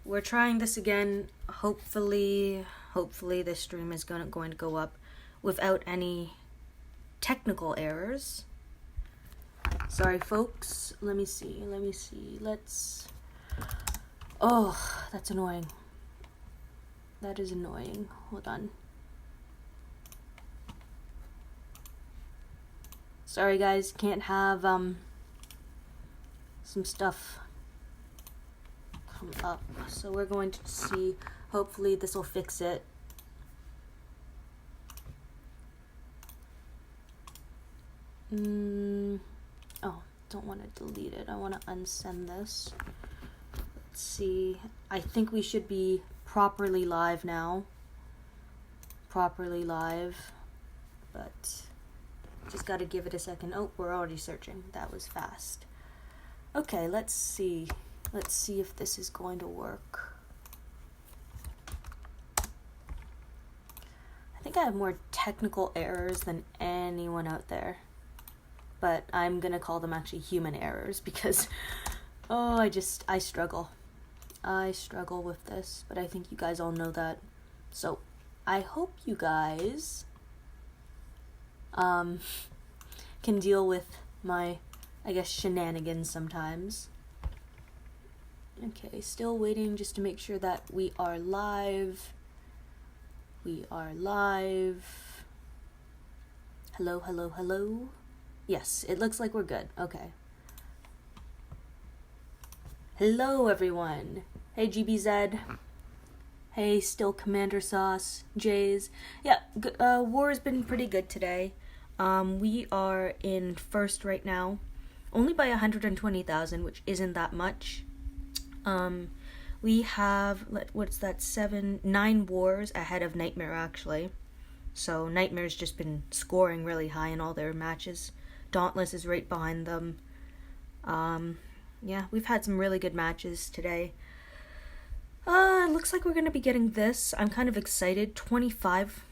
we're trying this again. Hopefully this stream is going to go up without any technical errors. Sorry, folks. Let me see. Let's... Oh, that's annoying. That is annoying. Hold on. Sorry, guys. Can't have, some stuff come up. So we're going to see. Hopefully this will fix it. Oh, don't want to delete it. I want to unsend this. Let's see. I think we should be properly live now. Properly live. But just got to give it a second. Oh, we're already searching. That was fast. Okay, let's see. Let's see if this is going to work. I think I have more technical errors than anyone out there. But I'm gonna call them actually human errors because, oh, I struggle. I struggle with this, but I think you guys all know that. So, I hope you guys can deal with my, I guess, shenanigans sometimes. Okay, still waiting just to make sure that we are live. We are live. Hello, hello, hello. Yes, it looks like we're good. Okay. Hello, everyone. Hey, GBZ. Hey, still Commander Sauce. Jays. Yeah, war has been pretty good today. We are in first right now. Only by 120,000, which isn't that much. We have, what's that, 9 wars ahead of Nightmare, actually. So Nightmare's just been scoring really high in all their matches. Dauntless is right behind them. Yeah, we've had some really good matches today. It looks like we're going to be getting this. I'm kind of excited. 25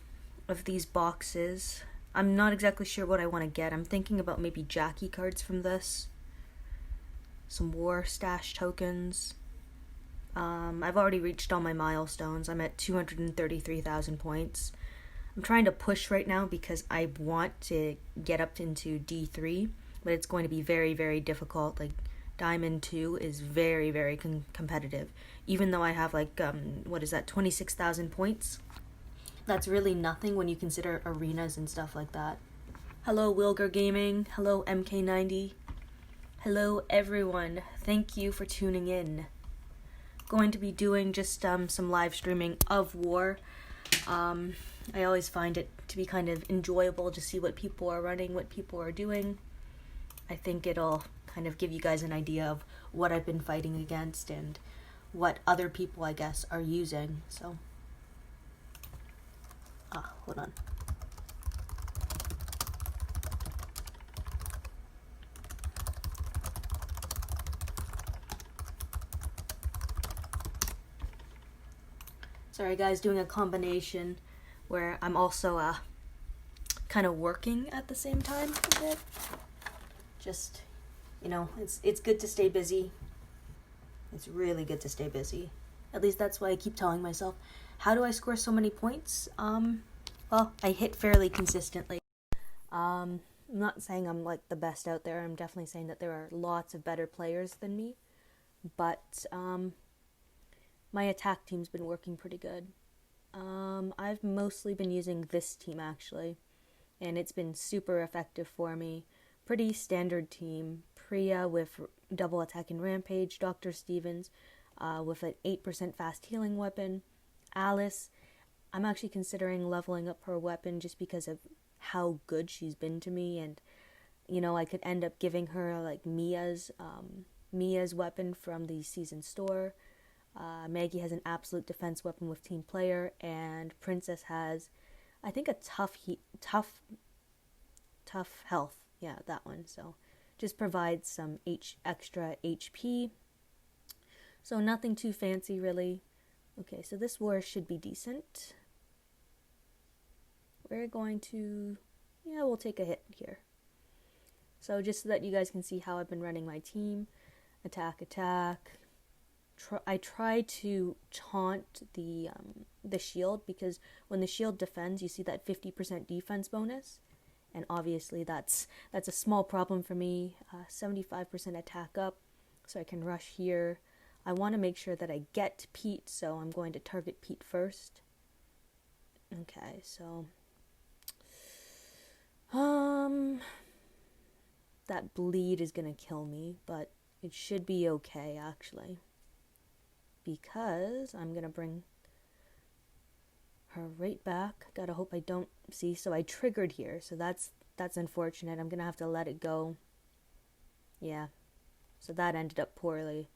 of these boxes. I'm not exactly sure what I want to get. I'm thinking about maybe Jackie cards from this. Some war stash tokens. I've already reached all my milestones. I'm at 233,000 points. I'm trying to push right now because I want to get up into D3, but it's going to be very, very difficult. Like, Diamond 2 is very, very competitive. Even though I have, like, 26,000 points? That's really nothing when you consider arenas and stuff like that. Hello, Wilger Gaming. Hello, MK90. Hello, everyone. Thank you for tuning in. Going to be doing just some live streaming of war. I always find it to be kind of enjoyable to see what people are running, what people are doing. I think it'll kind of give you guys an idea of what I've been fighting against and what other people, I guess, are using. So, hold on. Sorry guys, doing a combination where I'm also kind of working at the same time a bit. Just, you know, it's good to stay busy. It's really good to stay busy. At least that's why I keep telling myself, how do I score so many points? Well, I hit fairly consistently. I'm not saying I'm like the best out there. I'm definitely saying that there are lots of better players than me. But my attack team's been working pretty good. I've mostly been using this team actually, and it's been super effective for me. Pretty standard team. Priya with double attack and rampage, Dr. Stevens with an 8% fast healing weapon, Alice. I'm actually considering leveling up her weapon just because of how good she's been to me, and you know, I could end up giving her like Mia's weapon from the season store. Maggie has an absolute defense weapon with team player, and Princess has, I think, a tough health. Yeah, that one. So just provides some extra HP. So nothing too fancy really. Okay, so this war should be decent. We're going to, yeah, we'll take a hit here. So just so that you guys can see how I've been running my team. Attack, attack. I try to taunt the shield, because when the shield defends, you see that 50% defense bonus, and obviously that's a small problem for me. 75% attack up, so I can rush here. I want to make sure that I get Pete, so I'm going to target Pete first. Okay, so that bleed is gonna kill me, but it should be okay actually, because I'm gonna bring her right back. Gotta hope I don't see. So I triggered here, so that's unfortunate. I'm gonna have to let it go. Yeah, so that ended up poorly.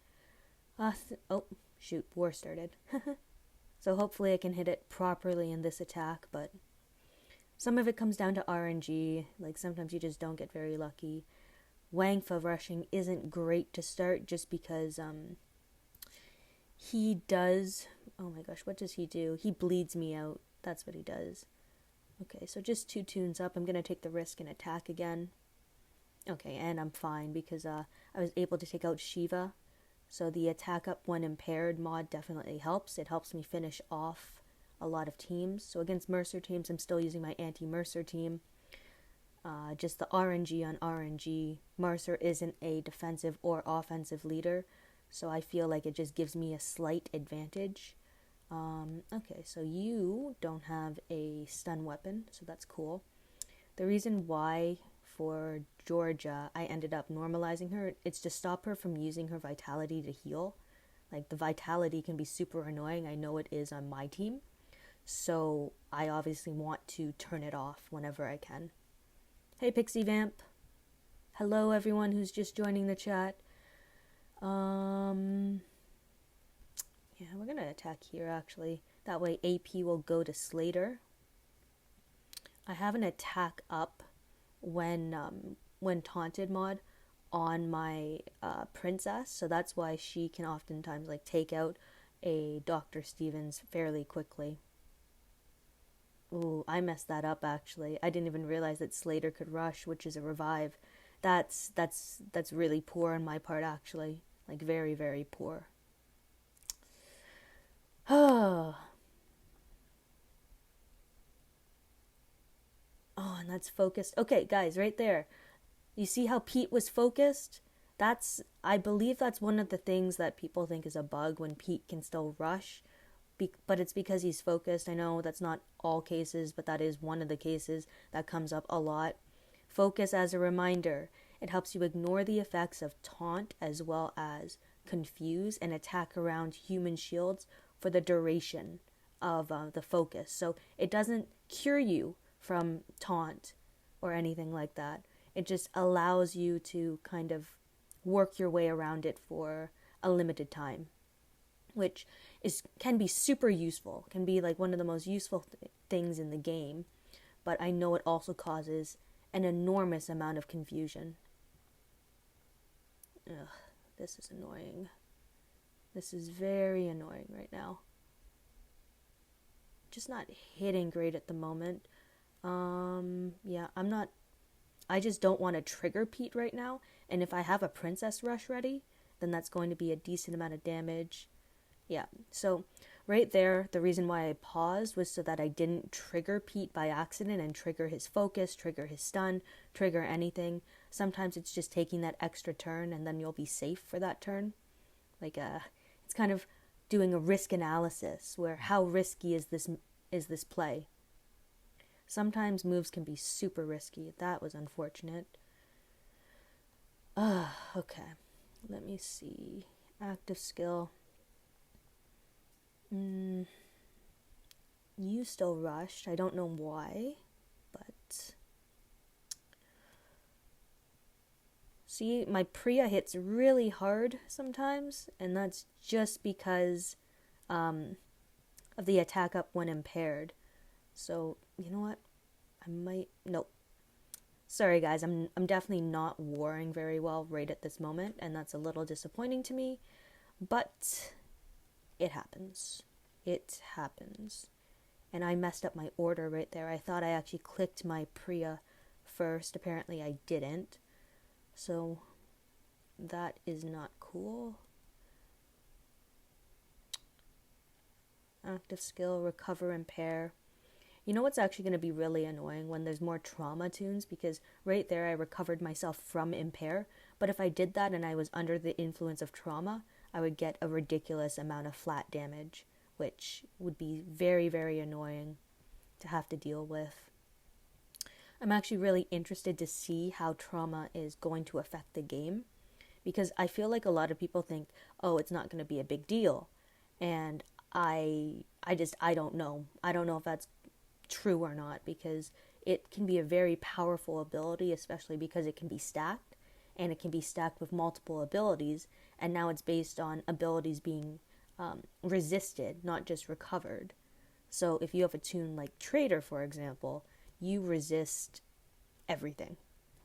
Oh shoot, war started. So hopefully I can hit it properly in this attack, but some of it comes down to RNG. Like, sometimes you just don't get very lucky. Wangfa rushing isn't great to start, just because he does, oh my gosh, what does he do? He bleeds me out. That's what he does. Okay, so just 2 tunes up. I'm gonna take the risk and attack again. Okay, and I'm fine, because I was able to take out Shiva. So the attack up when impaired mod definitely helps. It helps me finish off a lot of teams. So against Mercer teams, I'm still using my anti-Mercer team. Just the RNG on RNG. Mercer isn't a defensive or offensive leader, so I feel like it just gives me a slight advantage. Okay, so you don't have a stun weapon, so that's cool. The reason why for Georgia I ended up normalizing her, it's to stop her from using her vitality to heal. Like, the vitality can be super annoying. I know it is on my team, so I obviously want to turn it off whenever I can. Hey Pixie Vamp. Hello everyone who's just joining the chat. Yeah, we're gonna attack here actually. That way AP will go to Slater. I have an attack up when taunted mod on my princess, so that's why she can oftentimes like take out a Dr. Stevens fairly quickly. Ooh, I messed that up actually. I didn't even realize that Slater could rush, which is a revive. That's really poor on my part actually. Like, very, very poor. Oh, and that's focused. Okay, guys, right there. You see how Pete was focused? I believe that's one of the things that people think is a bug, when Pete can still rush. But it's because he's focused. I know that's not all cases, but that is one of the cases that comes up a lot. Focus as a reminder. It helps you ignore the effects of taunt, as well as confuse and attack around human shields for the duration of the focus. So it doesn't cure you from taunt or anything like that. It just allows you to kind of work your way around it for a limited time, which can be super useful, can be like one of the most useful things in the game, but I know it also causes an enormous amount of confusion. Ugh, this is annoying. This is very annoying right now. Just not hitting great at the moment. Yeah, I just don't want to trigger Pete right now, and if I have a princess rush ready, then that's going to be a decent amount of damage. Yeah, so right there, the reason why I paused was so that I didn't trigger Pete by accident and trigger his focus, trigger his stun, trigger anything. Sometimes it's just taking that extra turn, and then you'll be safe for that turn. Like, it's kind of doing a risk analysis, where how risky is this play. Sometimes moves can be super risky. That was unfortunate. Okay. Let me see. Active skill. You still rushed. I don't know why, but... See, my Priya hits really hard sometimes, and that's just because of the attack up when impaired. So, you know what? Nope. Sorry guys, I'm definitely not warring very well right at this moment, and that's a little disappointing to me, but it happens. It happens. And I messed up my order right there. I thought I actually clicked my Priya first. Apparently I didn't. So that is not cool. active skill, recover, impair. You know what's actually going to be really annoying when there's more trauma tunes, because right there I recovered myself from impair, but if I did that and I was under the influence of trauma, I would get a ridiculous amount of flat damage, which would be very, very annoying to have to deal with. I'm actually really interested to see how trauma is going to affect the game, because I feel like a lot of people think, oh, it's not going to be a big deal, and I don't know. I don't know if that's true or not, because it can be a very powerful ability, especially because it can be stacked, and it can be stacked with multiple abilities, and now it's based on abilities being resisted, not just recovered. So if you have a tune like Traitor, for example, you resist everything.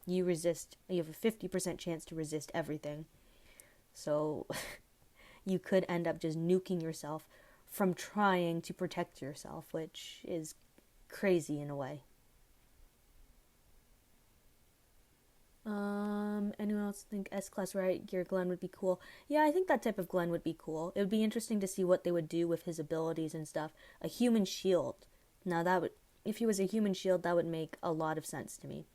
You have a 50% chance to resist everything. So you could end up just nuking yourself from trying to protect yourself, which is crazy in a way. Anyone else think S-Class Riot Gear Glenn would be cool? Yeah, I think that type of Glenn would be cool. It would be interesting to see what they would do with his abilities and stuff. A human shield. Now if he was a human shield, that would make a lot of sense to me.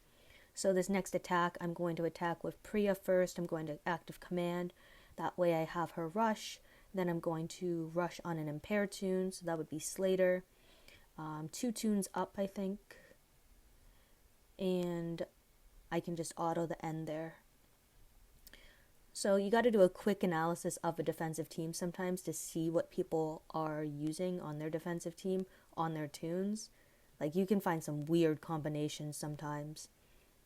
So this next attack, I'm going to attack with Priya first. I'm going to active command. That way I have her rush. Then I'm going to rush on an impaired tune, so that would be Slater. 2 tunes up, I think. And I can just auto the end there. So you got to do a quick analysis of a defensive team sometimes to see what people are using on their defensive team, on their tunes. Like, you can find some weird combinations sometimes.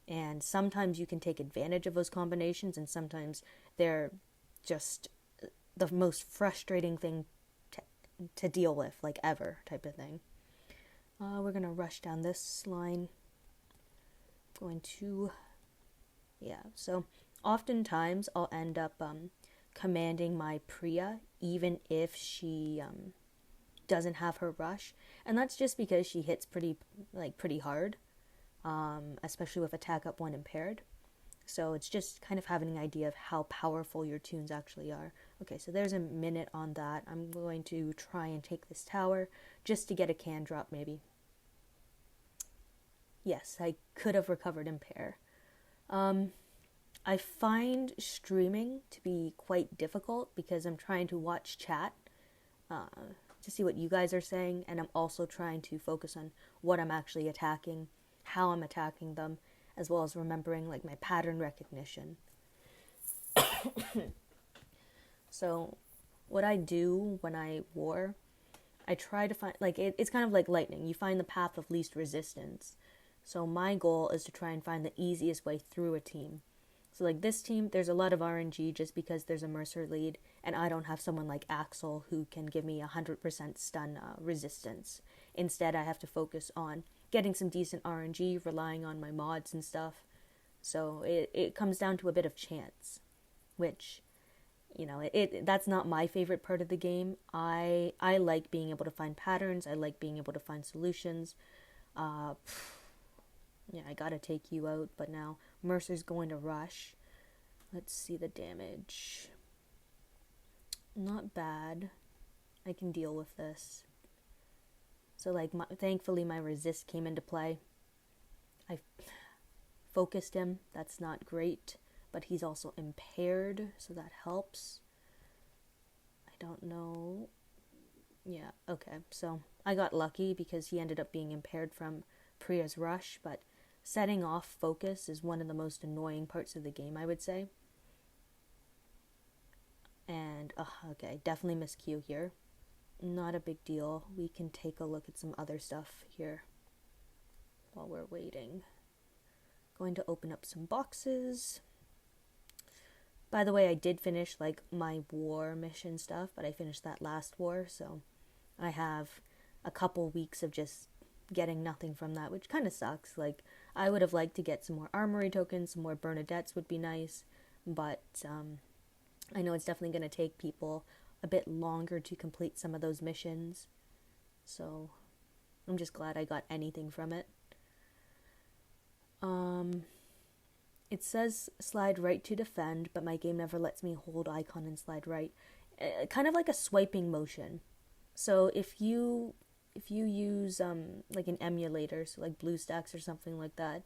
And sometimes you can take advantage of those combinations, and sometimes they're just the most frustrating thing to deal with, like ever, type of thing. We're going to rush down this line. So oftentimes I'll end up commanding my Priya, even if she doesn't have her rush. And that's just because she hits pretty hard, especially with attack up 1 impaired. So it's just kind of having an idea of how powerful your tunes actually are. Okay, so there's a minute on that. I'm going to try and take this tower just to get a can drop, maybe. Yes, I could have recovered impair. I find streaming to be quite difficult because I'm trying to watch chat to see what you guys are saying, and I'm also trying to focus on what I'm actually attacking, how I'm attacking them, as well as remembering like my pattern recognition. So what I do when I war, I try to find, like, it's kind of like lightning. You find the path of least resistance. So my goal is to try and find the easiest way through a team. So like this team, there's a lot of RNG just because there's a Mercer lead, and I don't have someone like Axel who can give me 100% stun resistance. Instead, I have to focus on getting some decent RNG, relying on my mods and stuff. So it comes down to a bit of chance, which, you know, that's not my favorite part of the game. I like being able to find patterns. I like being able to find solutions. Yeah, I gotta take you out, but now Mercer's going to rush. Let's see the damage. Not bad. I can deal with this. So, like, thankfully my resist came into play. I focused him. That's not great, but he's also impaired, so that helps. I don't know. Yeah, okay. So, I got lucky because he ended up being impaired from Priya's rush, but setting off focus is one of the most annoying parts of the game, I would say. And, okay, definitely miscue here. Not a big deal. We can take a look at some other stuff here while we're waiting. Going to open up some boxes. By the way, I did finish, like, my war mission stuff, but I finished that last war, so I have a couple weeks of just getting nothing from that, which kind of sucks. Like, I would have liked to get some more armory tokens, some more Bernadettes would be nice, but I know it's definitely going to take people a bit longer to complete some of those missions, so I'm just glad I got anything from it. It says slide right to defend, but my game never lets me hold icon and slide right. Kind of like a swiping motion. So if you use like an emulator, so like BlueStacks or something like that,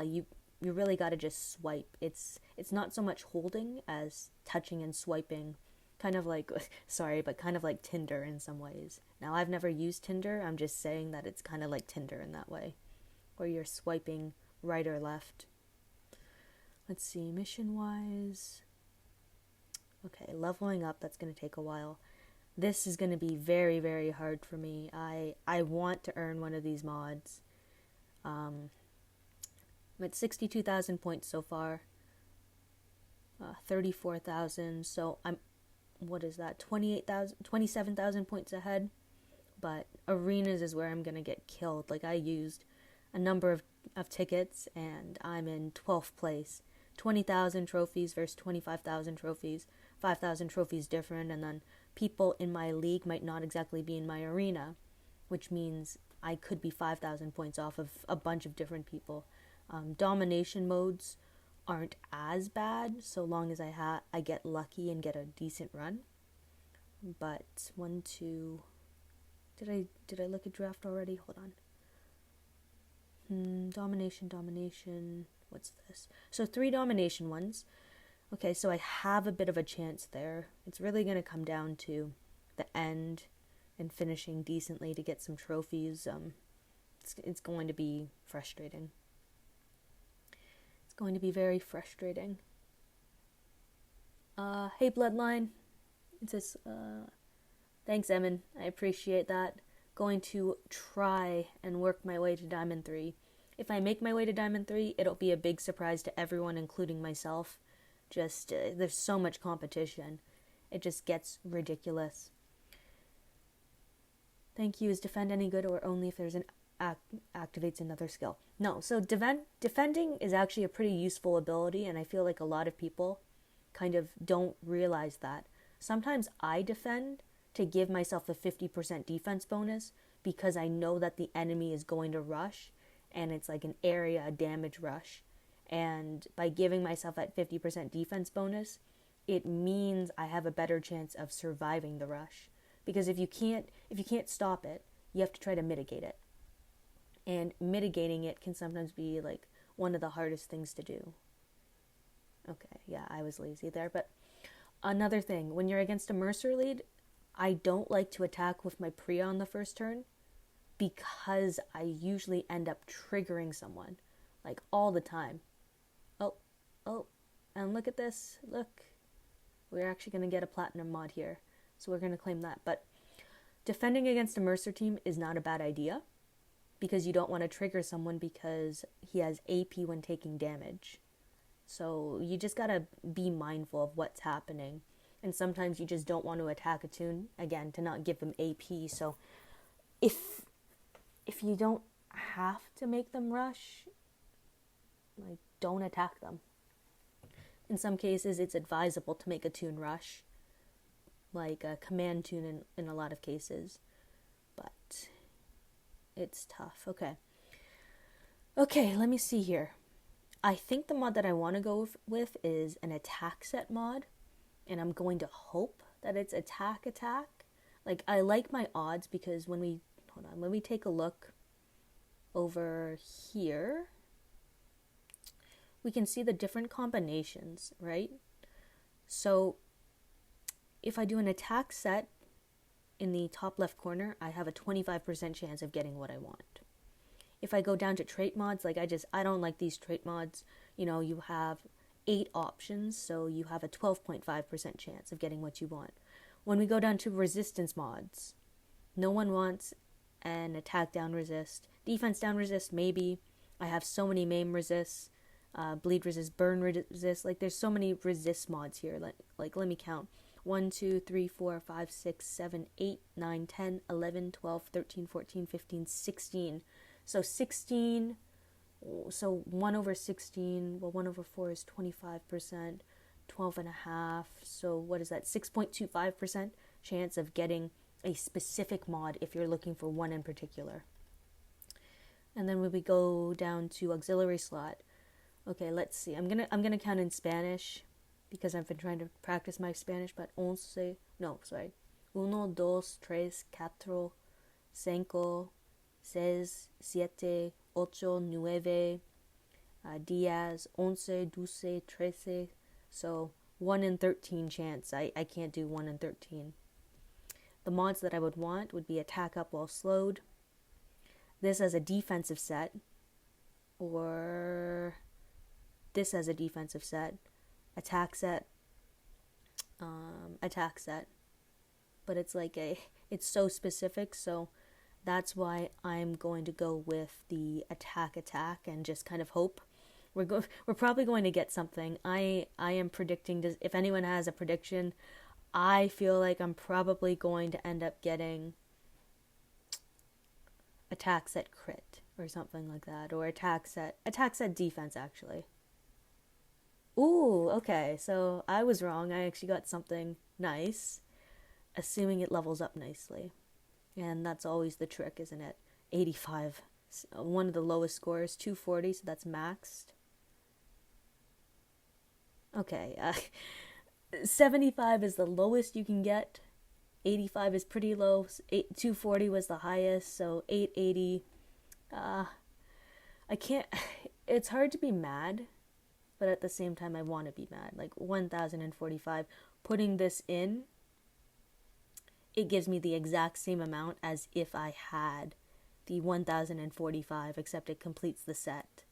you really got to just swipe. It's not so much holding as touching and swiping, kind of like sorry, but kind of like Tinder in some ways. Now I've never used Tinder. I'm just saying that it's kind of like Tinder in that way, where you're swiping right or left. Let's see, mission wise. Okay, leveling up, that's going to take a while. This is going to be very, very hard for me. I want to earn one of these mods. I'm at 62,000 points so far. 34,000, so I'm, what is that, 27,000 points ahead. But arenas is where I'm going to get killed. Like, I used a number of tickets, and I'm in 12th place. 20,000 trophies versus 25,000 trophies. 5,000 trophies different, and then people in my league might not exactly be in my arena, which means I could be 5,000 points off of a bunch of different people. Domination modes aren't as bad so long as I get lucky and get a decent run. But 1, 2, did I look at draft already? Hold on. Domination. What's this? So 3 domination ones. Okay, so I have a bit of a chance there. It's really going to come down to the end and finishing decently to get some trophies. It's going to be frustrating. It's going to be very frustrating. Hey Bloodline. It says, thanks Emin, I appreciate that. Going to try and work my way to Diamond 3. If I make my way to Diamond 3, it'll be a big surprise to everyone, including myself. Just, there's so much competition. It just gets ridiculous. Thank you. Is defend any good or only if there's an activates another skill? No, so defending is actually a pretty useful ability, and I feel like a lot of people kind of don't realize that. Sometimes I defend to give myself a 50% defense bonus because I know that the enemy is going to rush, and it's like an area damage rush. And by giving myself that 50% defense bonus, it means I have a better chance of surviving the rush. Because if you can't stop it, you have to try to mitigate it. And mitigating it can sometimes be like one of the hardest things to do. Okay, yeah, I was lazy there. But another thing, when you're against a Mercer lead, I don't like to attack with my Priya on the first turn because I usually end up triggering someone, like all the time. Oh, and look at this. Look, we're actually going to get a platinum mod here. So we're going to claim that. But defending against a Mercer team is not a bad idea because you don't want to trigger someone because he has AP when taking damage. So you just got to be mindful of what's happening. And sometimes you just don't want to attack a toon, again, to not give them AP. So if you don't have to make them rush, like, don't attack them. In some cases, it's advisable to make a toon rush, like a command toon in a lot of cases, but it's tough. Okay, let me see here. I think the mod that I want to go with is an attack set mod, and I'm going to hope that it's attack. Like, I like my odds because when we take a look over here, we can see the different combinations, right? So if I do an attack set in the top left corner, I have a 25% chance of getting what I want. If I go down to trait mods, like I don't like these trait mods. You know, you have 8 options, so you have a 12.5% chance of getting what you want. When we go down to resistance mods, no one wants an attack down resist. Defense down resist, maybe. I have so many maim resists. Bleed resist, burn resist, like there's so many resist mods here. Like let me count. 1, 2, 3, 4, 5, 6, 7, 8, 9, 10, 11, 12, 13, 14, 15, 16. So 16, so 1 over 16, well 1 over 4 is 25%, 12.5, so what is that, 6.25% chance of getting a specific mod if you're looking for one in particular. And then when we go down to auxiliary slot, okay, let's see. I'm gonna count in Spanish because I've been trying to practice my Spanish. But Uno, dos, tres, cuatro, cinco, seis, siete, ocho, nueve, diez, once, doce, trece. So 1 in 13 chance. I can't do 1 in 13. The mods that I would want would be attack up while slowed, this as a defensive set, or this as a defensive set, attack set, attack set. But it's like it's so specific, so that's why I'm going to go with the attack and just kind of hope. We're probably going to get something. I am predicting, if anyone has a prediction, I feel like I'm probably going to end up getting attack set crit or something like that, or attack set defense actually. Ooh, okay, so I was wrong. I actually got something nice, assuming it levels up nicely. And that's always the trick, isn't it? 85. One of the lowest scores, 240, so that's maxed. Okay, 75 is the lowest you can get. 85 is pretty low. 240 was the highest, so 880. I can't. It's hard to be mad, but at the same time, I want to be mad. Like 1045. Putting this in, it gives me the exact same amount as if I had the 1045, except it completes the set.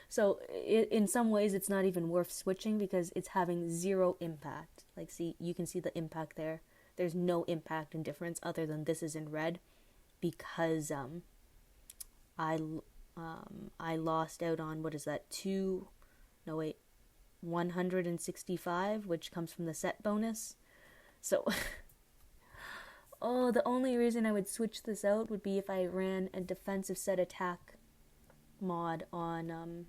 So in some ways, it's not even worth switching because it's having zero impact. Like, see, you can see the impact there. There's no impact and difference other than this is in red because I lost out on, what is that, 165, which comes from the set bonus. So, the only reason I would switch this out would be if I ran a defensive set attack mod on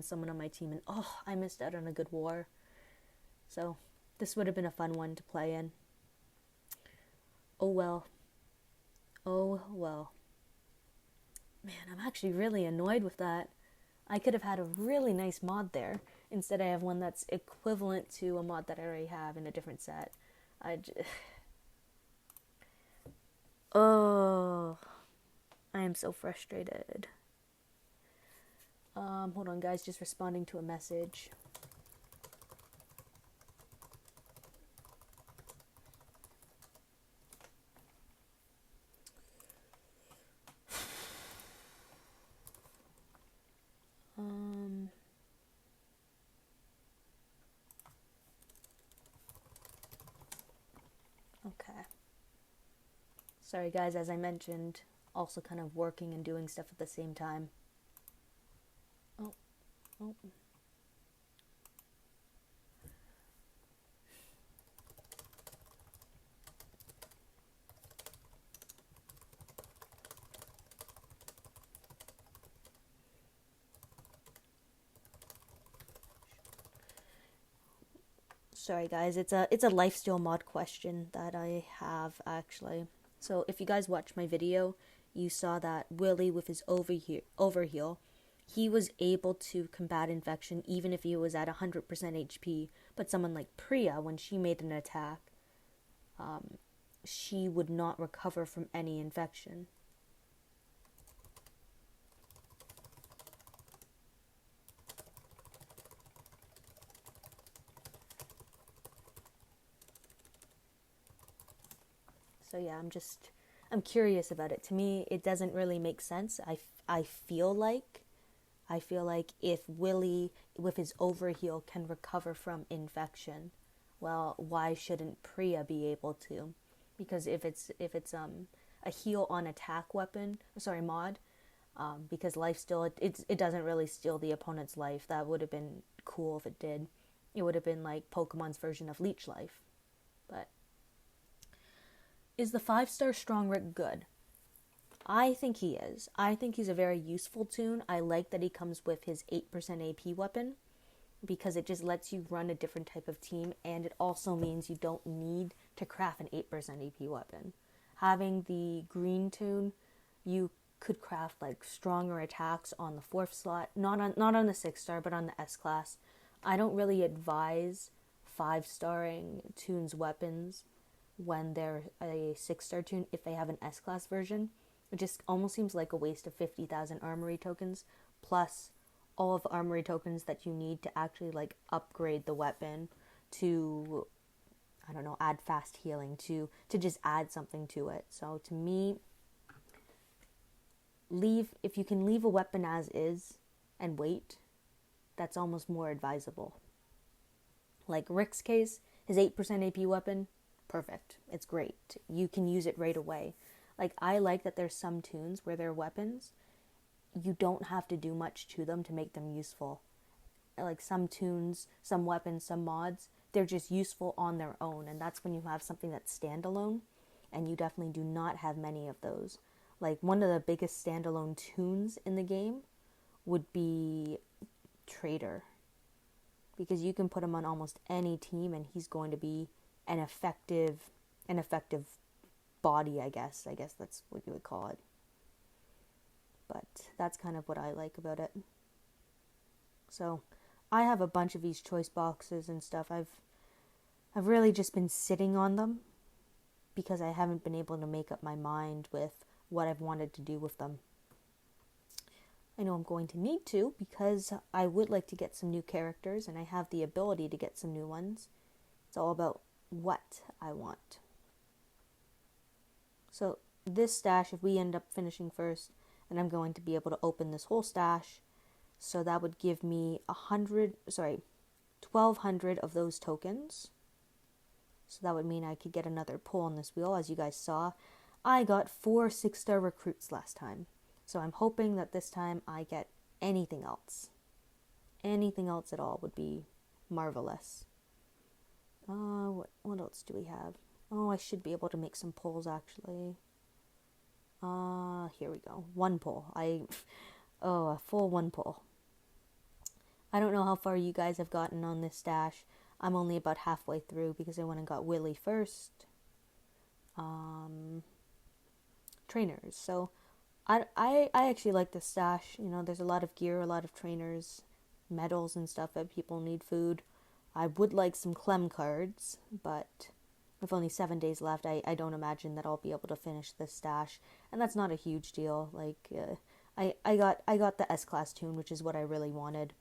someone on my team, and I missed out on a good war. So this would have been a fun one to play in. Oh well. Man, I'm actually really annoyed with that. I could have had a really nice mod there. Instead I have one that's equivalent to a mod that I already have in a different set. I am so frustrated. Hold on, guys, just responding to a message. Okay. Sorry, guys, as I mentioned, also kind of working and doing stuff at the same time. Oh. Sorry, guys, it's a lifesteal mod question that I have actually. So if you guys watched my video, you saw that Willie with his overheal, he was able to combat infection even if he was at 100% HP. But someone like Priya, when she made an attack, she would not recover from any infection. So yeah, I'm curious about it. To me, it doesn't really make sense. I feel like if Willie with his overheal can recover from infection, well, why shouldn't Priya be able to? Because if it's a heal on attack weapon, mod, because life steal, it doesn't really steal the opponent's life. That would have been cool if it did. It would have been like Pokemon's version of leech life. But is the 5-star Strong Rick good? I think he is. I think he's a very useful toon. I like that he comes with his 8% AP weapon because it just lets you run a different type of team, and it also means you don't need to craft an 8% AP weapon. Having the green toon, you could craft like stronger attacks on the 4th slot, not on the 6-star, but on the S class. I don't really advise 5-starring toon's weapons when they're a 6-star tune if they have an S-Class version. It just almost seems like a waste of 50,000 armory tokens, plus all of the armory tokens that you need to actually like upgrade the weapon to, I don't know, add fast healing, to just add something to it. So to me, if you can leave a weapon as is and wait, that's almost more advisable. Like Rick's case, his 8% AP weapon, perfect. It's great. You can use it right away. Like, I like that there's some tunes where their weapons, you don't have to do much to them to make them useful. Like some tunes, some weapons, some mods, they're just useful on their own, and that's when you have something that's standalone, and you definitely do not have many of those. Like, one of the biggest standalone tunes in the game would be Trader, because you can put him on almost any team and he's going to be an effective body, I guess that's what you would call it. But that's kind of what I like about it. So I have a bunch of these choice boxes and stuff. I've really just been sitting on them because I haven't been able to make up my mind with what I've wanted to do with them. I know I'm going to need to, because I would like to get some new characters, and I have the ability to get some new ones. It's all about what I want. So this stash, if we end up finishing first, and I'm going to be able to open this whole stash, so that would give me 1,200 of those tokens. So that would mean I could get another pull on this wheel. As you guys saw, I got 4 6-star recruits last time. So I'm hoping that this time I get anything else. Anything else at all would be marvelous. What else do we have? Oh, I should be able to make some pulls actually. Here we go. 1 pull. A full 1 pull. I don't know how far you guys have gotten on this stash. I'm only about halfway through because I went and got Willie first. Trainers. So I actually like this stash. You know, there's a lot of gear, a lot of trainers, medals and stuff that people need food. I would like some Clem cards, but with only 7 days left, I don't imagine that I'll be able to finish this stash, and that's not a huge deal. Like, I got the S-Class tune, which is what I really wanted.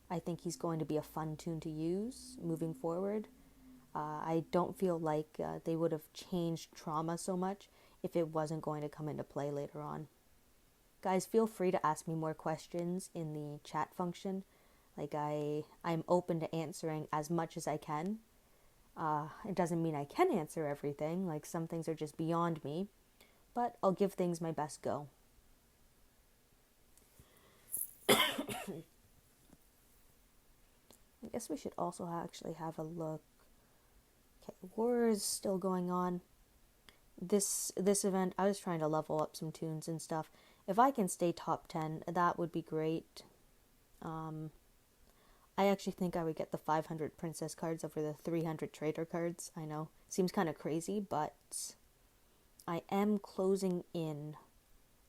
I think he's going to be a fun tune to use moving forward. I don't feel like they would have changed Trauma so much if it wasn't going to come into play later on. Guys, feel free to ask me more questions in the chat function. Like, I'm open to answering as much as I can. It doesn't mean I can answer everything. Like, some things are just beyond me. But I'll give things my best go. I guess we should also actually have a look. Okay, war is still going on. This event, I was trying to level up some tunes and stuff. If I can stay top 10, that would be great. I actually think I would get the 500 princess cards over the 300 trader cards. I know, seems kind of crazy, but I am closing in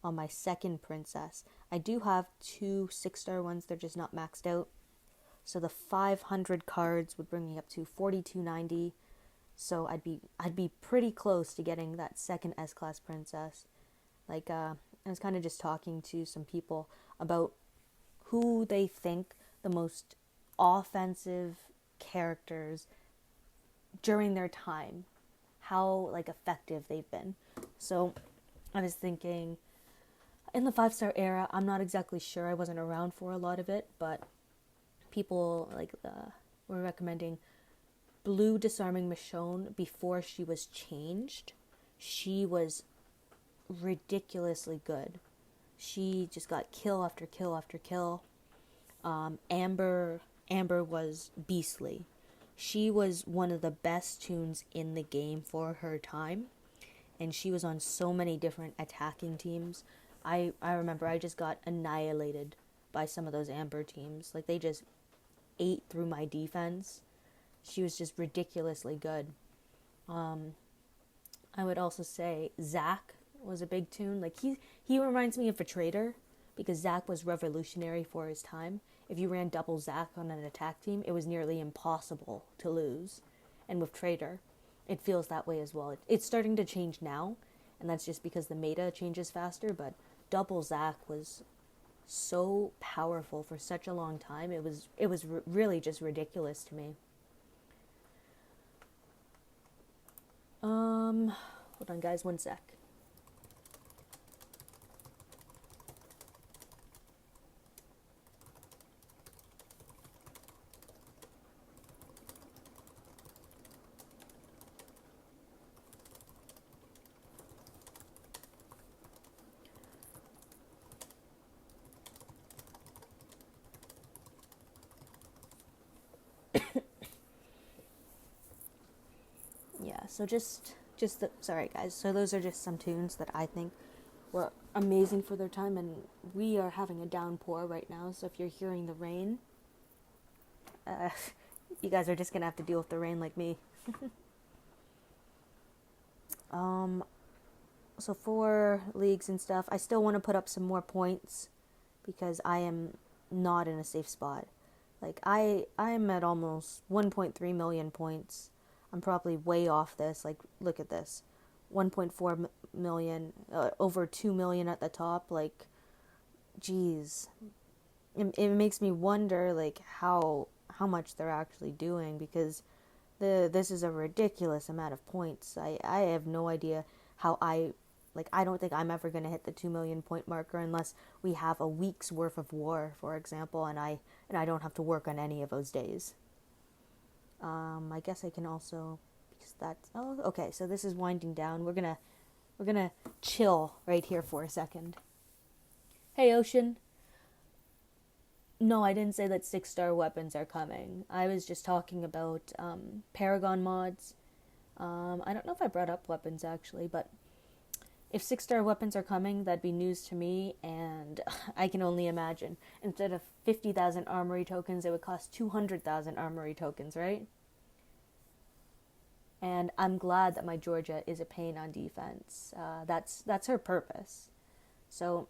on my second princess. I do have 2 6-star ones, they're just not maxed out. So the 500 cards would bring me up to 4290. So I'd be pretty close to getting that second S-Class princess. Like, I was kind of just talking to some people about who they think the most offensive characters during their time, how like effective they've been. So I was thinking, in the 5-star era, I'm not exactly sure, I wasn't around for a lot of it, but people were recommending Blue Disarming Michonne before she was changed. She was ridiculously good. She just got kill after kill after kill. Amber was beastly. She was one of the best tunes in the game for her time, and she was on so many different attacking teams. I remember I just got annihilated by some of those Amber teams. Like, they just ate through my defense. She was just ridiculously good. I would also say Zack was a big tune. Like, he reminds me of a trader, because Zack was revolutionary for his time. If you ran double Zack on an attack team, it was nearly impossible to lose. And with Trader, it feels that way as well. It's starting to change now, and that's just because the meta changes faster, but double Zac was so powerful for such a long time. It was really just ridiculous to me. Hold on guys, one sec. Yeah, so sorry guys. So those are just some tunes that I think were amazing for their time, and we are having a downpour right now. So if you're hearing the rain, you guys are just gonna have to deal with the rain like me. So for leagues and stuff, I still want to put up some more points because I am not in a safe spot. Like I'm at almost 1.3 million points. I'm probably way off this. Like, look at this. 1.4 million, over 2 million at the top. Like, geez. It makes me wonder, like, how much they're actually doing, because this is a ridiculous amount of points. I have no idea how I don't think I'm ever going to hit the 2 million point marker unless we have a week's worth of war, for example, and I don't have to work on any of those days. I guess I can also, because that's, oh, okay, so this is winding down. We're gonna chill right here for a second. Hey, Ocean. No, I didn't say that 6-star weapons are coming. I was just talking about, Paragon mods. I don't know if I brought up weapons, actually, but if 6-star weapons are coming, that'd be news to me, and I can only imagine. Instead of 50,000 armory tokens, it would cost 200,000 armory tokens, right? And I'm glad that my Georgia is a pain on defense. That's her purpose. So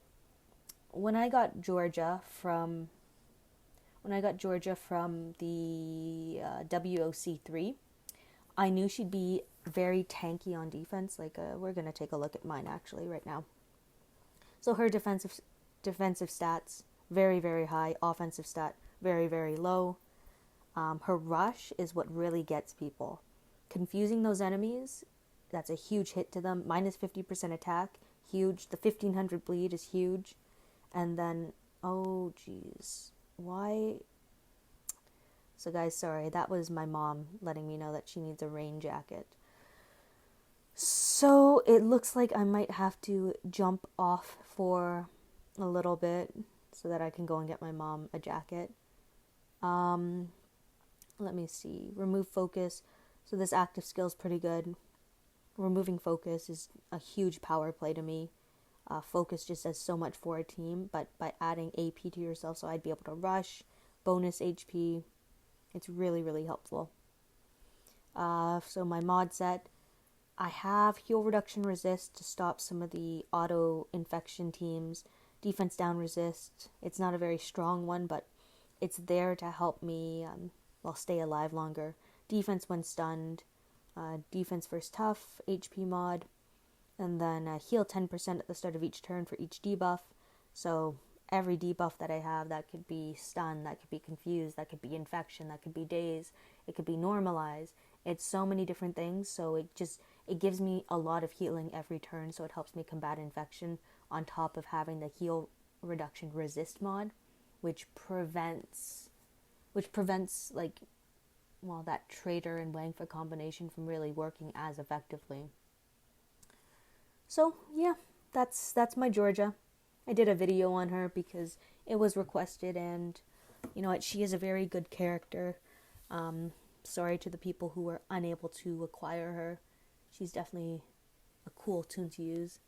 when I got Georgia from the WOC3, I knew she'd be very tanky on defense. Like, we're gonna take a look at mine actually right now. So her defensive stats, very, very high. Offensive stat, very, very low. Her rush is what really gets people. Confusing those enemies, that's a huge hit to them. Minus 50% attack, huge. The 1500 bleed is huge. And then, oh geez, why? So guys, sorry, that was my mom letting me know that she needs a rain jacket. So it looks like I might have to jump off for a little bit so that I can go and get my mom a jacket. Let me see. Remove focus. So this active skill is pretty good. Removing focus is a huge power play to me. Focus just does so much for a team, but by adding AP to yourself, so I'd be able to rush, bonus HP. It's really, really helpful. So my mod set, I have heal reduction resist to stop some of the auto infection teams. Defense down resist. It's not a very strong one, but it's there to help me stay alive longer. Defense when stunned. Defense versus tough, HP mod. And then heal 10% at the start of each turn for each debuff. So every debuff that I have, that could be stun, that could be confused, that could be infection, that could be daze, it could be normalize. It's so many different things, so it gives me a lot of healing every turn, so it helps me combat infection on top of having the heal reduction resist mod, which prevents that traitor and Wangfa combination from really working as effectively. So yeah, that's my Georgia. I did a video on her because it was requested, and you know what, she is a very good character. Sorry to the people who were unable to acquire her. She's definitely a cool tune to use.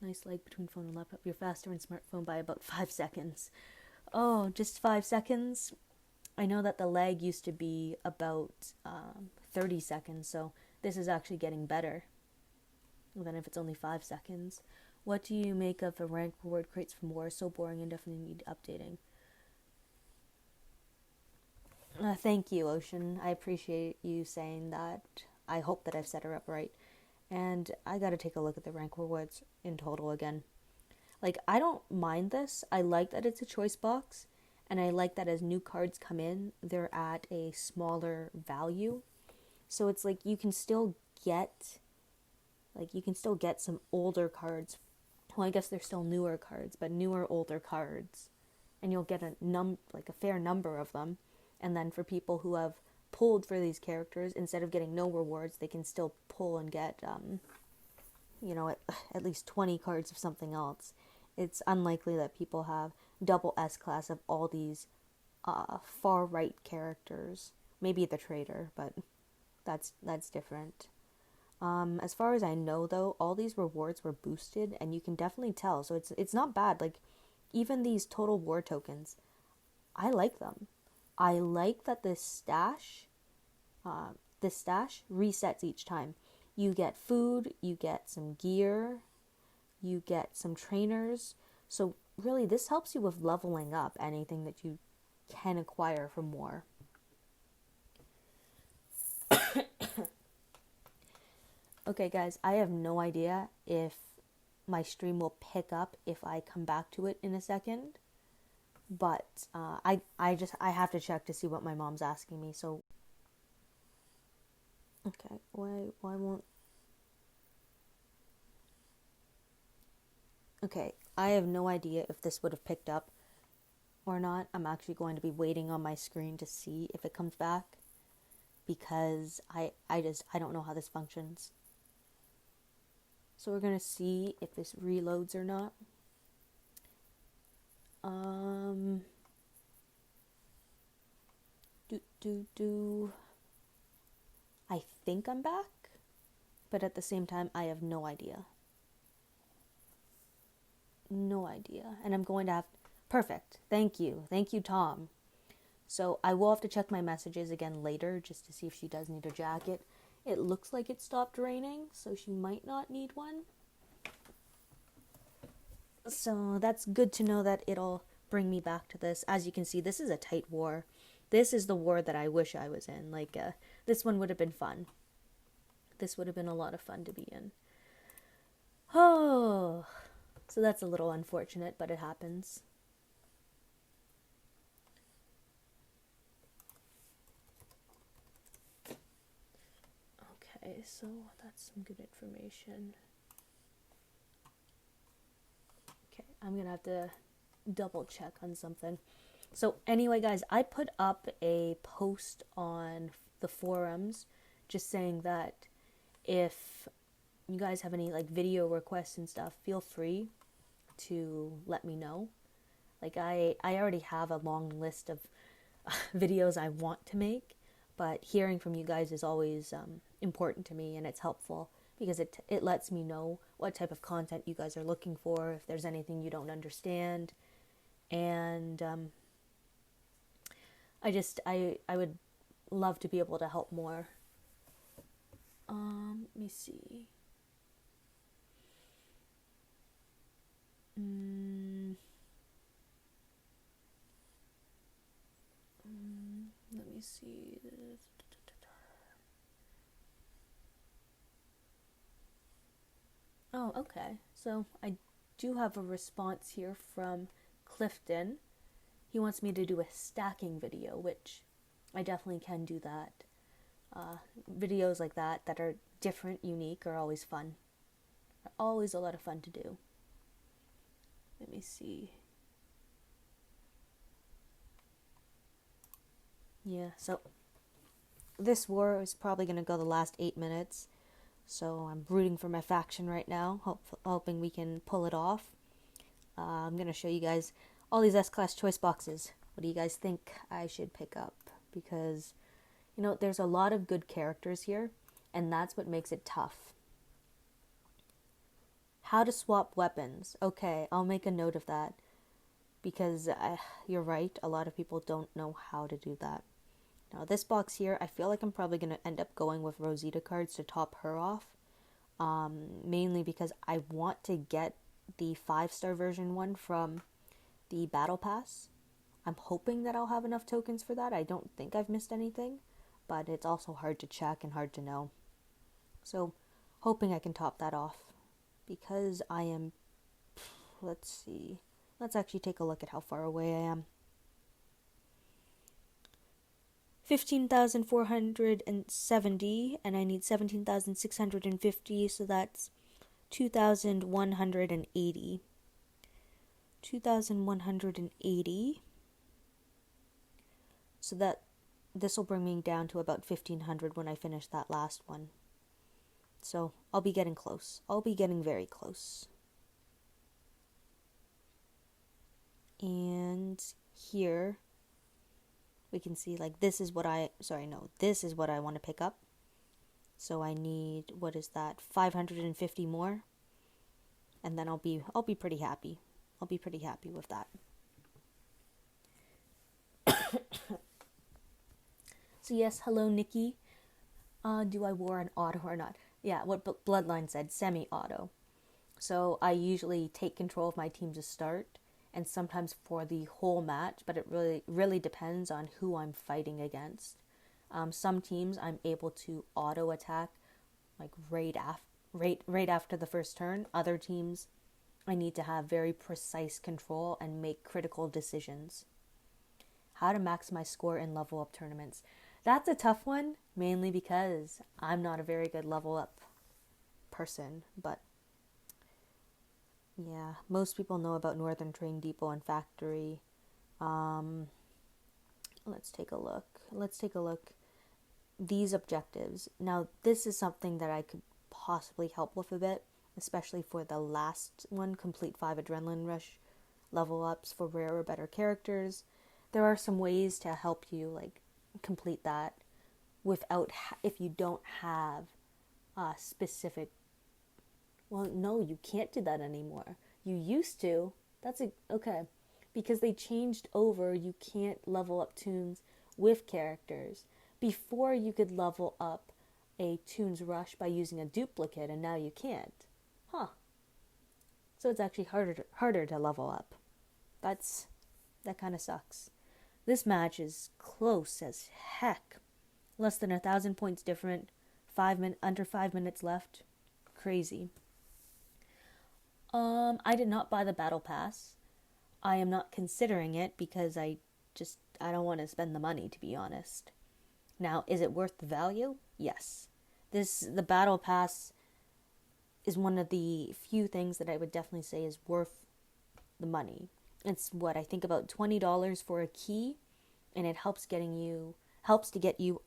Nice lag between phone and laptop. You're faster in smartphone by about 5 seconds. Oh, just 5 seconds? I know that the lag used to be about 30 seconds, so this is actually getting better than if it's only 5 seconds. What do you make of the rank reward crates from war? So boring and definitely need updating. Thank you, Ocean. I appreciate you saying that. I hope that I've set her up right. And I gotta take a look at the rank rewards in total again. Like, I don't mind this. I like that it's a choice box. And I like that as new cards come in, they're at a smaller value. So it's like you can still get some older cards. Well, I guess they're still newer cards, but newer older cards. And you'll get a fair number of them. And then for people who have pulled for these characters, instead of getting no rewards, they can still pull and get at least 20 cards of something else. It's unlikely that people have double S class of all these far right characters. Maybe the trader, but that's different. As far as I know, though, all these rewards were boosted, and you can definitely tell. So it's not bad. Like, even these total war tokens, I like them. I like that this stash resets each time. You get food, you get some gear, you get some trainers. So really, this helps you with leveling up anything that you can acquire from war. Okay, guys, I have no idea if my stream will pick up if I come back to it in a second. But I have to check to see what my mom's asking me. So, okay, why won't? Okay, I have no idea if this would have picked up or not. I'm actually going to be waiting on my screen to see if it comes back, because I don't know how this functions. So we're gonna see if this reloads or not. I think I'm back, but at the same time, I have no idea. No idea. And I'm going to have... Perfect. Thank you. Thank you, Tom. So I will have to check my messages again later just to see if she does need a jacket. It looks like it stopped raining, so she might not need one. So that's good to know that it'll bring me back to this. As you can see, this is a tight war. This is the war that I wish I was in. Like, this one would have been fun. This would have been a lot of fun to be in. Oh, so that's a little unfortunate, but it happens. Okay, so that's some good information. Okay, I'm gonna have to double check on something. So anyway, guys, I put up a post on the forums just saying that if you guys have any like video requests and stuff, feel free to let me know. Like, I already have a long list of videos I want to make, but hearing from you guys is always important to me, and it's helpful because it lets me know what type of content you guys are looking for, if there's anything you don't understand. And I would love to be able to help more. Let me see. Let me see. Oh, okay. So I do have a response here from Clifton. He wants me to do a stacking video, which I definitely can do that. Videos like that are different, unique, are always fun. Are always a lot of fun to do. Let me see. Yeah, so this war is probably going to go the last 8 minutes. So I'm rooting for my faction right now, hoping we can pull it off. I'm going to show you guys all these S-Class choice boxes. What do you guys think I should pick up? Because, there's a lot of good characters here, and that's what makes it tough. How to swap weapons. Okay, I'll make a note of that. Because you're right, a lot of people don't know how to do that. Now, this box here, I feel like I'm probably going to end up going with Rosita cards to top her off. Mainly because I want to get the 5-star version one from the Battle Pass. I'm hoping that I'll have enough tokens for that. I don't think I've missed anything, but it's also hard to check and hard to know. So, hoping I can top that off, because I am, let's see, let's actually take a look at how far away I am. 15,470, and I need 17,650, so that's 2,180. 2,180. So that this will bring me down to about 1,500 when I finish that last one. So I'll be getting close. I'll be getting very close. And here we can see, like, this is what I want to pick up. So I need, what is that, 550 more, and then I'll be pretty happy. I'll be pretty happy with that. So yes, hello Nikki. Do I war an auto or not? Yeah, what Bloodline said, semi-auto. So I usually take control of my team to start, and sometimes for the whole match, but it really depends on who I'm fighting against. Some teams I'm able to auto attack like right after the first turn. Other teams I need to have very precise control and make critical decisions. How to maximize score in level up tournaments. That's a tough one, mainly because I'm not a very good level up person, but yeah, most people know about Northern Train Depot and Factory. Let's take a look. These objectives. Now, this is something that I could possibly help with a bit, especially for the last one, complete 5 Adrenaline Rush level ups for rare or better characters. There are some ways to help you, like, complete that without, if you don't have a specific, well, no, you can't do that anymore. You used to. Okay. Because they changed over, you can't level up tunes with characters. Before, you could level up a tunes rush by using a duplicate, and now you can't. Huh. So it's actually harder to level up. That kind of sucks. This match is close as heck. Less than 1,000 points different. Under 5 minutes left. Crazy. I did not buy the battle pass. I am not considering it because I don't want to spend the money, to be honest. Now, is it worth the value? Yes. The battle pass is one of the few things that I would definitely say is worth the money. It's what I think about $20 for a key, and it helps to get you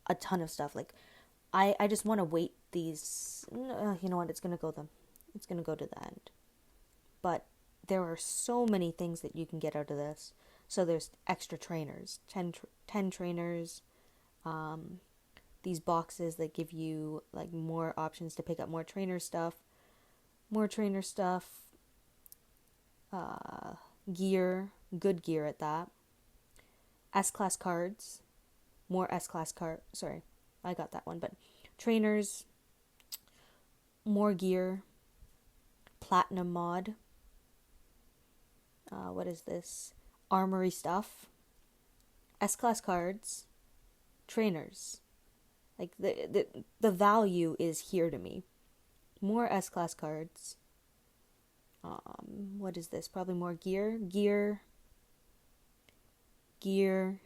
a ton of stuff. Like, I just want to wait these. You know what? It's gonna go to the end. But there are so many things that you can get out of this. So there's extra trainers, 10 trainers. These boxes that give you like more options to pick up more trainer stuff. Gear, good gear at that. S-class cards, more S-class card. Sorry, I got that one. But trainers, more gear, platinum mod. What is this? Armory stuff. S-class cards, trainers. Like the value is here to me. More S-class cards. What is this? Probably more gear,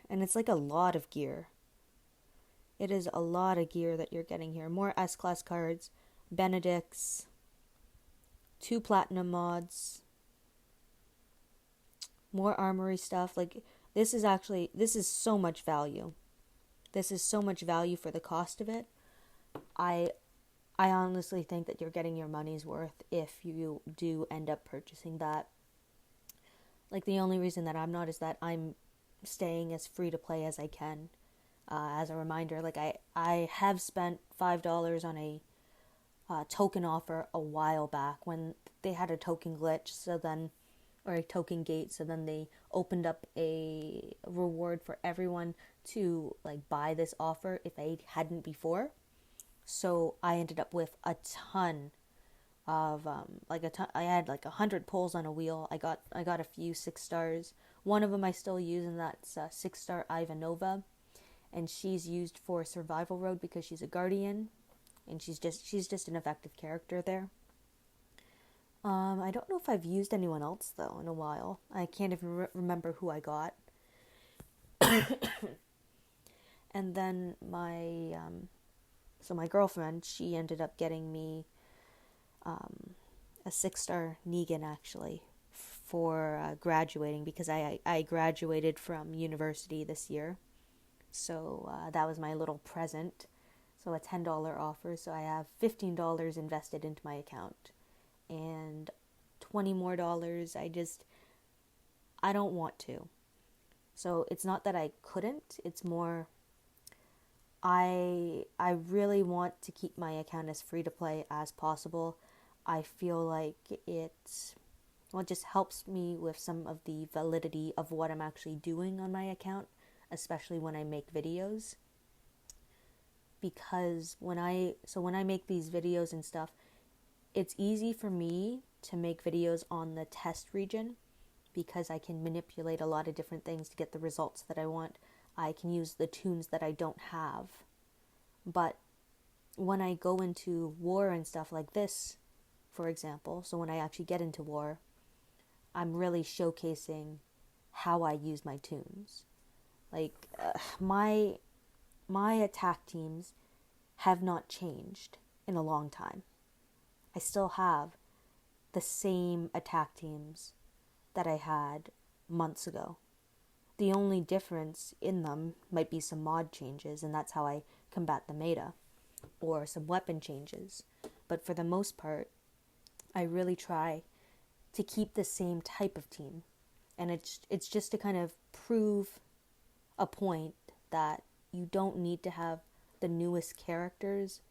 and it's like a lot of gear. It is a lot of gear that you're getting here. More S-class cards, Benedicts, 2 platinum mods, more armory stuff. Like, this is so much value. This is so much value for the cost of it. I honestly think that you're getting your money's worth if you do end up purchasing that. Like, the only reason that I'm not is that I'm staying as free to play as I can. As a reminder, like, I have spent $5 on a token offer a while back when they had a token glitch, or a token gate, so then they opened up a reward for everyone to like buy this offer if they hadn't before. So I ended up with a ton of I had like 100 pulls on a wheel. I got a few 6 stars One of them I still use, and that's 6-star Ivanova, and she's used for survival road because she's a guardian, and she's just an effective character there. I don't know if I've used anyone else though in a while. I can't even remember who I got. And then my girlfriend, she ended up getting me a 6-star Negan actually for graduating, because I graduated from university this year. So that was my little present. So a $10 offer. So I have $15 invested into my account, and $20 more. I don't want to. So it's not that I couldn't. It's more I really want to keep my account as free to play as possible. I feel like it just helps me with some of the validity of what I'm actually doing on my account, especially when I make videos. Because when I make these videos and stuff, it's easy for me to make videos on the test region because I can manipulate a lot of different things to get the results that I want. I can use the tunes that I don't have. But when I go into war and stuff like this, for example, so when I actually get into war, I'm really showcasing how I use my tunes. Like, my attack teams have not changed in a long time. I still have the same attack teams that I had months ago. The only difference in them might be some mod changes, and that's how I combat the meta, or some weapon changes. But for the most part, I really try to keep the same type of team. And it's just to kind of prove a point that you don't need to have the newest characters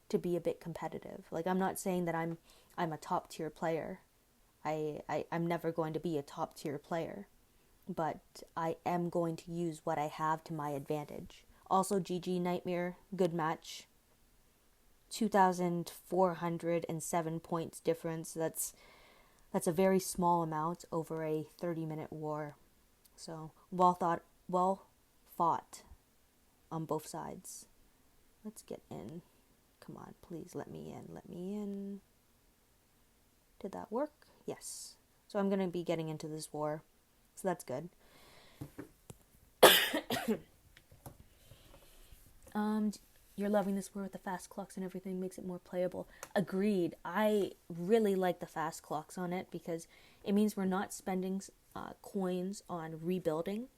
to be a bit competitive. Like, I'm not saying that I'm a top tier player. I'm never going to be a top tier player, but I am going to use what I have to my advantage. Also, GG Nightmare, good match. 2,407 points difference. That's a very small amount over a 30-minute war. So, well fought on both sides. Let's get in. Come on, please let me in. Did that work? Yes. So I'm going to be getting into this war. So that's good. You're loving this war with the fast clocks and everything, makes it more playable. Agreed. I really like the fast clocks on it because it means we're not spending coins on rebuilding.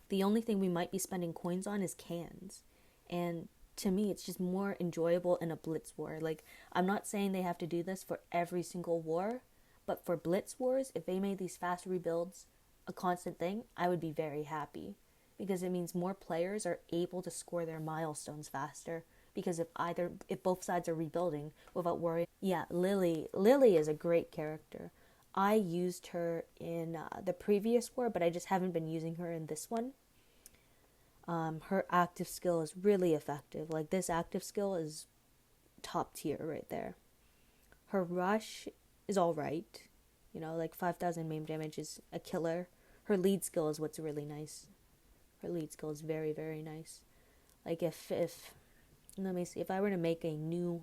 The only thing we might be spending coins on is cans. And to me, it's just more enjoyable in a Blitz war. Like, I'm not saying they have to do this for every single war, but for Blitz wars, if they made these fast rebuilds a constant thing, I would be very happy. Because it means more players are able to score their milestones faster. Because if both sides are rebuilding without worrying. Yeah, Lily is a great character. I used her in the previous war, but I just haven't been using her in this one. Her active skill is really effective. Like, this active skill is top tier right there. Her rush is alright. You know, like 5,000 maim damage is a killer. Her lead skill is what's really nice. Her lead skill is very, very nice. Like, if let me see, if I were to make a new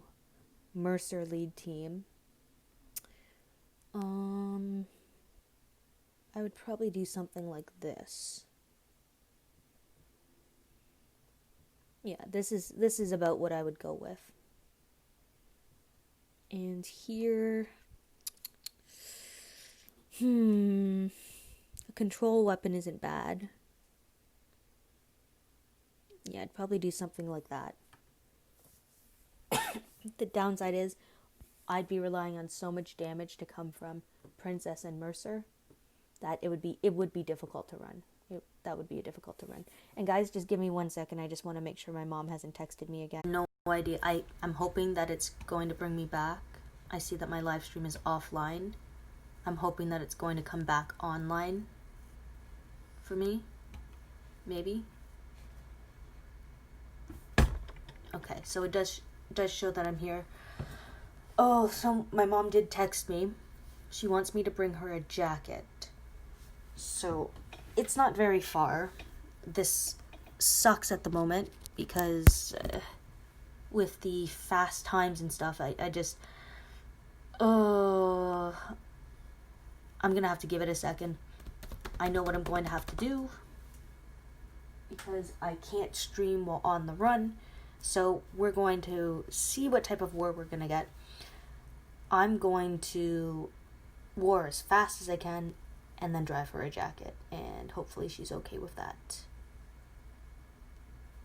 Mercer lead team, I would probably do something like this. Yeah, this is about what I would go with. And here, a control weapon isn't bad. Yeah, I'd probably do something like that. The downside is I'd be relying on so much damage to come from Princess and Mercer that it would be difficult to run. That would be difficult to run. And guys, just give me 1 second. I just want to make sure my mom hasn't texted me again. No idea. I'm hoping that it's going to bring me back. I see that my live stream is offline. I'm hoping that it's going to come back online for me. Maybe. Okay, so it does show that I'm here. Oh, so my mom did text me. She wants me to bring her a jacket. So it's not very far. This sucks at the moment because with the fast times and stuff, I just... I'm gonna have to give it a second. I know what I'm going to have to do because I can't stream while on the run. So we're going to see what type of war we're gonna get. I'm going to war as fast as I can and then drive her a jacket, and hopefully she's okay with that.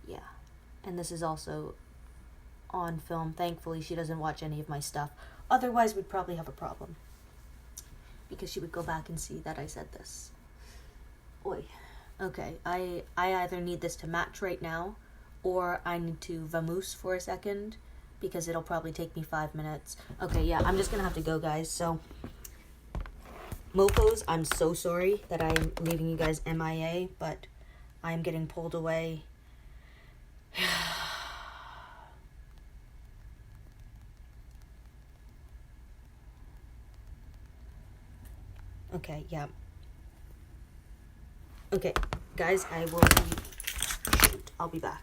Yeah. And this is also on film. Thankfully she doesn't watch any of my stuff. Otherwise we'd probably have a problem, because she would go back and see that I said this. Oi. Okay, I either need this to match right now, or I need to vamoose for a second, because it'll probably take me 5 minutes. Okay, yeah, I'm just gonna have to go, guys. So, mofos, I'm so sorry that I'm leaving you guys MIA, but I'm getting pulled away. Okay, yeah. Okay, guys, I will be... Shoot, I'll be back.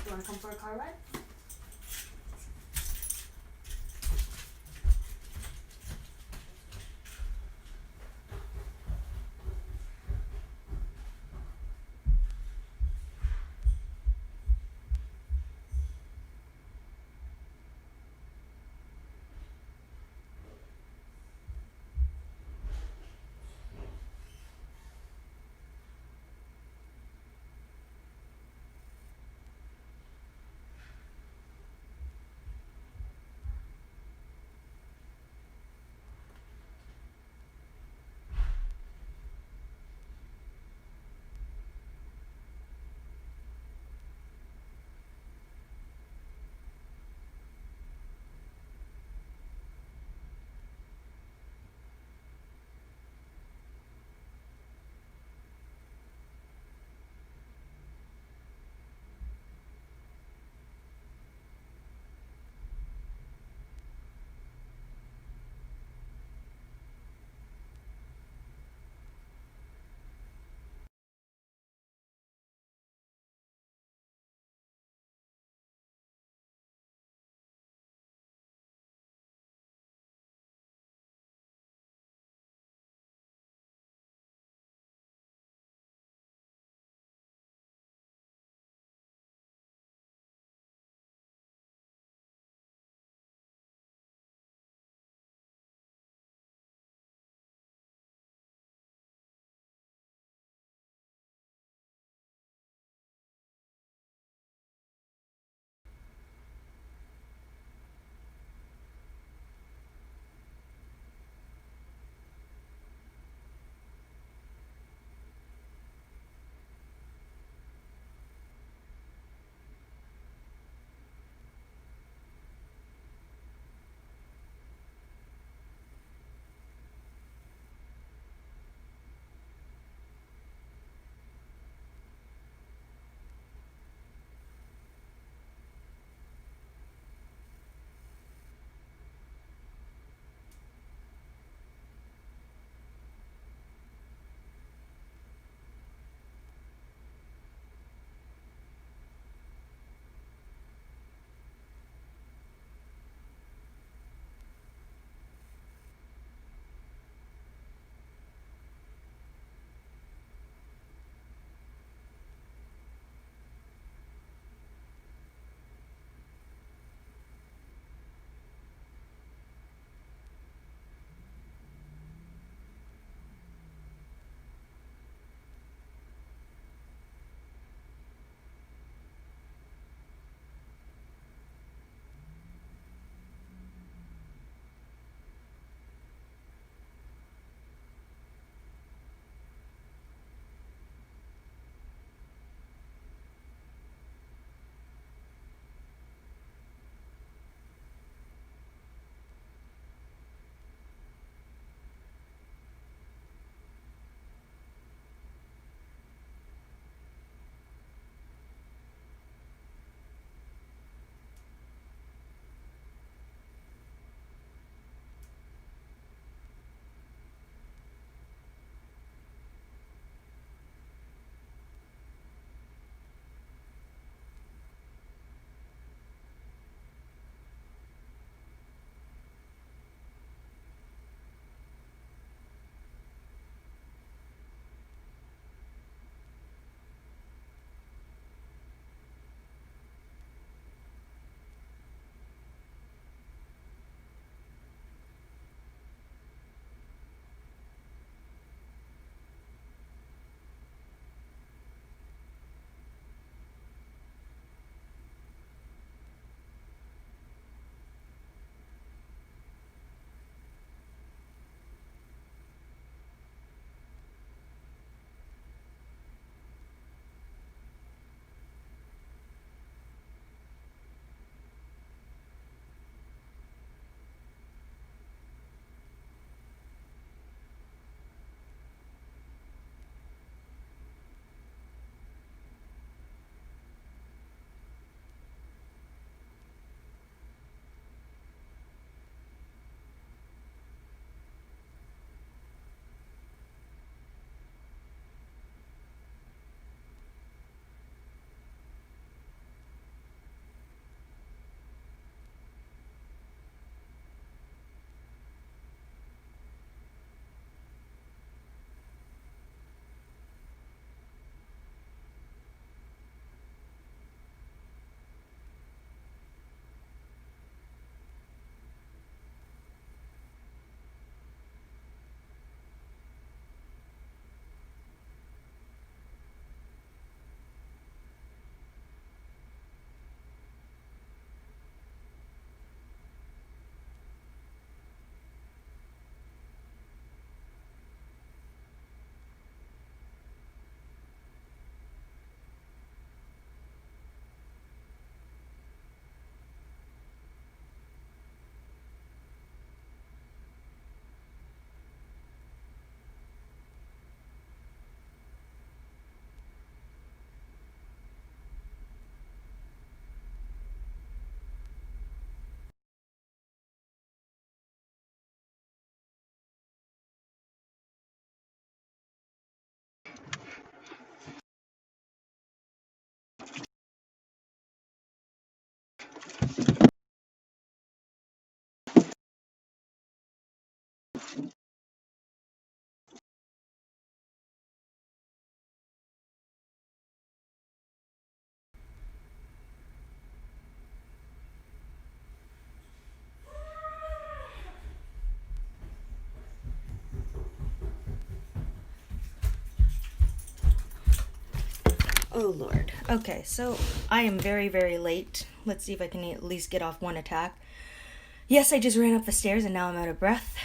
You wanna come for a car ride? Oh Lord. Okay, so I am very, very late. Let's see if I can at least get off one attack. Yes, I just ran up the stairs and now I'm out of breath.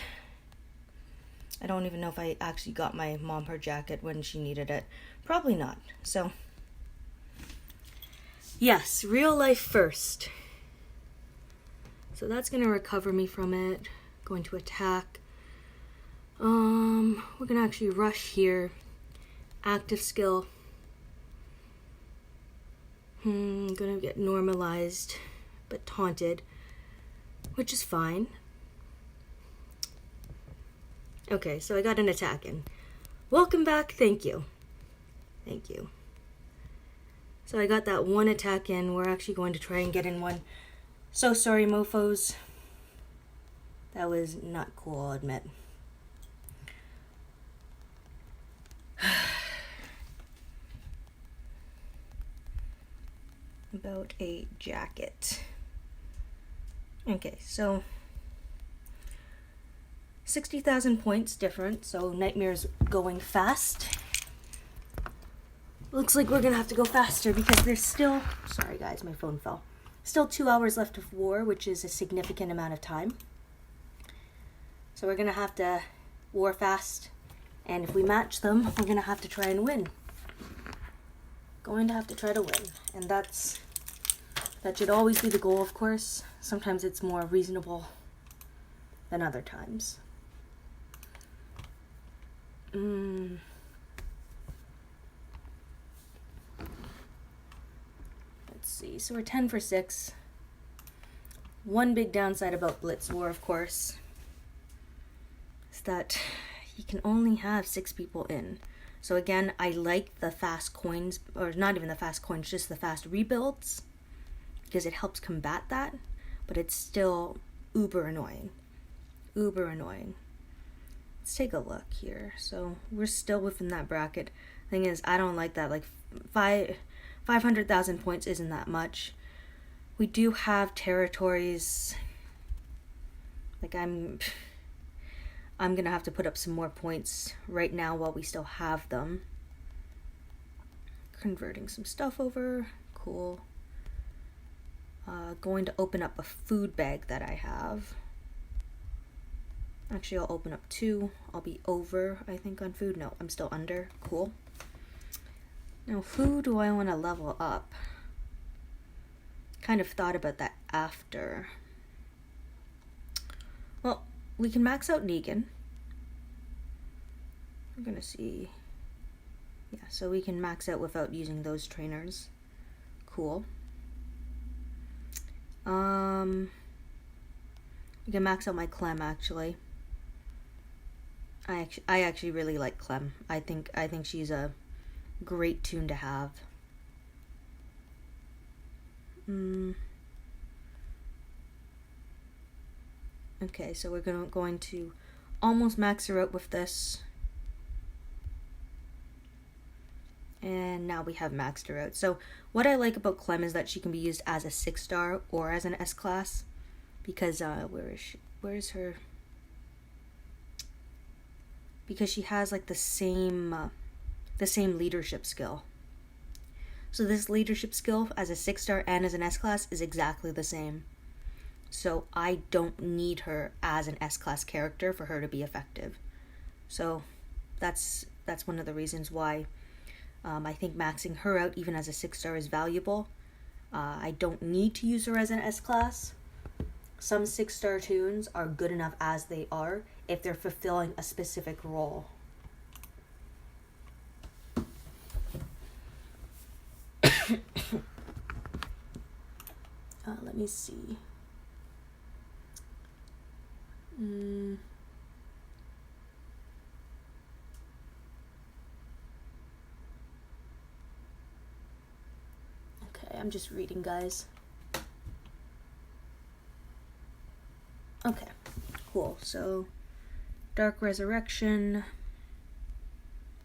I don't even know if I actually got my mom her jacket when she needed it. Probably not. So, yes, real life first. So that's gonna recover me from it. Going to attack. We're gonna actually rush here. Active skill. Gonna get normalized, but taunted, which is fine. Okay, so I got an attack in. Welcome back, thank you. Thank you. So I got that one attack in. We're actually going to try and get in one. So sorry, mofos. That was not cool, I'll admit. About a jacket. Okay, so 60,000 points different, so Nightmare's going fast. Looks like we're gonna have to go faster because there's still, sorry guys, my phone fell. Still 2 hours left of war, which is a significant amount of time. So we're gonna have to war fast, and if we match them, we're gonna have to try and win. Going to have to try to win, and that should always be the goal, of course. Sometimes it's more reasonable than other times. Let's see, so we're 10 for 6. One big downside about Blitz War, of course, is that you can only have 6 people in. So again, I like the fast coins, or not even the fast coins, just the fast rebuilds, because it helps combat that, but it's still uber annoying. Uber annoying. Let's take a look here. So we're still within that bracket. Thing is, I don't like that. Like 500,000 points isn't that much. We do have territories. Like I'm gonna have to put up some more points right now while we still have them. Converting some stuff over. Cool. Going to open up a food bag that I have. Actually, I'll open up 2. I'll be over, I think, on food. No, I'm still under. Cool. Now, who do I want to level up? Kind of thought about that after. Well, we can max out Negan. We're gonna see. Yeah, so we can max out without using those trainers. Cool. We can max out my Clem, actually. I actually really like Clem. I think she's a great tune to have. Okay, so we're going to almost max her out with this. And now we have maxed her out. So what I like about Clem is that she can be used as a 6-star or as an S-class. Because, where is she? Where is her? Because she has like the same leadership skill. So this leadership skill as a 6-star and as an S-class is exactly the same. So I don't need her as an S-class character for her to be effective. So that's one of the reasons why I think maxing her out even as a 6-star is valuable. I don't need to use her as an S-class. Some 6-star tunes are good enough as they are if they're fulfilling a specific role. Let me see. Okay, I'm just reading, guys. Okay, cool. So Dark Resurrection.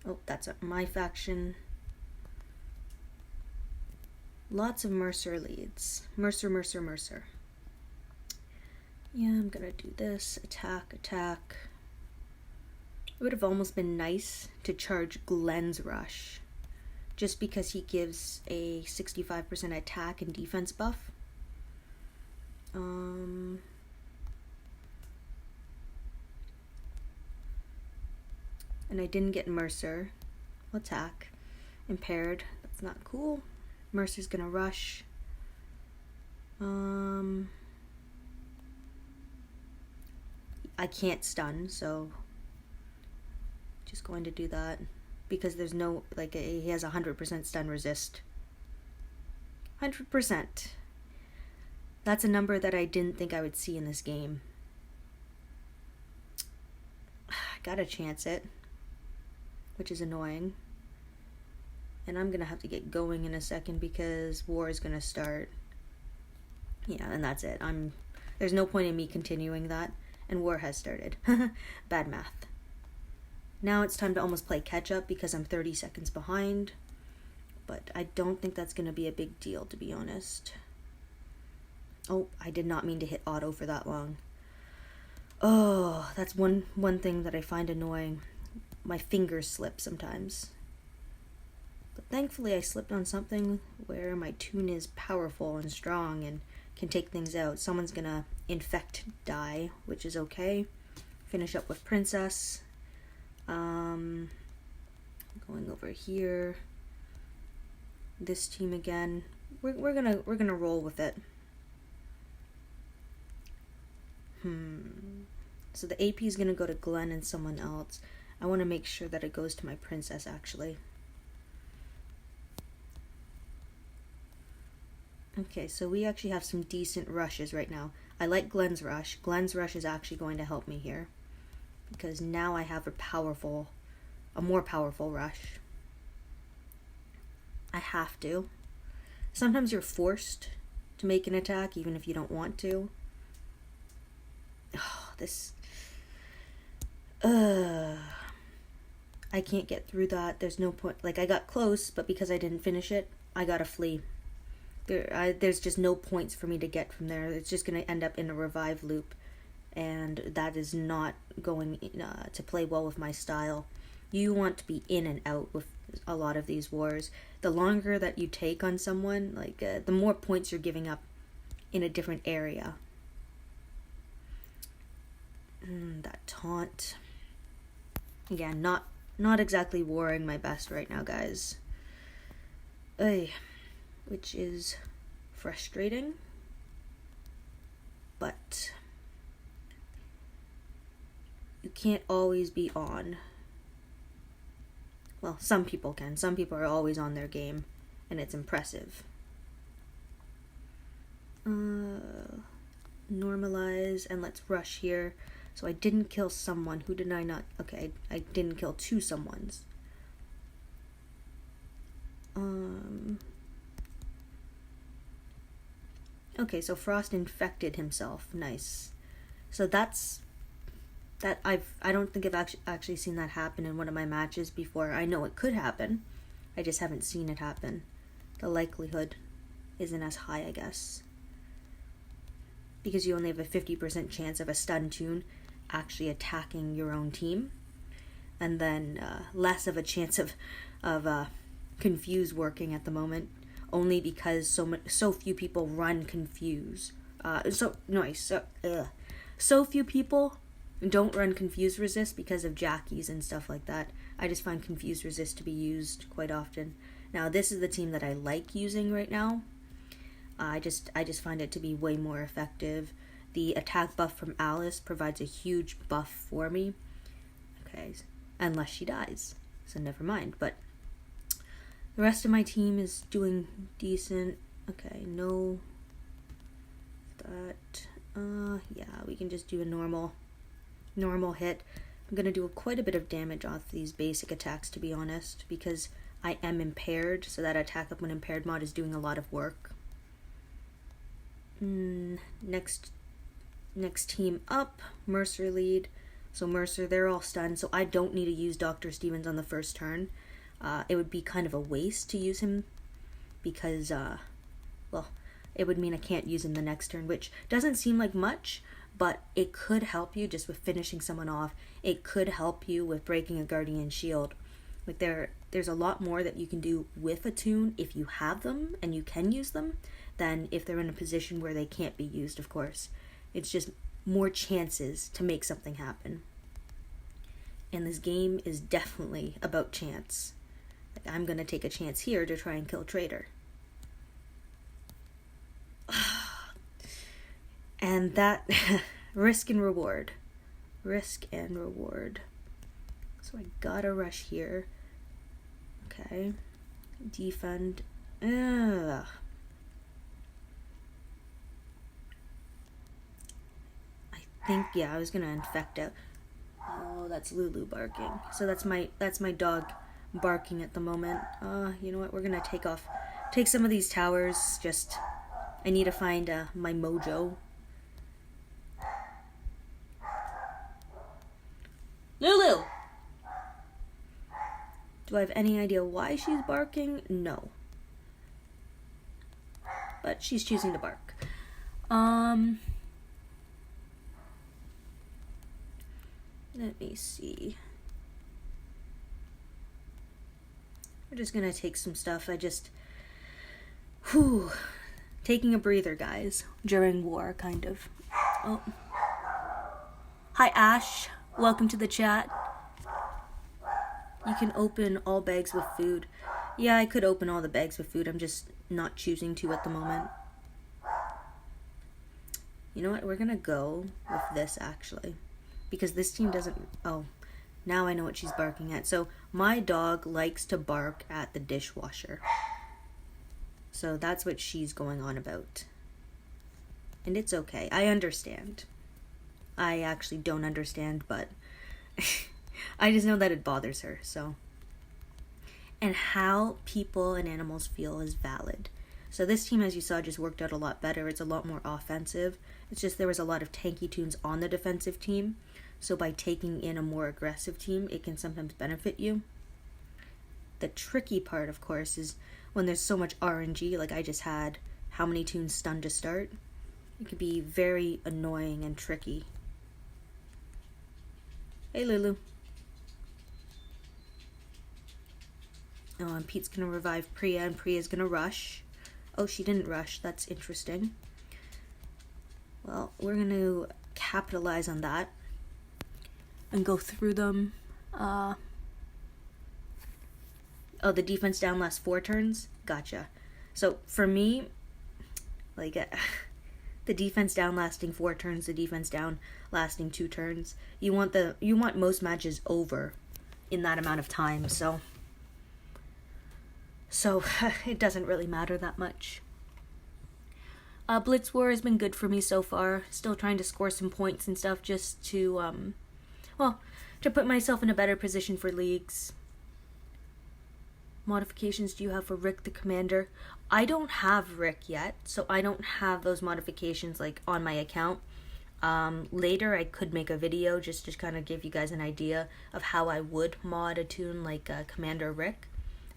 Oh, that's my faction. Lots of Mercer leads. Mercer. Yeah, I'm gonna do this. Attack. It would have almost been nice to charge Glenn's Rush, just because he gives a 65% attack and defense buff. And I didn't get Mercer. Attack. Impaired. That's not cool. Mercer's gonna rush. I can't stun, so just going to do that because there's no, like, he has 100% stun resist. 100%. That's a number that I didn't think I would see in this game. I gotta chance it, which is annoying. And I'm gonna have to get going in a second because war is gonna start. Yeah, and that's it. There's no point in me continuing that. And war has started. Bad math. Now it's time to almost play catch up because I'm 30 seconds behind. But I don't think that's gonna be a big deal, to be honest. Oh, I did not mean to hit auto for that long. Oh, that's one thing that I find annoying. My fingers slip sometimes. But thankfully I slipped on something where my tune is powerful and strong and can take things out. Someone's gonna infect die, which is okay. Finish up with Princess. Going over here. This team again. We're gonna roll with it. So the AP is gonna go to Glenn and someone else. I want to make sure that it goes to my Princess actually. Okay, so we actually have some decent rushes right now. I like Glenn's Rush. Glenn's Rush is actually going to help me here, because now I have a more powerful rush. I have to. Sometimes you're forced to make an attack even if you don't want to. Oh, this... I can't get through that. There's no point. Like, I got close, but because I didn't finish it, I gotta flee. There's just no points for me to get from there. It's just going to end up in a revive loop, and that is not going to play well with my style. You want to be in and out with a lot of these wars. The longer that you take on someone, like the more points you're giving up in a different area. That taunt. Again, not exactly warring my best right now, guys. Which is frustrating, but you can't always be on. Well, some people can. Some people are always on their game, and it's impressive. Normalize, and let's rush here. So I didn't kill someone. Who did I not? Okay, I didn't kill two someones. Okay, so Frost infected himself. Nice. So that I don't think I've actually seen that happen in one of my matches before. I know it could happen. I just haven't seen it happen. The likelihood isn't as high, I guess. Because you only have a 50% chance of a stun tune actually attacking your own team. And then less of a chance of Confuse working at the moment. Only because so few people run Confuse. So few people don't run Confuse Resist because of Jackies and stuff like that. I just find Confuse Resist to be used quite often. Now this is the team that I like using right now. I just find it to be way more effective. The attack buff from Alice provides a huge buff for me. Okay, unless she dies, so never mind. But the rest of my team is doing decent. Okay, no. That. Yeah, we can just do a normal hit. I'm gonna do quite a bit of damage off these basic attacks, to be honest, because I am impaired, so that attack up when impaired mod is doing a lot of work. Next team up, Mercer lead. So Mercer, they're all stunned, so I don't need to use Dr. Stevens on the first turn. It would be kind of a waste to use him because, well, it would mean I can't use him the next turn, which doesn't seem like much, but it could help you just with finishing someone off. It could help you with breaking a Guardian Shield. Like, there's a lot more that you can do with a toon if you have them and you can use them than if they're in a position where they can't be used, of course. It's just more chances to make something happen. And this game is definitely about chance. Like, I'm gonna take a chance here to try and kill Traitor. And that, risk and reward. Risk and reward. So I gotta rush here. Okay. Defend. Ugh. I think, yeah, I was gonna infect it. Oh, that's Lulu barking. So that's my dog barking at the moment. You know what? We're gonna take some of these towers. Just, I need to find my mojo. Lulu! Do I have any idea why she's barking? No. But she's choosing to bark. Let me see. We're just gonna take some stuff. Taking a breather, guys. During war, kind of. Oh. Hi, Ash. Welcome to the chat. You can open all bags with food. Yeah, I could open all the bags with food. I'm just not choosing to at the moment. You know what? We're gonna go with this, actually. Because this team doesn't... Oh, now I know what she's barking at. So, my dog likes to bark at the dishwasher. So, that's what she's going on about. And it's okay. I understand. I actually don't understand, but... I just know that it bothers her, so... And how people and animals feel is valid. So this team, as you saw, just worked out a lot better. It's a lot more offensive. It's just there was a lot of tanky toons on the defensive team. So by taking in a more aggressive team, it can sometimes benefit you. The tricky part, of course, is when there's so much RNG, like I just had how many toons stunned to start. It could be very annoying and tricky. Hey, Lulu. Oh, and Pete's gonna revive Priya, and Priya's gonna rush. Oh, she didn't rush. That's interesting. Well, we're gonna capitalize on that and go through them. Oh, the defense down lasts 4 turns? Gotcha. So, for me, like, the defense down lasting 4 turns, the defense down lasting 2 turns. You want most matches over in that amount of time, so it doesn't really matter that much. Blitz War has been good for me so far. Still trying to score some points and stuff just to, to put myself in a better position for leagues. Modifications do you have for Rick the Commander? I don't have Rick yet, so I don't have those modifications like on my account. Later I could make a video just to kind of give you guys an idea of how I would mod a toon like Commander Rick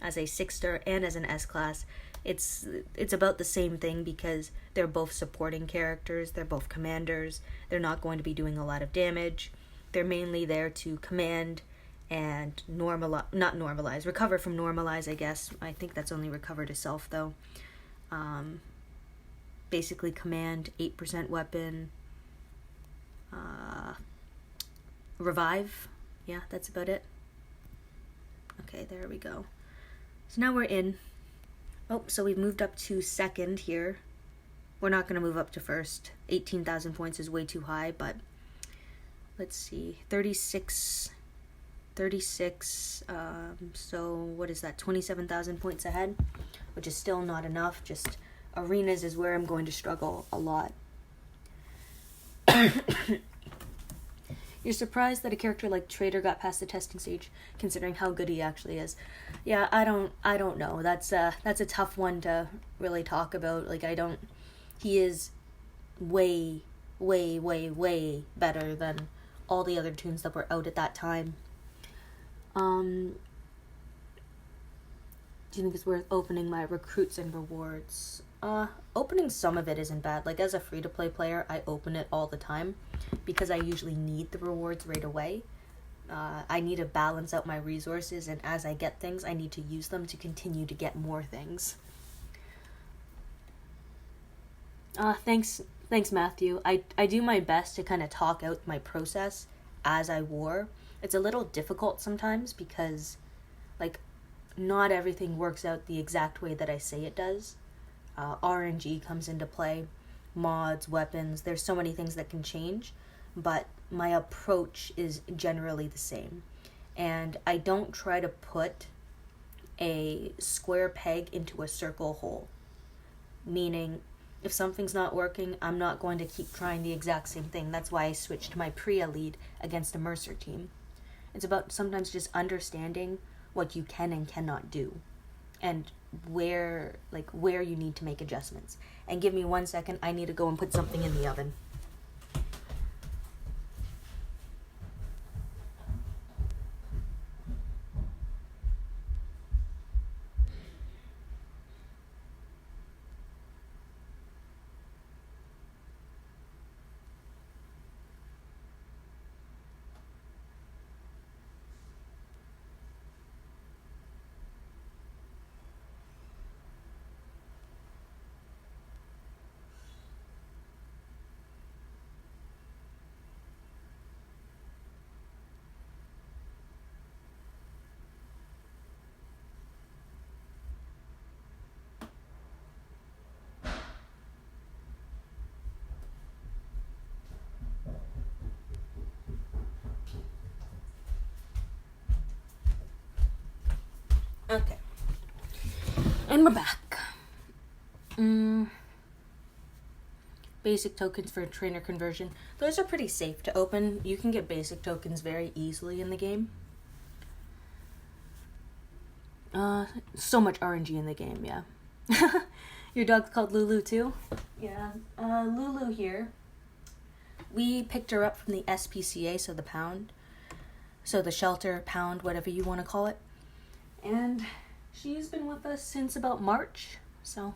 as a 6-star and as an S-class. It's about the same thing because they're both supporting characters, they're both commanders, they're not going to be doing a lot of damage. They're mainly there to command and recover from normalize, I guess. I think that's only recover to self, though. Basically command, 8% weapon, revive. Yeah, that's about it. Okay, there we go. So now we're in. Oh, so we've moved up to 2nd here. We're not going to move up to 1st. 18,000 points is way too high, but let's see. 36. So what is that? 27,000 points ahead, which is still not enough. Just arenas is where I'm going to struggle a lot. You're surprised that a character like Traitor got past the testing stage, considering how good he actually is. Yeah, I don't know. That's a tough one to really talk about. Like, he is way better than all the other tunes that were out at that time. Do you think it's worth opening my recruits and rewards? Opening some of it isn't bad. Like, as a free-to-play player, I open it all the time because I usually need the rewards right away. I need to balance out my resources, and as I get things, I need to use them to continue to get more things. Thanks, Matthew. I do my best to kind of talk out my process as I war. It's a little difficult sometimes because, like, not everything works out the exact way that I say it does. RNG comes into play, mods, weapons, there's so many things that can change, but my approach is generally the same. And I don't try to put a square peg into a circle hole. Meaning, if something's not working, I'm not going to keep trying the exact same thing. That's why I switched to my Priya lead against a Mercer team. It's about sometimes just understanding what you can and cannot do, and where you need to make adjustments. And give me 1 second, I need to go and put something in the oven. Okay. And we're back. Basic tokens for trainer conversion. Those are pretty safe to open. You can get basic tokens very easily in the game. So much RNG in the game, yeah. Your dog's called Lulu too? Yeah. Lulu here. We picked her up from the SPCA, so the pound. So the shelter, pound, whatever you want to call it. And she's been with us since about March, so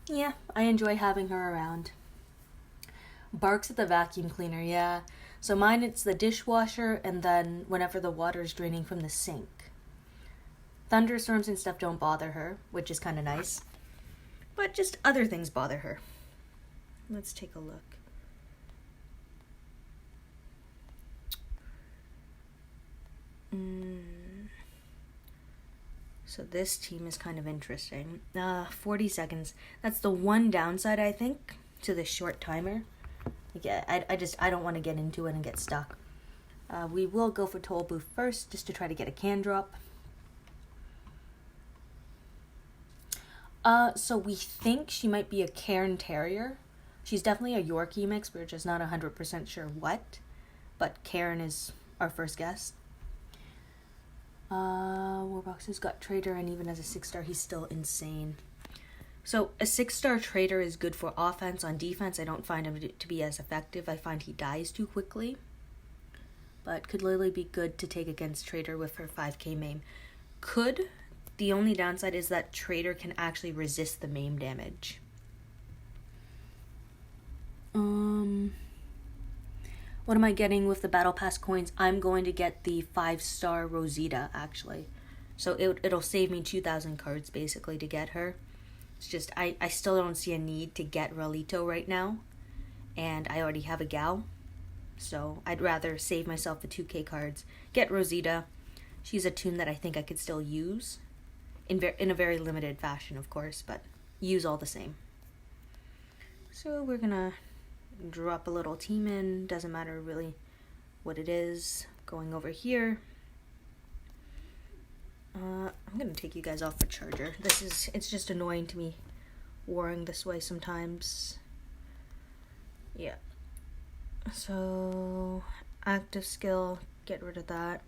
yeah, I enjoy having her around. Barks at the vacuum cleaner, yeah. So mine, it's the dishwasher, and then whenever the water's draining from the sink. Thunderstorms and stuff don't bother her, which is kind of nice. But just other things bother her. Let's take a look. So this team is kind of interesting. 40 seconds. That's the one downside, I think, to this short timer. Yeah, I don't want to get into it and get stuck. We will go for Toll Booth first, just to try to get a can drop. So we think she might be a Cairn Terrier. She's definitely a Yorkie mix. We're just not 100% sure what. But Cairn is our first guess. Warbox has got Trader, and even as a 6-star, he's still insane. So a 6-star Trader is good for offense. On defense, I don't find him to be as effective. I find he dies too quickly. But could literally be good to take against Trader with her 5k maim. Could. The only downside is that Trader can actually resist the maim damage. What am I getting with the Battle Pass coins? I'm going to get the 5-star Rosita, actually. So it'll save me 2,000 cards, basically, to get her. It's just, I still don't see a need to get Rolito right now. And I already have a Gal. So I'd rather save myself the 2k cards. Get Rosita. She's a tune that I think I could still use. In a very limited fashion, of course, but use all the same. So we're gonna drop a little team in. Doesn't matter really what it is. Going over here. I'm gonna take you guys off the charger. It's just annoying to me warring this way sometimes. Yeah. So active skill, get rid of that.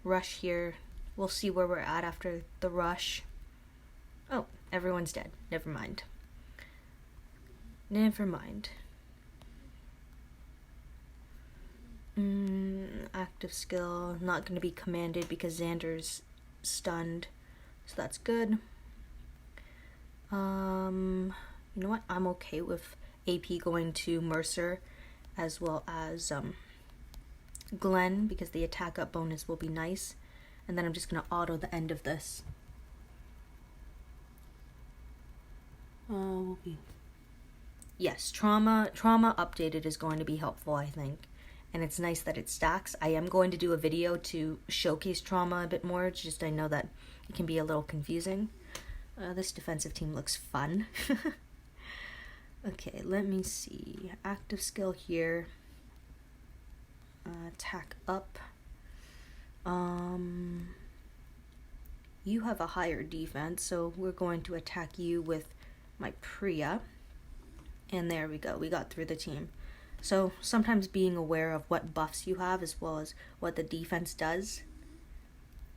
Rush here. We'll see where we're at after the rush. Oh, everyone's dead. Never mind. active skill. Not going to be commanded because Xander's stunned, so that's good. You know what? I'm okay with AP going to Mercer as well as Glenn because the attack up bonus will be nice. And then I'm just going to auto the end of this. Yes, trauma updated is going to be helpful, I think. And it's nice that it stacks. I am going to do a video to showcase trauma a bit more. It's just I know that it can be a little confusing. This defensive team looks fun. Okay, let me see. Active skill here. Attack up. You have a higher defense, so we're going to attack you with my Priya. And there we go. We got through the team. So sometimes being aware of what buffs you have as well as what the defense does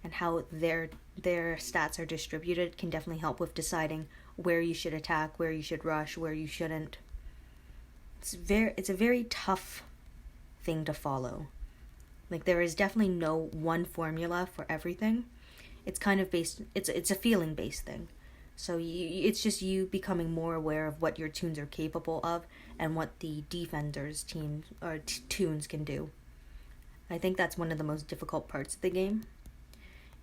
and how their stats are distributed can definitely help with deciding where you should attack, where you should rush, where you shouldn't. It's a very tough thing to follow. Like, there is definitely no one formula for everything. It's kind of based, it's a feeling based thing. So it's just you becoming more aware of what your tunes are capable of and what the defenders' teams or tunes can do. I think that's one of the most difficult parts of the game.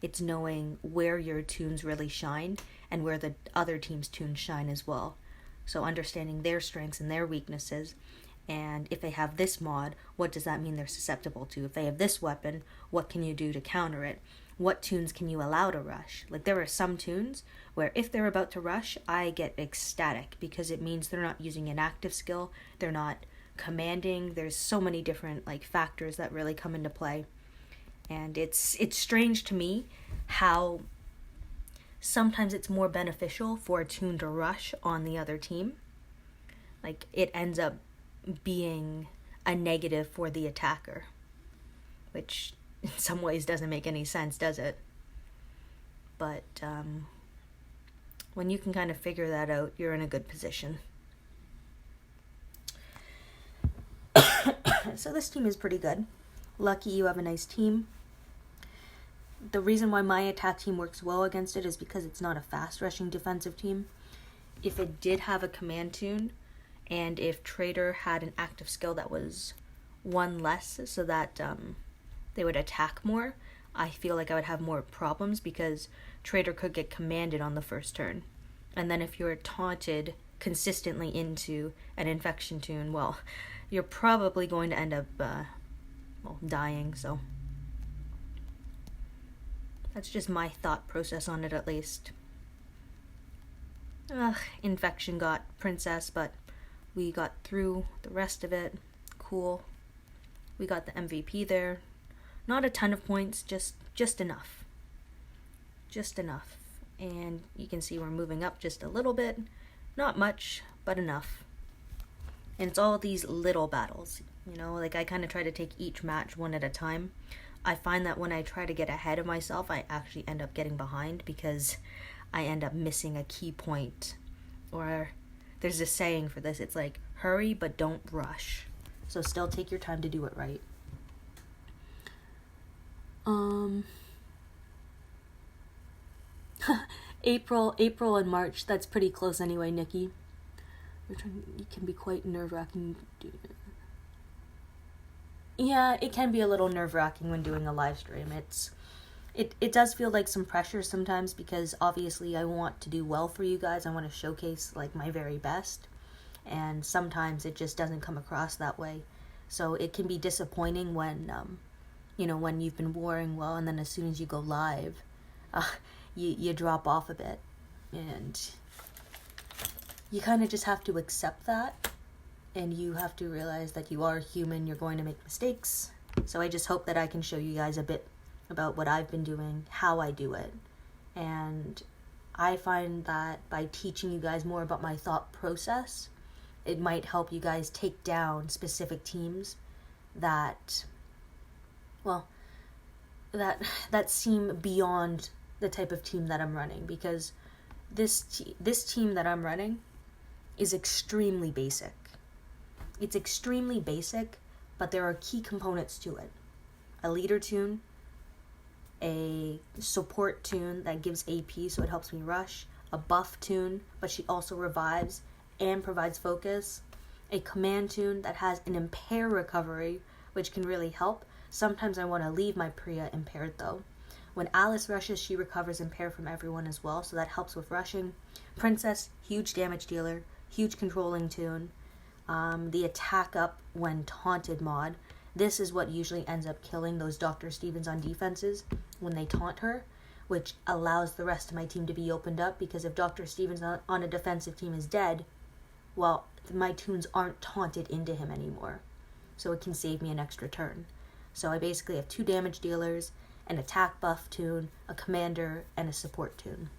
It's knowing where your tunes really shine and where the other team's tunes shine as well. So understanding their strengths and their weaknesses, and if they have this mod, what does that mean they're susceptible to? If they have this weapon, what can you do to counter it? What tunes can you allow to rush? Like, there are some tunes where if they're about to rush, I get ecstatic because it means they're not using an active skill, they're not commanding. There's so many different factors that really come into play. And it's strange to me how sometimes it's more beneficial for a tune to rush on the other team. Like, it ends up being a negative for the attacker, which in some ways doesn't make any sense, does it? But when you can kind of figure that out, you're in a good position. So this team is pretty good. Lucky you have a nice team. The reason why my attack team works well against it is because it's not a fast rushing defensive team. If it did have a command tune, and if Trader had an active skill that was one less so that they would attack more, I feel like I would have more problems because Trader could get commanded on the first turn. And then if you're taunted consistently into an infection tune, well, you're probably going to end up dying, so that's just my thought process on it, at least. Infection got Princess, but we got through the rest of it. Cool. We got the MVP there. Not a ton of points, just enough. Just enough. And you can see we're moving up just a little bit. Not much, but enough. And it's all these little battles. I kind of try to take each match one at a time. I find that when I try to get ahead of myself, I actually end up getting behind because I end up missing a key point. Or there's a saying for this. It's like, hurry but don't rush. So still take your time to do it right. April and March, that's pretty close anyway, Nikki. It can be quite nerve-wracking. Yeah, it can be a little nerve-wracking when doing a live stream. It does feel like some pressure sometimes because obviously I want to do well for you guys. I want to showcase my very best, and sometimes it just doesn't come across that way. So it can be disappointing when when you've been warring well and then as soon as you go live, you drop off a bit, and you kind of just have to accept that. And you have to realize that you are human, you're going to make mistakes. So I just hope that I can show you guys a bit about what I've been doing, how I do it. And I find that by teaching you guys more about my thought process, it might help you guys take down specific teams that seem beyond the type of team that I'm running. Because this team that I'm running is extremely basic. It's extremely basic, but there are key components to it. a leader tune, a support tune that gives AP so it helps me rush, a buff tune, but she also revives and provides focus, a command tune that has an impair recovery, which can really help. Sometimes I want to leave my Priya impaired though. When Alice rushes, she recovers impair from everyone as well, so that helps with rushing. Princess, huge damage dealer, huge controlling tune. The attack up when taunted mod. This is what usually ends up killing those Dr. Stevens on defenses when they taunt her, which allows the rest of my team to be opened up, because if Dr. Stevens on a defensive team is dead, well, my tunes aren't taunted into him anymore. So it can save me an extra turn. So I basically have 2 damage dealers, an attack buff tune, a commander, and a support tune.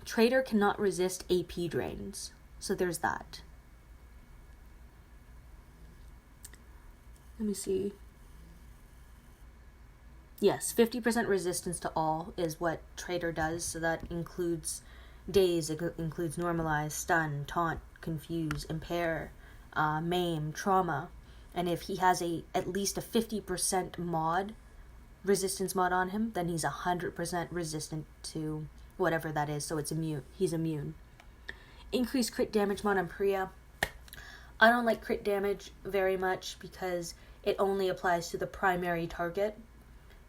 Trader cannot resist AP drains, so there's that. Let me see. Yes, 50% resistance to all is what Trader does, so that includes daze, it includes normalize, stun, taunt, confuse, impair, maim, trauma. And if he has at least a 50% mod, resistance mod on him, then he's 100% resistant to whatever that is, so it's immune. He's immune. Increased crit damage mod on Priya. I don't like crit damage very much because it only applies to the primary target.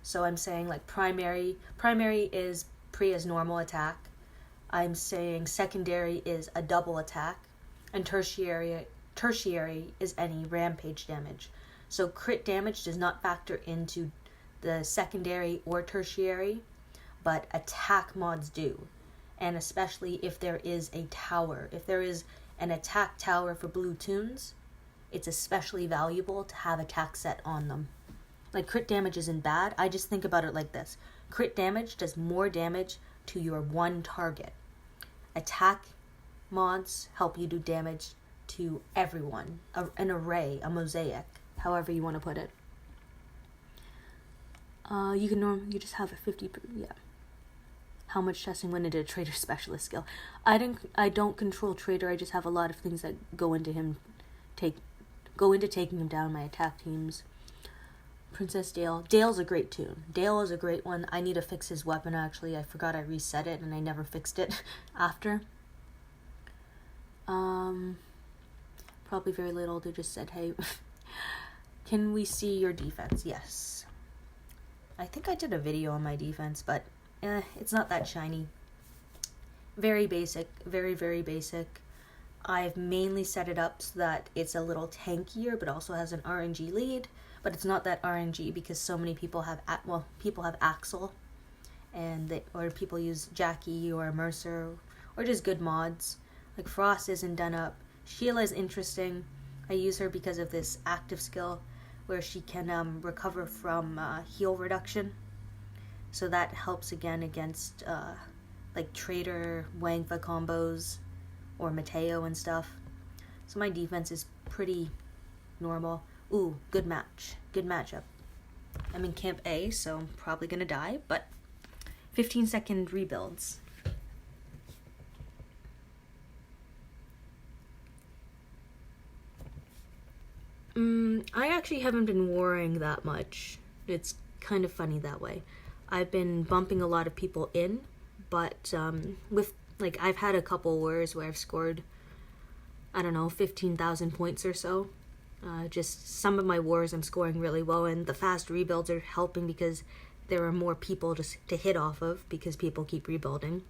So I'm saying like primary is Priya's normal attack. I'm saying secondary is a double attack, and tertiary is any rampage damage. So crit damage does not factor into the secondary or tertiary, but attack mods do. And especially if there is a tower. If there is an attack tower for blue tunes, it's especially valuable to have attack set on them. Like, crit damage isn't bad. I just think about it like this. Crit damage does more damage to your one target. Attack mods help you do damage to everyone. An array, a mosaic, however you want to put it. You just have a 50, yeah. How much testing went into a Trader specialist skill? I don't control Trader. I just have a lot of things that go into taking him down my attack teams. Princess Dale. Dale's a great tune. Dale is a great one. I need to fix his weapon, actually. I forgot I reset it, and I never fixed it after. Probably very little. They just said, hey, can we see your defense? Yes. I think I did a video on my defense, but it's not that shiny. Very basic. Very, very basic. I've mainly set it up so that it's a little tankier, but also has an RNG lead. But it's not that RNG because so many people have Axel, or people use Jackie or Mercer, or just good mods. Like Frost isn't done up. Sheila is interesting. I use her because of this active skill where she can recover from heal reduction. So that helps again against like Trader, Wangfa combos, or Mateo and stuff. So my defense is pretty normal. Ooh, good match. Good matchup. I'm in Camp A, so I'm probably gonna die, but 15-second rebuilds. I actually haven't been warring that much. It's kind of funny that way. I've been bumping a lot of people in, but I've had a couple wars where I've scored, 15,000 points or so. Just some of my wars I'm scoring really well, and the fast rebuilds are helping because there are more people to hit off of because people keep rebuilding.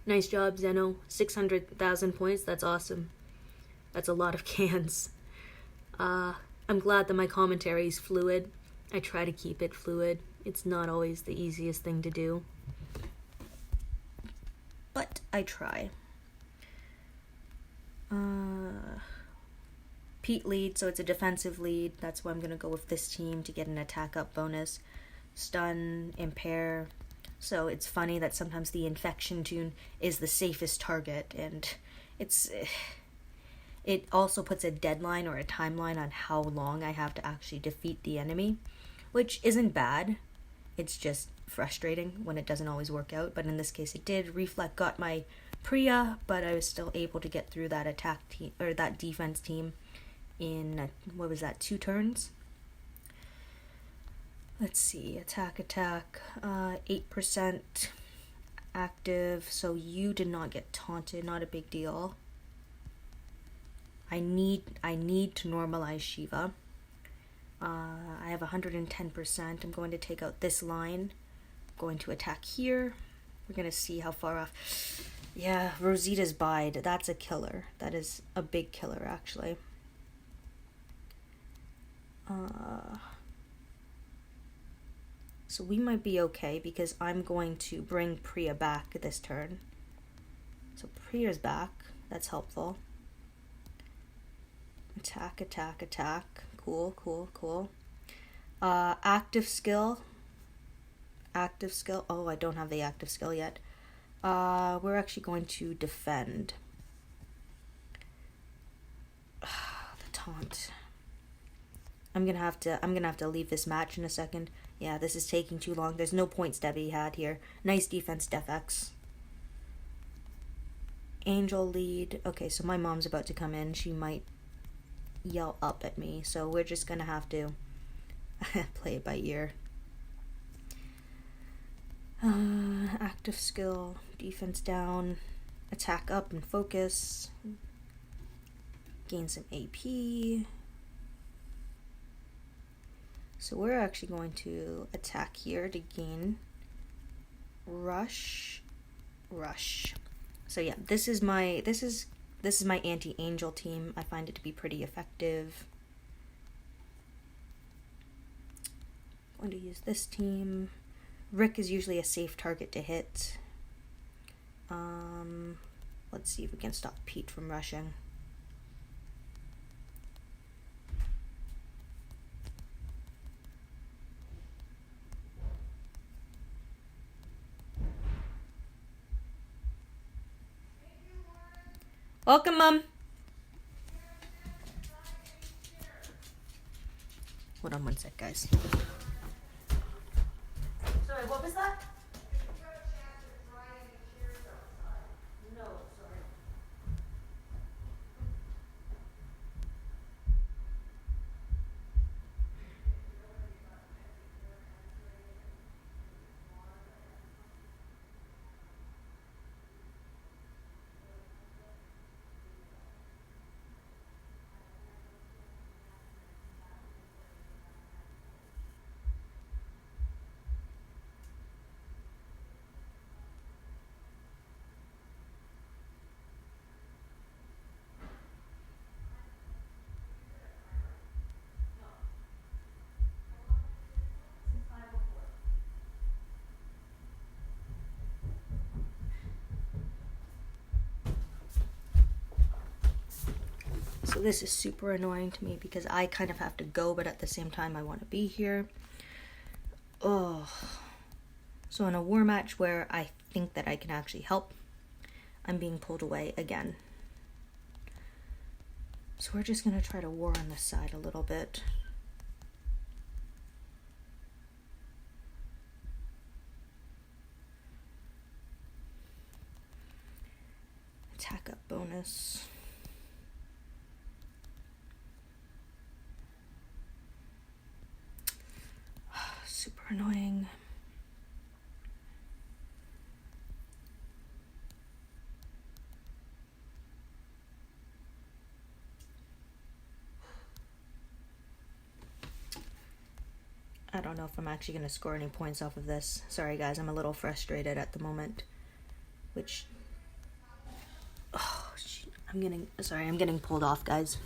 Nice job, Zeno. 600,000 points. That's awesome. That's a lot of cans. I'm glad that my commentary is fluid. I try to keep it fluid. It's not always the easiest thing to do, but I try. Pete lead, so it's a defensive lead. That's why I'm going to go with this team to get an attack up bonus. Stun, impair. So it's funny that sometimes the infection tune is the safest target, and it also puts a deadline or a timeline on how long I have to actually defeat the enemy, which isn't bad. It's just frustrating when it doesn't always work out, but in this case it did. Reflect got my Priya, but I was still able to get through that attack team or that defense team in what was that, 2 turns? Let's see, attack, 8% active, so you did not get taunted, not a big deal. I need to normalize Shiva. I have 110%. I'm going to take out this line. I'm going to attack here. We're going to see how far off. Yeah, Rosita's Bide. That's a killer. That is a big killer, actually. So we might be okay because I'm going to bring Priya back this turn. So Priya's back. That's helpful. Attack. Cool. Active skill. Oh, I don't have the active skill yet. We're actually going to defend. The taunt. I'm gonna have to leave this match in a second. Yeah, this is taking too long. There's no points to be had here. Nice defense, Def X. Angel lead. Okay, so my mom's about to come in. She might yell up at me, so we're just gonna have to play it by ear. Active skill, defense down, attack up and focus, gain some AP. So we're actually going to attack here to gain rush. So yeah, this is my anti-angel team. I find it to be pretty effective. I'm going to use this team. Rick is usually a safe target to hit. Let's see if we can stop Pete from rushing. Welcome, Mom. Hold on one sec, guys. Sorry, what was that? No, sorry. So this is super annoying to me because I kind of have to go, but at the same time I want to be here. Oh. So in a war match where I think that I can actually help, I'm being pulled away again. So we're just going to try to war on this side a little bit. Attack up bonus. Super annoying. I don't know if I'm actually going to score any points off of this. Sorry guys, I'm a little frustrated at the moment. Which... Oh, shit. I'm getting pulled off, guys.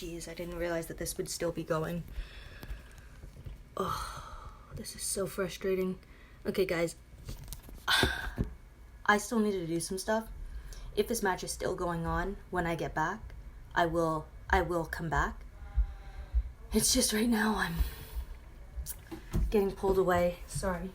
jeez, I didn't realize that this would still be going. Oh, this is so frustrating. Okay, guys. I still need to do some stuff. If this match is still going on when I get back, I will come back. It's just right now I'm getting pulled away. Sorry.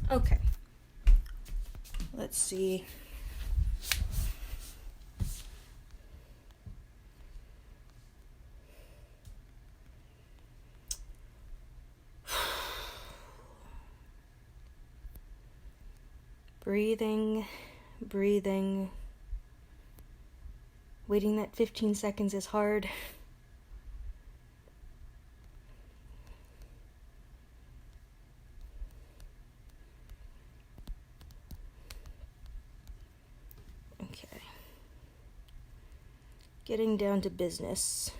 Okay. Let's see. Breathing, breathing. Waiting that 15 seconds is hard. Okay. Getting down to business.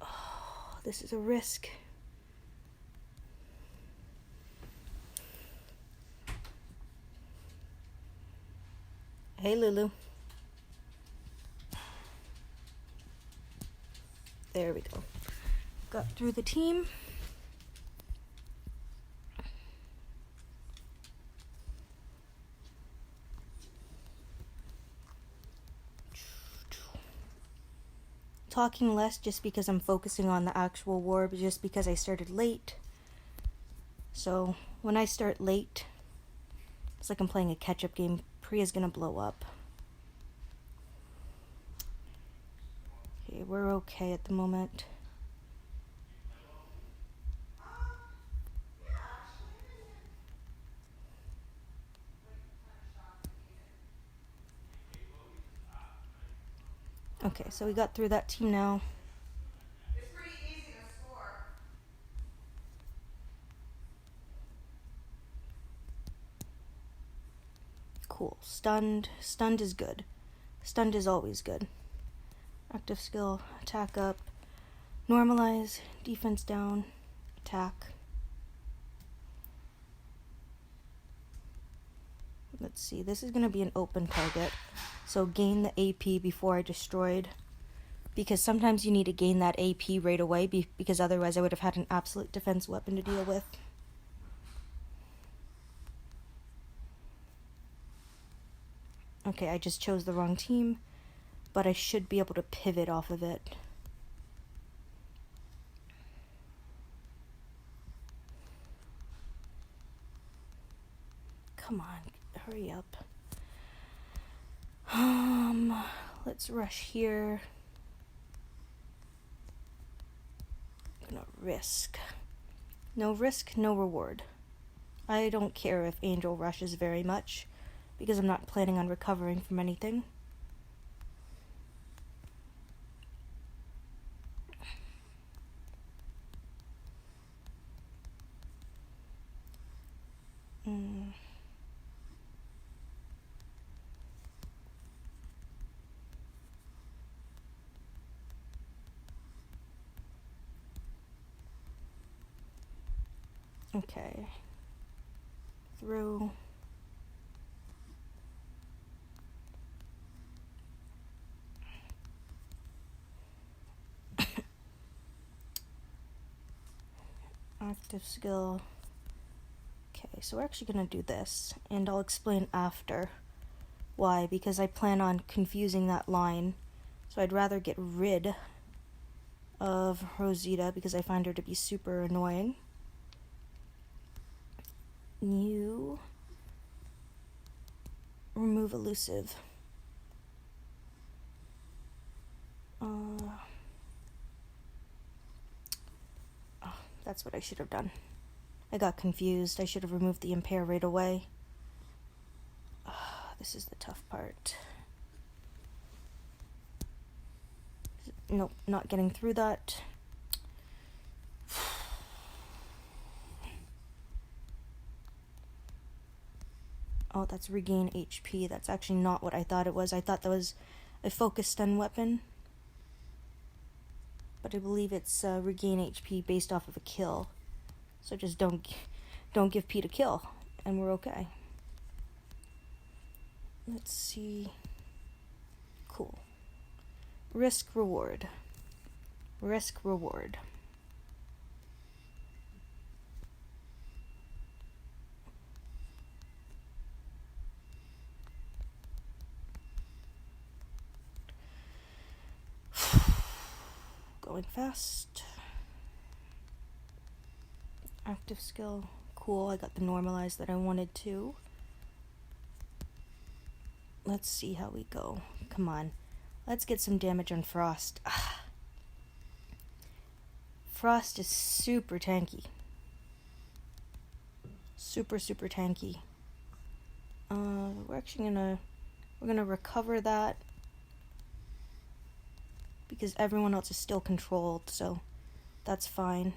Oh, this is a risk. Hey, Lulu. There we go. Got through the team. Talking less just because I'm focusing on the actual war, but just because I started late. So when I start late, it's like I'm playing a catch-up game. Priya's gonna blow up. Okay, we're okay at the moment. Okay, so we got through that team now. It's pretty easy to score. Cool. Stunned. Stunned is good. Stunned is always good. Active skill, attack up, normalize, defense down, attack. Let's see, this is going to be an open target. So gain the AP before I destroyed. Because sometimes you need to gain that AP right away, because otherwise I would have had an absolute defense weapon to deal with. Okay, I just chose the wrong team, but I should be able to pivot off of it. Come on, hurry up. Let's rush here. I'm gonna risk. No risk, no reward. I don't care if Angel rushes very much, because I'm not planning on recovering from anything. Okay. Through. Active skill. Okay, so we're actually gonna do this, and I'll explain after why, because I plan on confusing that line, so I'd rather get rid of Rosita because I find her to be super annoying. You remove elusive. That's what I should have done. I got confused. I should have removed the impair right away. This is the tough part. Nope, not getting through that. Oh, that's regain HP. That's actually not what I thought it was. I thought that was a focus stun weapon. But I believe it's regain HP based off of a kill. So just don't give Pete a kill, and we're okay. Let's see. Cool. Risk reward. Risk reward. Going fast. Active skill. Cool, I got the normalize that I wanted to. Let's see how we go. Come on. Let's get some damage on Frost. Frost is super tanky. Super tanky. We're actually gonna recover that because everyone else is still controlled, so that's fine.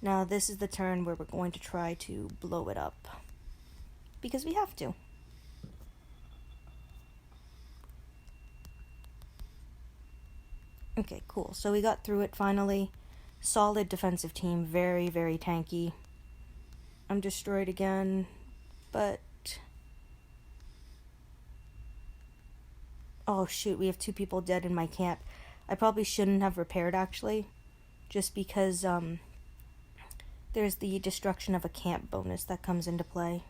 Now this is the turn where we're going to try to blow it up because we have to. Okay, cool. So we got through it finally. Solid defensive team, very tanky. I'm destroyed again, but oh shoot, we have 2 people dead in my camp. I probably shouldn't have repaired actually, just because there's the destruction of a camp bonus that comes into play.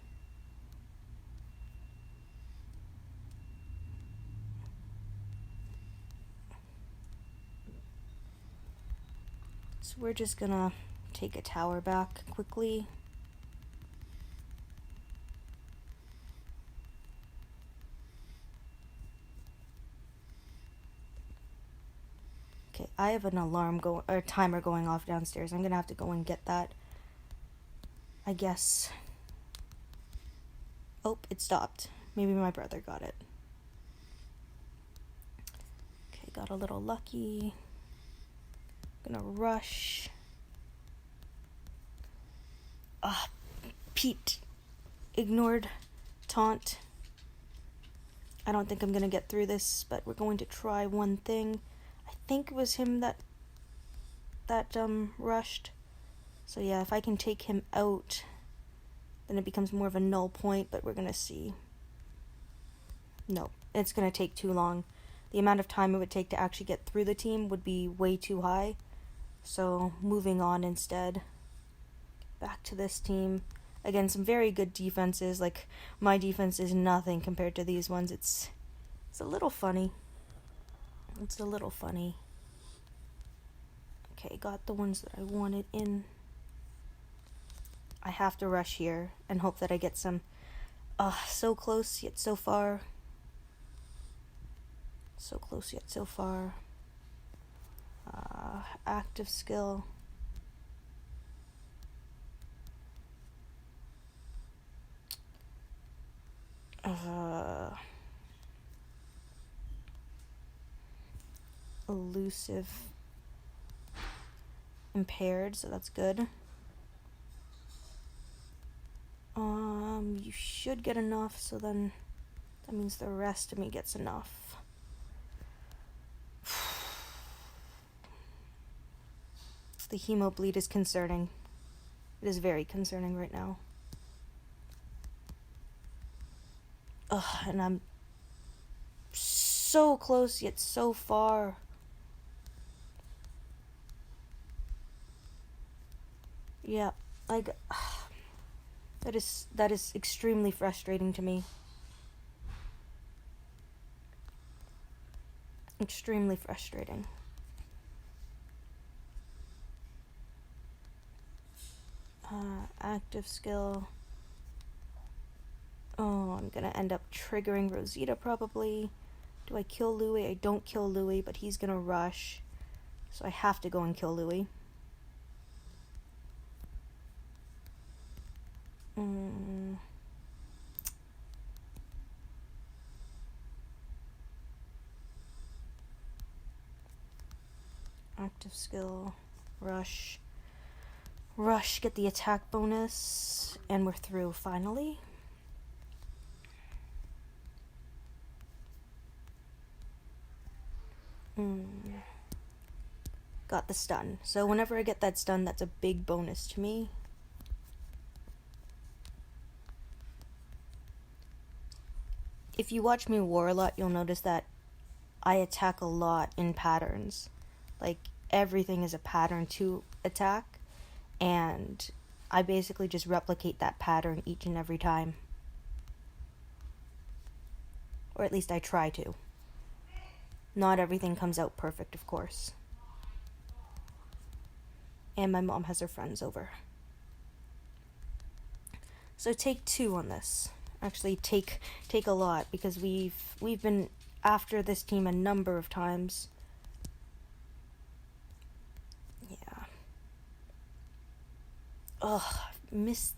So we're just gonna take a tower back quickly. Okay, I have an alarm timer going off downstairs. I'm gonna have to go and get that, I guess. Oh, it stopped. Maybe my brother got it. Okay, got a little lucky. Gonna rush. Pete ignored taunt. I don't think I'm gonna get through this, but we're going to try one thing. I think it was him that rushed. So yeah, if I can take him out, then it becomes more of a null point, but we're gonna see. No, it's gonna take too long. The amount of time it would take to actually get through the team would be way too high. So moving on instead. Back to this team. Again, some very good defenses. Like, my defense is nothing compared to these ones. It's a little funny. It's a little funny. Okay, got the ones that I wanted in. I have to rush here and hope that I get some. So close, yet so far. So close yet so far. Active skill. Elusive. Impaired, so that's good. You should get enough, so then that means the rest of me gets enough. The hemo bleed is concerning. It is very concerning right now. And I'm so close yet so far. Yeah, that is extremely frustrating to me. Extremely frustrating. Active skill. Oh, I'm gonna end up triggering Rosita probably. Do I kill Louis? I don't kill Louis, but he's gonna rush. So I have to go and kill Louis. Active skill. Rush. Rush, get the attack bonus. And we're through, finally. Got the stun. So whenever I get that stun, that's a big bonus to me. If you watch me war a lot, you'll notice that I attack a lot in patterns. Like, everything is a pattern to attack, and I basically just replicate that pattern each and every time. Or at least I try to. Not everything comes out perfect, of course. And my mom has her friends over. So take 2 on this. Actually, take a lot, because we've been after this team a number of times. Yeah. Ugh, missed.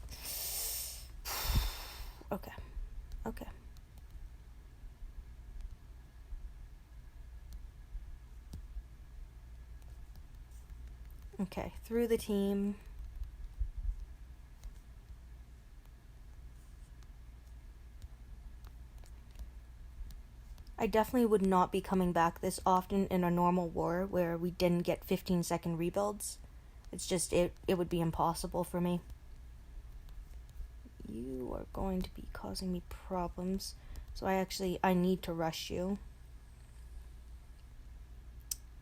Okay. Okay, through the team. I definitely would not be coming back this often in a normal war where we didn't get 15-second rebuilds. It's just, it would be impossible for me. You are going to be causing me problems. So I need to rush you.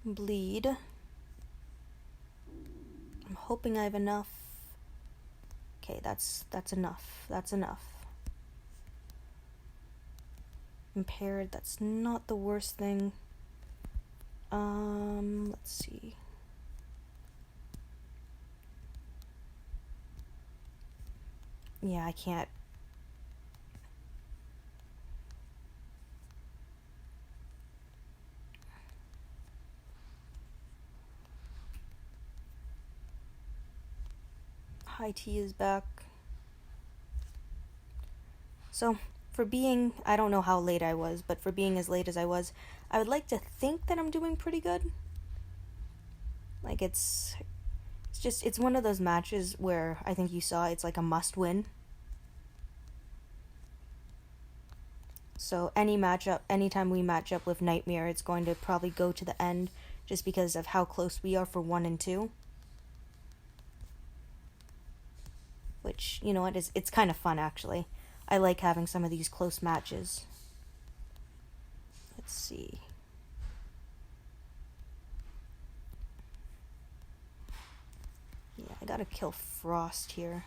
Bleed. I'm hoping I have enough. Okay, that's enough. That's enough. Impaired, that's not the worst thing. Let's see. Yeah, I can't. High tea is back. So, for being, I don't know how late I was, but for being as late as I was, I would like to think that I'm doing pretty good. Like, it's one of those matches where I think you saw it's like a must win. So anytime we match up with Nightmare, it's going to probably go to the end just because of how close we are for 1 and 2. Which, you know what, it's kind of fun actually. I like having some of these close matches. Let's see. Yeah, I gotta kill Frost here.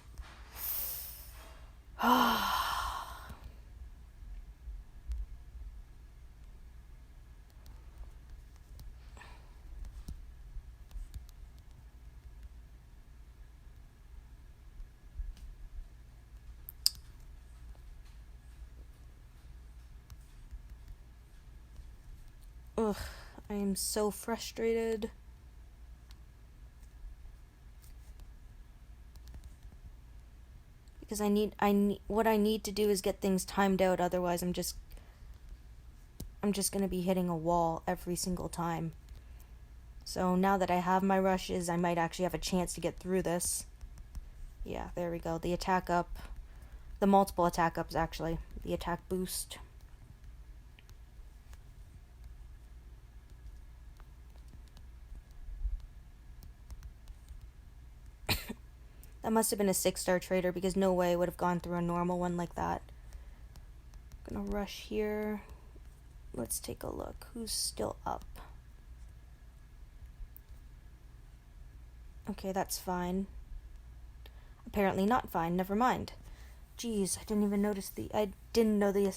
Ugh, I am so frustrated. Because what I need to do is get things timed out, otherwise I'm just gonna be hitting a wall every single time. So now that I have my rushes, I might actually have a chance to get through this. Yeah, there we go. The attack up. The multiple attack ups, actually. The attack boost. That must have been a 6-star trader, because no way I would have gone through a normal one like that. I'm gonna rush here. Let's take a look. Who's still up? Okay, that's fine. Apparently not fine. Never mind. Jeez, I didn't even notice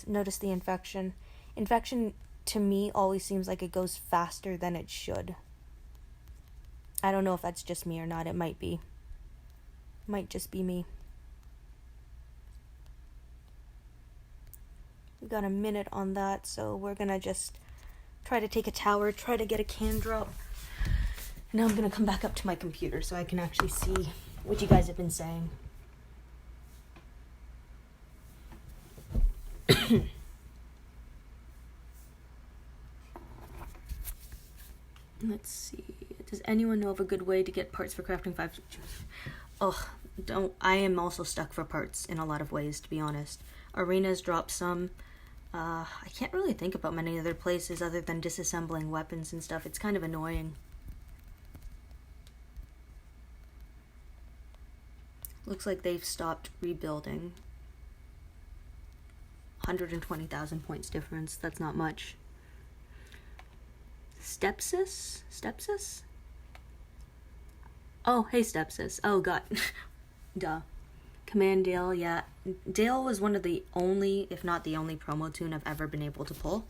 notice the infection. Infection to me always seems like it goes faster than it should. I don't know if that's just me or not. It might be. Might just be me. We got a minute on that, so we're gonna just try to take a tower, try to get a can drop. Now I'm gonna come back up to my computer so I can actually see what you guys have been saying. Let's see. Does anyone know of a good way to get parts for crafting 5? Oh, I am also stuck for parts in a lot of ways, to be honest. Arenas drop some. I can't really think about many other places other than disassembling weapons and stuff. It's kind of annoying. Looks like they've stopped rebuilding. 120,000 points difference. That's not much. Stepsis? Oh, hey, Stepsis. Oh, God. Duh. Command Dale, yeah. Dale was one of the only, if not the only, promo tune I've ever been able to pull.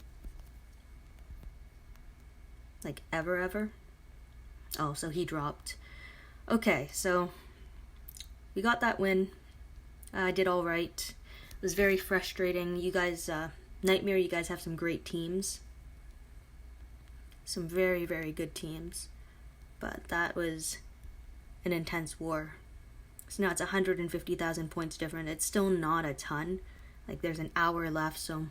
Like, ever. Oh, so he dropped. Okay, so we got that win. I did all right. It was very frustrating. You guys, Nightmare, you guys have some great teams. Some very, very good teams. But that was an intense war. So now it's 150,000 points different. It's still not a ton. Like, there's an hour left, so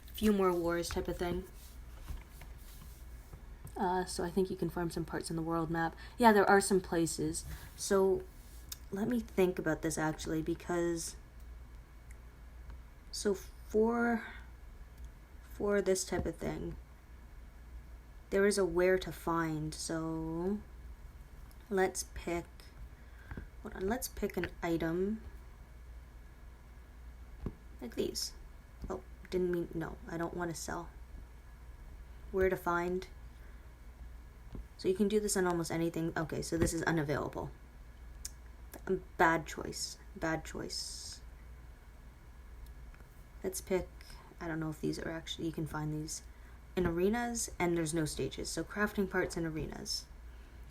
a few more wars type of thing. So I think you can farm some parts in the world map. Yeah, there are some places. So let me think about this, actually, because so for this type of thing, there is a where to find. So let's pick, hold on, let's pick an item like these. Oh, didn't mean, no, I don't want to sell. Where to find. So you can do this on almost anything. Okay, so this is unavailable. Bad choice. Let's pick, I don't know if these are actually, you can find these in arenas, and there's no stages. So crafting parts in arenas.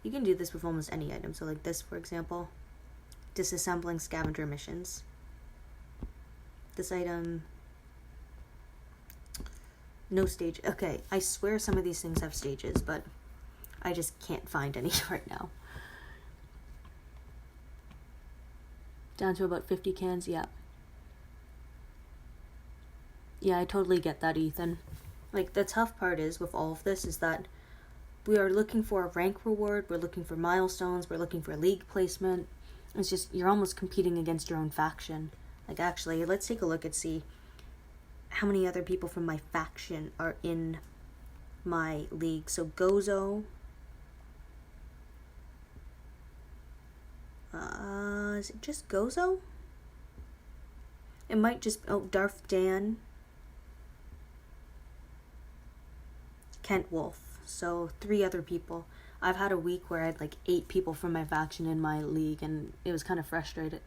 You can do this with almost any item. So like this, for example, disassembling scavenger missions. This item, no stage. Okay, I swear some of these things have stages, but I just can't find any right now. Down to about 50 cans, yeah. Yeah, I totally get that, Ethan. Like, the tough part is, with all of this, is that we are looking for a rank reward, we're looking for milestones, we're looking for league placement. It's just, you're almost competing against your own faction. Like, actually, let's take a look and see how many other people from my faction are in my league. So, Gozo. Is it just Gozo? It might just, oh, Darth Dan. Kent Wolf. So 3 other people. I've had a week where I had like 8 people from my faction in my league, and it was kind of frustrating.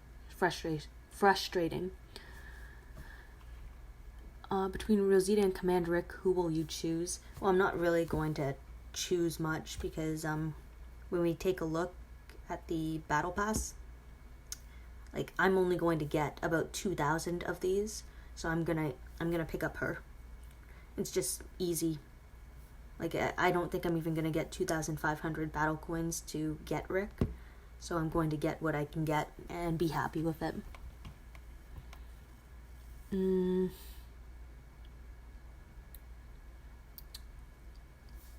Between Rosita and Command Rick, who will you choose? Well, I'm not really going to choose much, because when we take a look at the battle pass, like, I'm only going to get about 2,000 of these, so I'm gonna pick up her. It's just easy. Like, I don't think I'm even going to get 2,500 battle coins to get Rick. So I'm going to get what I can get and be happy with it.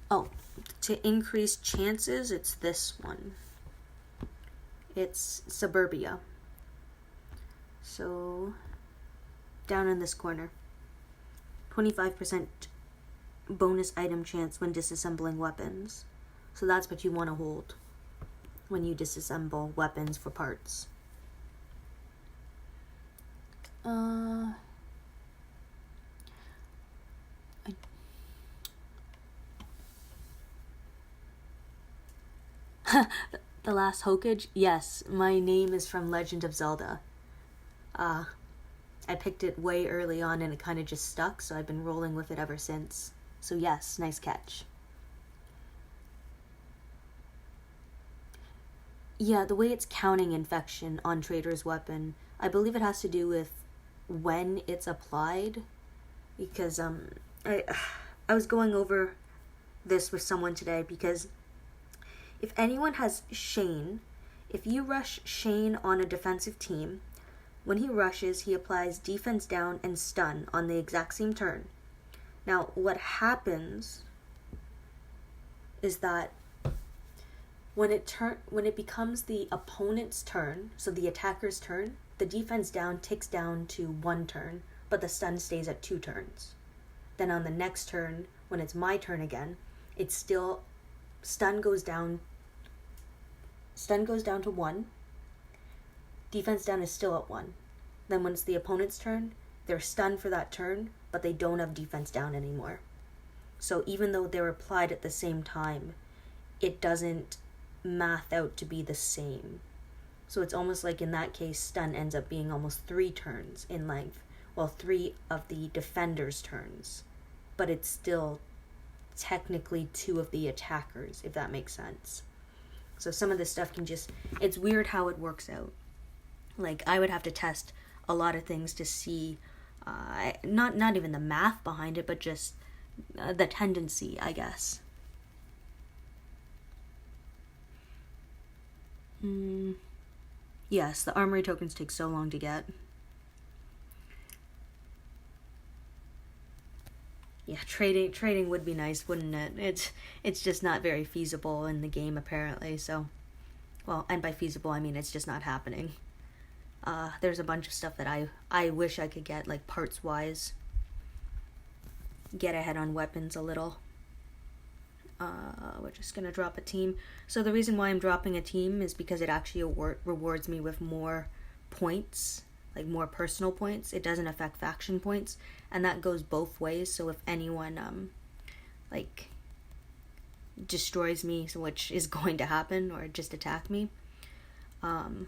Oh, to increase chances, it's this one. It's Suburbia. So, down in this corner. 25% bonus item chance when disassembling weapons. So that's what you want to hold when you disassemble weapons for parts. The last Hokage? Yes, my name is from Legend of Zelda. I picked it way early on and it kind of just stuck, so I've been rolling with it ever since. So yes, nice catch. Yeah, the way it's counting infection on Trader's weapon, I believe it has to do with when it's applied. Because I was going over this with someone today, because if anyone has Shane, if you rush Shane on a defensive team, when he rushes, he applies defense down and stun on the exact same turn. Now, what happens is that when it becomes the opponent's turn, so the attacker's turn, the defense down ticks down to 1 turn, but the stun stays at 2 turns. Then on the next turn, when it's my turn again, it's still stun goes down to 1. Defense down is still at 1. Then when it's the opponent's turn, they're stunned for that turn, but they don't have defense down anymore. So even though they're applied at the same time, it doesn't math out to be the same. So it's almost like in that case, stun ends up being almost 3 turns in length. Well, 3 of the defender's turns. But it's still technically 2 of the attackers, if that makes sense. So some of this stuff can just, it's weird how it works out. Like, I would have to test a lot of things to see, not even the math behind it, but just the tendency, I guess. Yes, the armory tokens take so long to get. Yeah, trading would be nice, wouldn't it? It's just not very feasible in the game, apparently, so... Well, and by feasible, I mean it's just not happening. There's a bunch of stuff that I wish I could get, like, parts-wise. Get ahead on weapons a little. We're just gonna drop a team. So the reason why I'm dropping a team is because it actually rewards me with more points, like more personal points. It doesn't affect faction points, and that goes both ways. So if anyone like destroys me, which is going to happen, or just attack me, oh,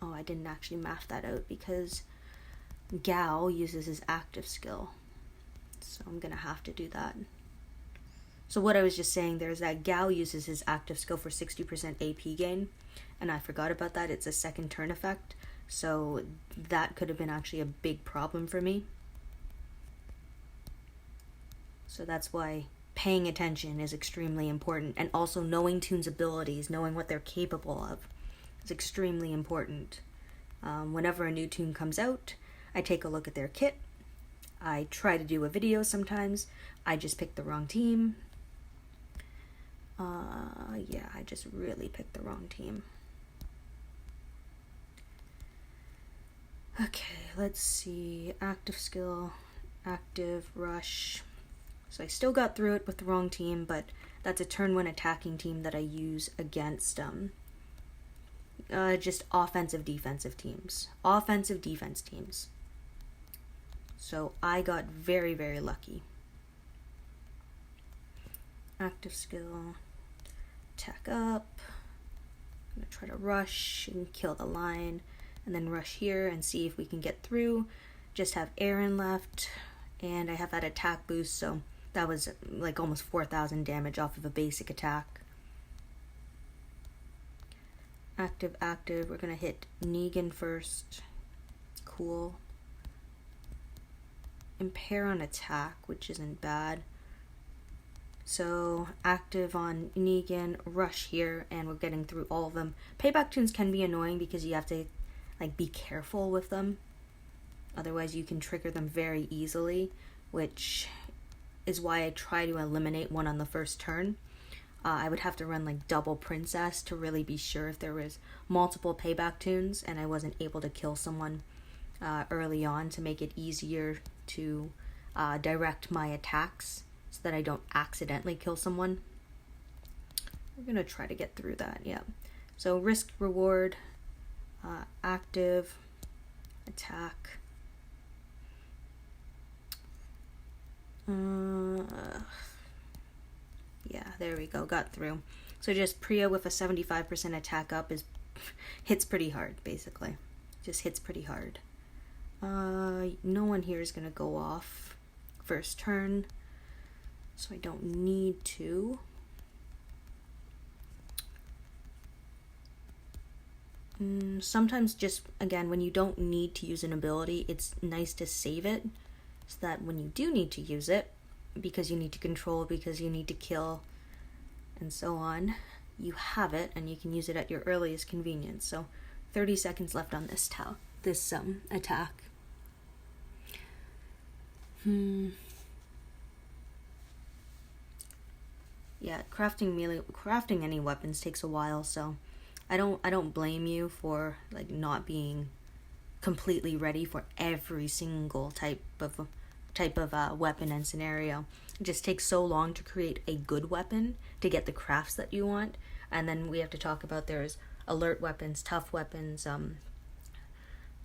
I didn't actually math that out because Gao uses his active skill, so I'm gonna have to do that. So what I was just saying there is that Gao uses his active skill for 60% AP gain, and I forgot about that. It's a second turn effect, so that could have been actually a big problem for me. So that's why paying attention is extremely important, and also knowing Toon's abilities, knowing what they're capable of, is extremely important. Whenever a new Toon comes out, I take a look at their kit. I try to do a video sometimes. I just pick the wrong team. Yeah, I just really picked the wrong team. Okay, let's see. Active skill, active rush. So I still got through it with the wrong team, but that's a turn 1 attacking team that I use against just offensive defensive teams. Offensive defense teams. So I got very, very lucky. Active skill. Attack up. I'm going to try to rush and kill the line. And then rush here and see if we can get through. Just have Aaron left. And I have that attack boost, so that was like almost 4,000 damage off of a basic attack. Active. We're going to hit Negan first. Cool. Impair on attack, which isn't bad. So active on Negan, rush here, and we're getting through all of them. Payback tunes can be annoying because you have to like be careful with them. Otherwise you can trigger them very easily, which is why I try to eliminate one on the first turn. I would have to run like double princess to really be sure if there was multiple payback tunes and I wasn't able to kill someone early on, to make it easier to direct my attacks so that I don't accidentally kill someone. We're gonna try to get through that, yeah. So risk, reward, active, attack. Yeah, there we go, got through. So just Priya with a 75% attack up hits pretty hard, basically. Just hits pretty hard. No one here is gonna go off first turn, so I don't need to. Sometimes just, again, when you don't need to use an ability, it's nice to save it, so that when you do need to use it, because you need to control, because you need to kill, and so on, you have it, and you can use it at your earliest convenience. So 30 seconds left on this attack. Yeah, crafting any weapons takes a while, so I don't blame you for like not being completely ready for every single type of weapon and scenario. It just takes so long to create a good weapon to get the crafts that you want, and then we have to talk about there's alert weapons, tough weapons,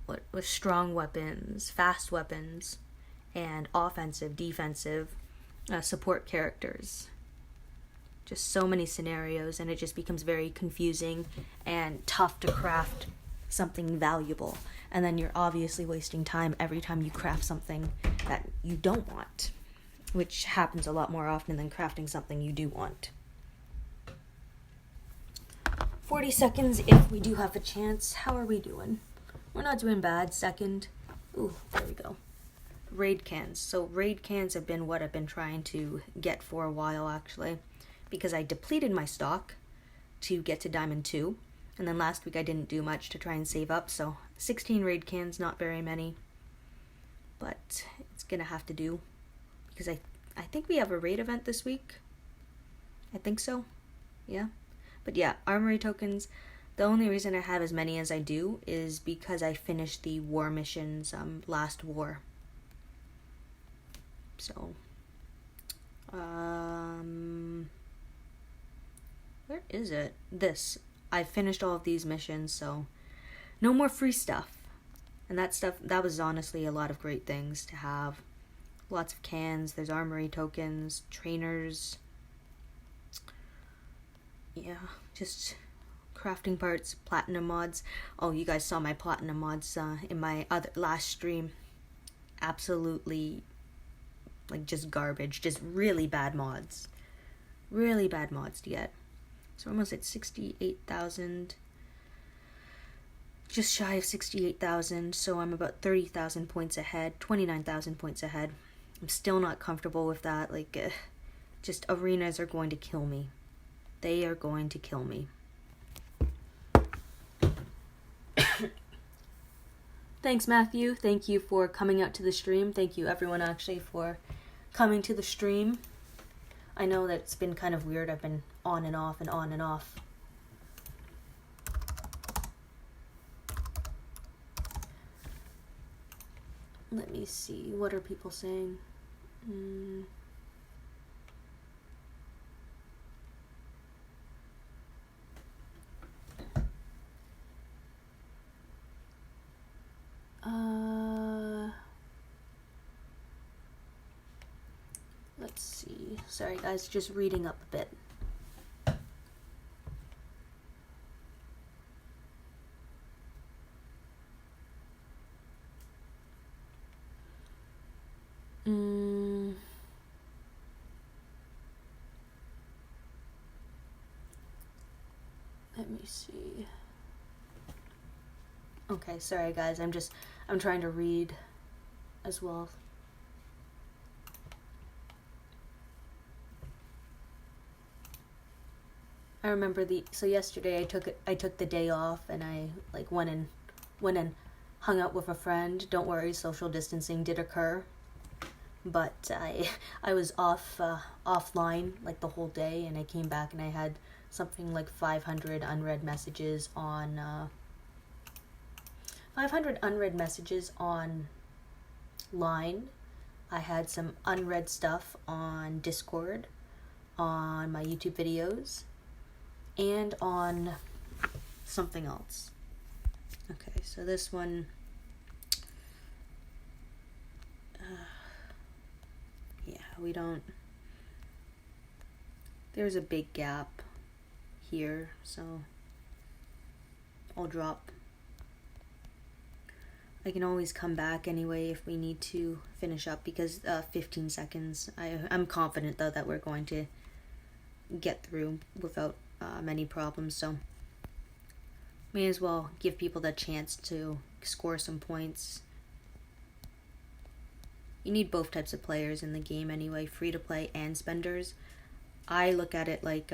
with strong weapons, fast weapons, and offensive, defensive, support characters. Just so many scenarios, and it just becomes very confusing and tough to craft something valuable. And then you're obviously wasting time every time you craft something that you don't want, which happens a lot more often than crafting something you do want. 40 seconds if we do have a chance. How are we doing? We're not doing bad. Second. Ooh, there we go. Raid cans. So raid cans have been what I've been trying to get for a while, actually, because I depleted my stock to get to Diamond 2, and then last week I didn't do much to try and save up, so 16 raid cans, not very many, but it's gonna have to do, because I think we have a raid event this week. I think so, yeah. But yeah, armory tokens, the only reason I have as many as I do is because I finished the war missions last war. So, where is it? This. I finished all of these missions, so no more free stuff. And that was honestly a lot of great things to have. Lots of cans, there's armory tokens, trainers. Yeah, just crafting parts, platinum mods. Oh, you guys saw my platinum mods in my last stream. Absolutely, like, just garbage. Just really bad mods. Really bad mods to get. So we're almost at 68,000. Just shy of 68,000, so I'm about 30,000 points ahead. 29,000 points ahead. I'm still not comfortable with that. Like, just arenas are going to kill me. They are going to kill me. Thanks, Matthew. Thank you for coming out to the stream. Thank you, everyone, actually, for coming to the stream. I know that it's been kind of weird. I've been on and off and on and off. Let me see. What are people saying? Let's see. Sorry, guys, just reading up a bit. Let me see. Okay, sorry guys, I'm trying to read as well. I remember so yesterday I took the day off and I like went and hung out with a friend. Don't worry, social distancing did occur, but I was offline like the whole day, and I came back and I had something like 500 unread messages on 500 unread messages online. I had some unread stuff on Discord, on my YouTube videos, and on something else. Okay, so this one, yeah, we don't, there's a big gap here, so I'll drop. I can always come back anyway if we need to finish up, because 15 seconds. I'm confident though that we're going to get through without many problems, so may as well give people the chance to score some points. You need both types of players in the game anyway, free to play and spenders. I look at it like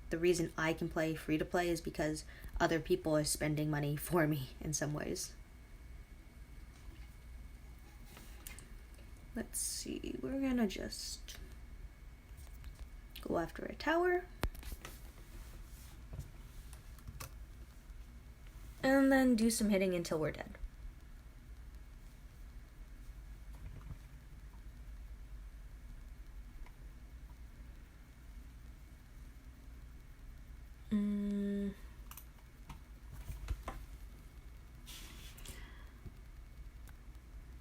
the reason I can play free to play is because other people are spending money for me in some ways. Let's see, we're gonna just go after a tower. And then do some hitting until we're dead.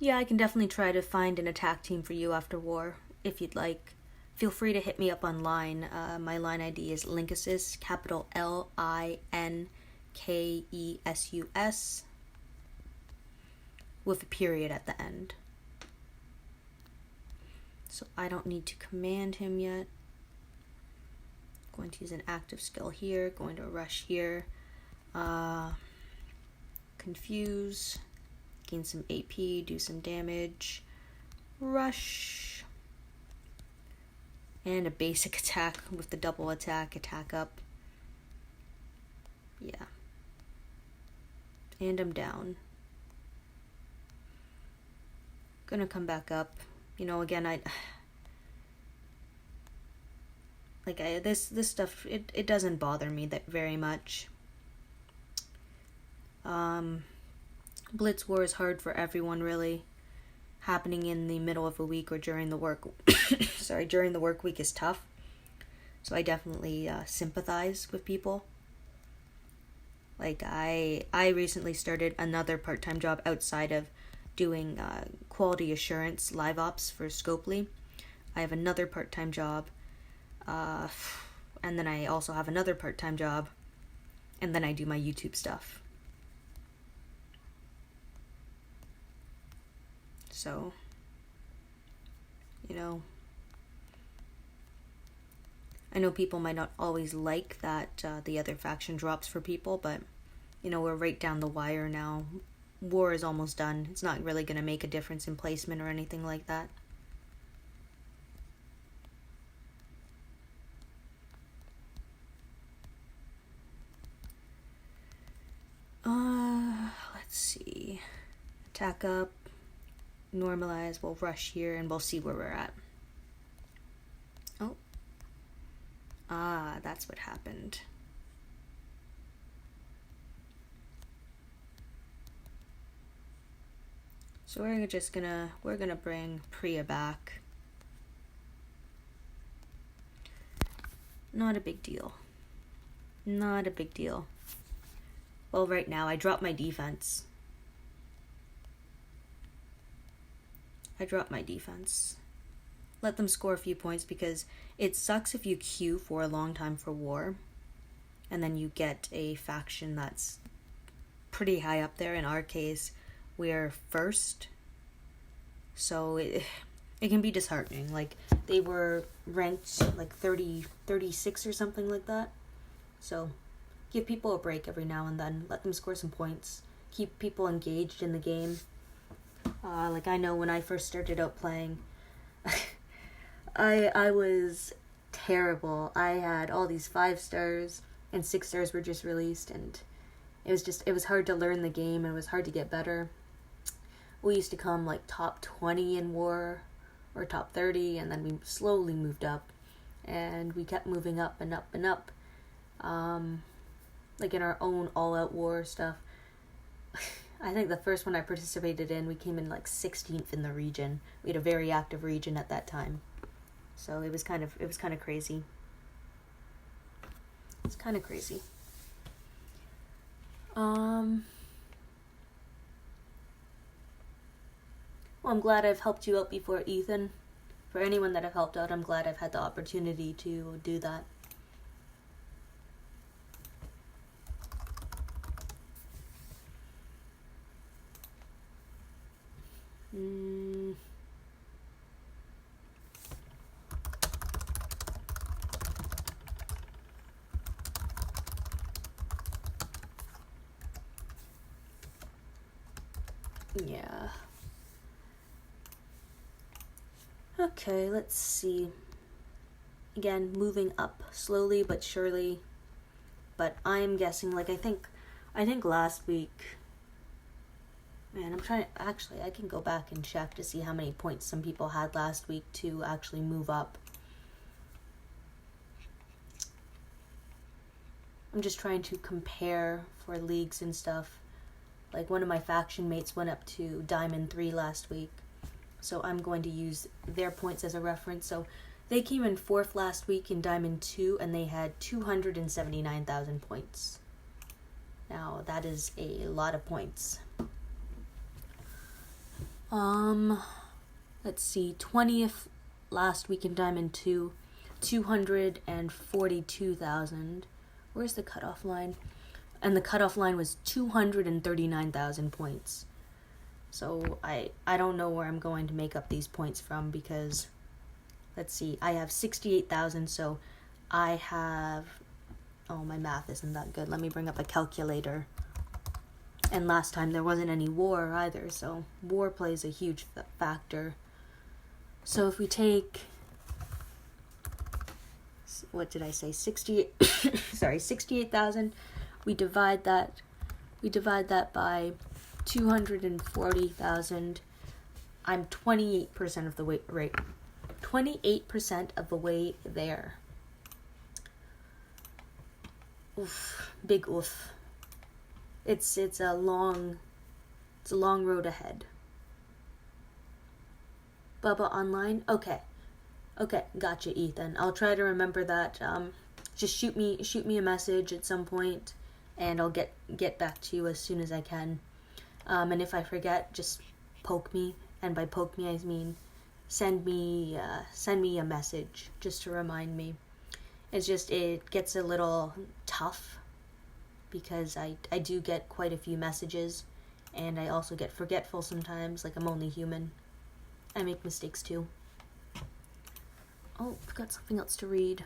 Yeah, I can definitely try to find an attack team for you after war, if you'd like. Feel free to hit me up on line. My line ID is Linkesus, capital LINKESUS, with a period at the end. So I don't need to command him yet. Going to use an active skill here, going to rush here. Confuse. Gain some AP, do some damage, rush, and a basic attack with the double attack up. Yeah. And I'm down. Gonna come back up. You know, again, this stuff, it doesn't bother me that very much. Blitz war is hard for everyone, really. Happening in the middle of a week or during the work during the work week is tough. So I definitely sympathize with people. Like I recently started another part-time job outside of doing quality assurance live ops for Scopely. I have another part-time job, and then I also have another part-time job, and then I do my YouTube stuff. So, you know, I know people might not always like that the other faction drops for people, but, you know, we're right down the wire now. War is almost done. It's not really going to make a difference in placement or anything like that. Let's see. Attack up. Normalize, we'll rush here, and we'll see where we're at. Oh. That's what happened. So we're gonna bring Priya back. Not a big deal. Not a big deal. Well, right now, I dropped my defense. Let them score a few points, because it sucks if you queue for a long time for war and then you get a faction that's pretty high up there. In our case, we're first, so it can be disheartening. Like, they were ranked like 36 or something like that. So give people a break every now and then. Let them score some points. Keep people engaged in the game. Like, I know when I first started out playing, I was terrible. I had all these 5 stars, and 6 stars were just released, and it was hard to learn the game, and it was hard to get better. We used to come like top 20 in war, or top 30, and then we slowly moved up, and we kept moving up and up and up. Like in our own all-out war stuff. I think the first one I participated in, we came in like 16th in the region. We had a very active region at that time. So it was kind of crazy. It's kind of crazy. Well, I'm glad I've helped you out before, Ethan. For anyone that I've helped out, I'm glad I've had the opportunity to do that. Yeah. Okay, let's see. Again, moving up slowly but surely. But I'm guessing, like, I think last week... Man, actually, I can go back and check to see how many points some people had last week to actually move up. I'm just trying to compare for leagues and stuff. Like, one of my faction mates went up to Diamond 3 last week, so I'm going to use their points as a reference. So they came in 4th last week in Diamond 2, and they had 279,000 points. Now, that is a lot of points. Let's see, 20th last week in Diamond 2, 242,000. Where's the cutoff line? And the cutoff line was 239,000 points. So I don't know where I'm going to make up these points from, because, let's see, I have 68,000, so I have, oh, my math isn't that good. Let me bring up a calculator. And last time there wasn't any war either, so war plays a huge factor. So if we take, what did I say, 68,000, we divide that by 240,000, I'm 28% of the way, right, 28% of the way there. Oof, big oof. It's a long road ahead. Bubba Online? Okay, gotcha, Ethan. I'll try to remember that. Just shoot me a message at some point, and I'll get back to you as soon as I can. And if I forget, just poke me, and by poke me I mean send me a message just to remind me. It's just, it gets a little tough, because I do get quite a few messages, and I also get forgetful sometimes, like I'm only human. I make mistakes too. Oh, I've got something else to read.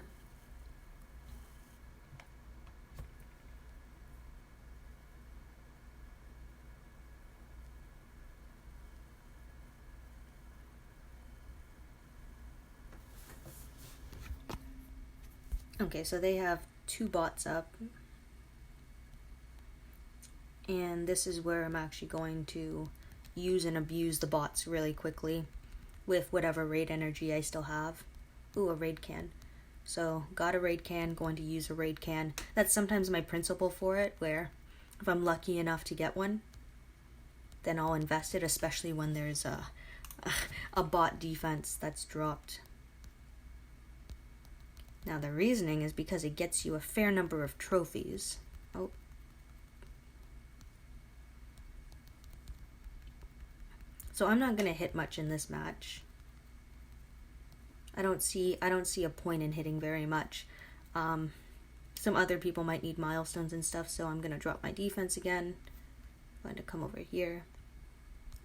Okay, so they have 2 bots up. And this is where I'm actually going to use and abuse the bots really quickly with whatever raid energy I still have. Ooh, a raid can. So, got a raid can, going to use a raid can. That's sometimes my principle for it, where if I'm lucky enough to get one, then I'll invest it, especially when there's a bot defense that's dropped. Now, the reasoning is because it gets you a fair number of trophies. Oh. So I'm not going to hit much in this match. I don't see a point in hitting very much. Some other people might need milestones and stuff, so I'm going to drop my defense again. I'm going to come over here.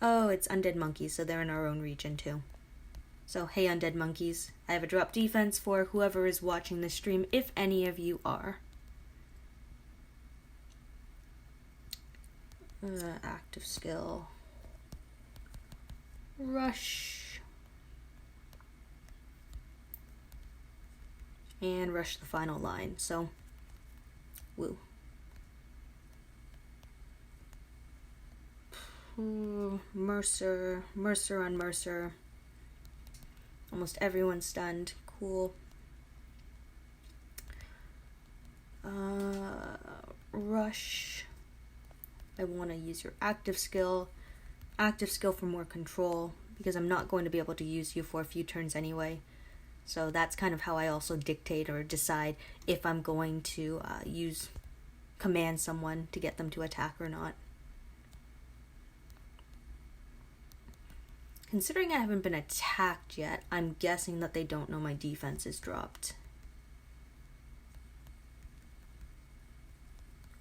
Oh, it's Undead Monkeys, so they're in our own region too. So, hey Undead Monkeys, I have a drop defense for whoever is watching this stream, if any of you are. Active skill. Rush. And rush the final line. So, Woo. Ooh, Mercer on Mercer. Almost everyone's stunned. Cool. Rush. I want to use your active skill. Active skill for more control, because I'm not going to be able to use you for a few turns anyway. So that's kind of how I also dictate or decide if I'm going to command someone to get them to attack or not. Considering I haven't been attacked yet, I'm guessing that they don't know my defense is dropped.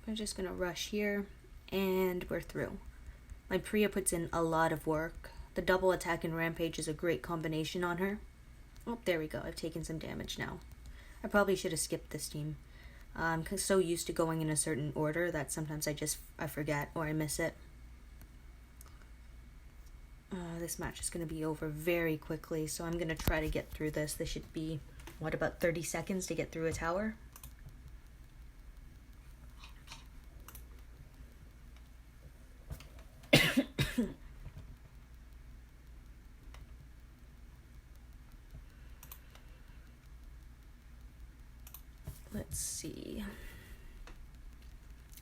We're just gonna rush here, and we're through. My Priya puts in a lot of work. The double attack and rampage is a great combination on her. Oh, there we go. I've taken some damage now. I probably should have skipped this team. I'm so used to going in a certain order that sometimes I forget or I miss it. This match is going to be over very quickly, so I'm going to try to get through this. This should be, what, about 30 seconds to get through a tower? Let's see.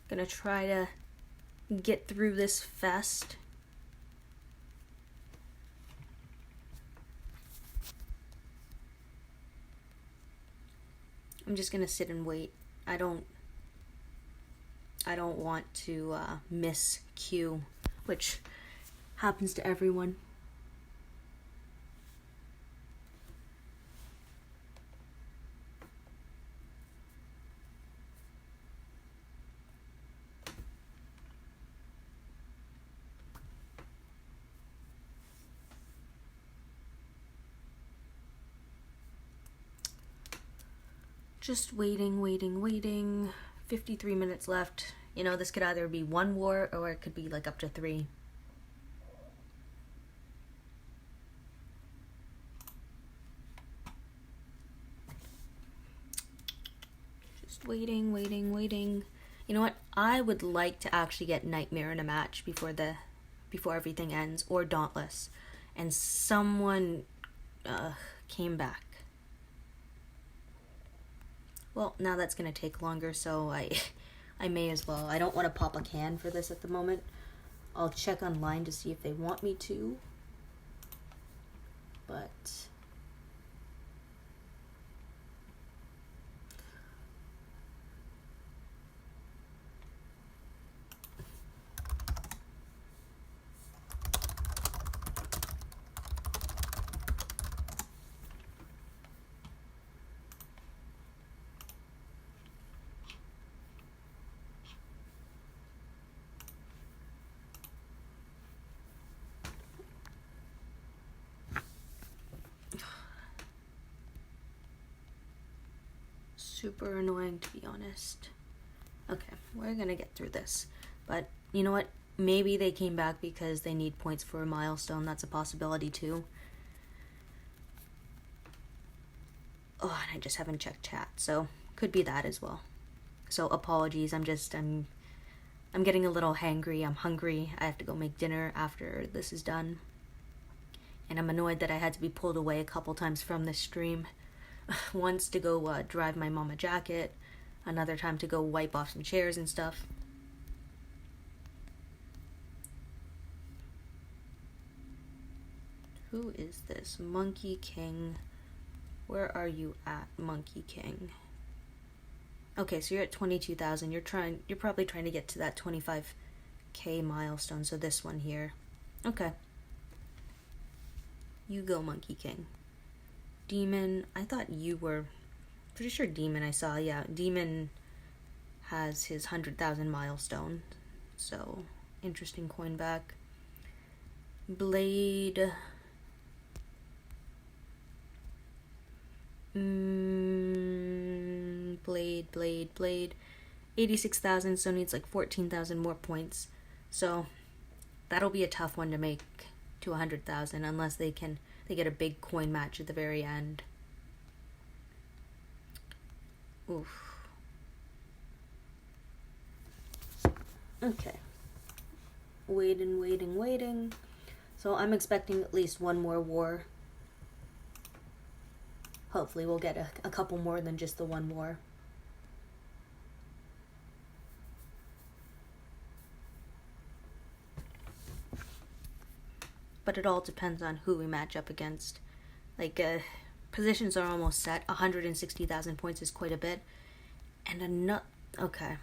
Gonna try to get through this fast. I'm just gonna sit and wait. I don't want to miss Q, which happens to everyone. Just waiting. 53 minutes left. You know, this could either be one war or it could be like up to 3. Just waiting. You know what? I would like to actually get Nightmare in a match before everything ends, or Dauntless. And someone came back. Well, now that's going to take longer, so I may as well. I don't want to pop a can for this at the moment. I'll check online to see if they want me to. But super annoying, to be honest. Okay, we're gonna get through this. But you know what? Maybe they came back because they need points for a milestone. That's a possibility too. Oh, and I just haven't checked chat, so could be that as well. So apologies. I'm getting a little hangry. I'm hungry. I have to go make dinner after this is done. And I'm annoyed that I had to be pulled away a couple times from this stream. Once to go drive my mom a jacket, another time to go wipe off some chairs and stuff. Who is this? Monkey King. Where are you at, Monkey King? Okay, so you're at 22,000. You're probably trying to get to that 25k milestone, so this one here. Okay. You go, Monkey King. Demon, I thought you were... Pretty sure Demon I saw, yeah. Demon has his 100,000 milestone. So, interesting coin back. Blade... Blade. 86,000, so needs like 14,000 more points. So, that'll be a tough one to make to 100,000 unless they get a big coin match at the very end. Oof. Okay. Waiting. So I'm expecting at least one more war. Hopefully we'll get a couple more than just the one war. But it all depends on who we match up against. Like, positions are almost set. 160,000 points is quite a bit. And okay.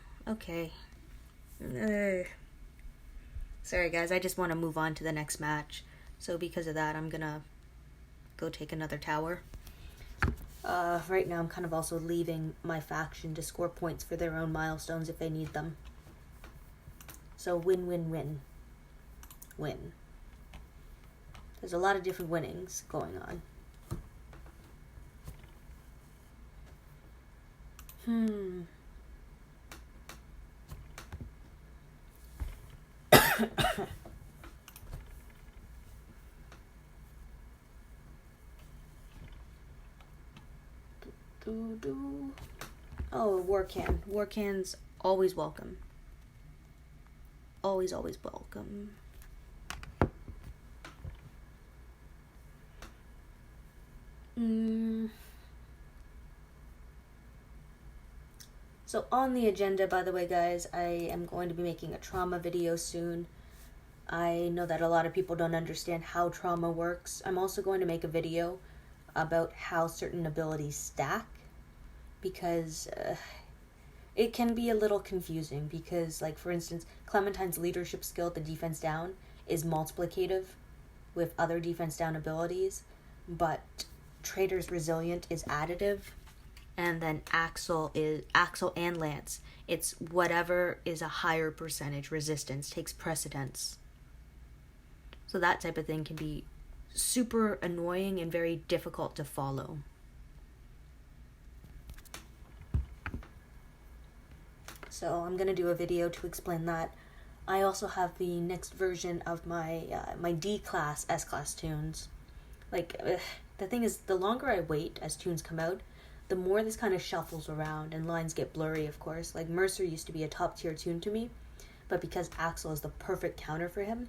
Sorry guys, I just want to move on to the next match. So because of that, I'm gonna go take another tower. Right now I'm kind of also leaving my faction to score points for their own milestones if they need them. So win. There's a lot of different winnings going on. Oh, war can. War can's always welcome. Always welcome. So on the agenda, by the way, guys, I am going to be making a trauma video soon. I know that a lot of people don't understand how trauma works. I'm also going to make a video about how certain abilities stack, because it can be a little confusing, because, like, for instance, Clementine's leadership skill, the defense down, is multiplicative with other defense down abilities, but Trader's resilient is additive, and then Axel and Lance, it's whatever is a higher percentage resistance takes precedence. So that type of thing can be super annoying and very difficult to follow. So I'm gonna do a video to explain that. I also have the next version of my my D-class, S-class tunes. Like, the thing is, the longer I wait as tunes come out, the more this kind of shuffles around and lines get blurry, of course. Like, Mercer used to be a top tier tune to me, but because Axel is the perfect counter for him,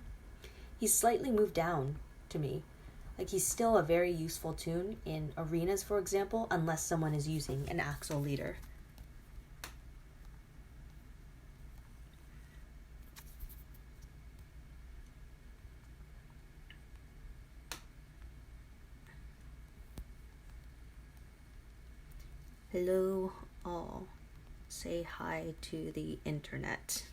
he's slightly moved down to me. Like, he's still a very useful tune in arenas, for example, unless someone is using an Axel leader. Hello all. Say hi to the internet.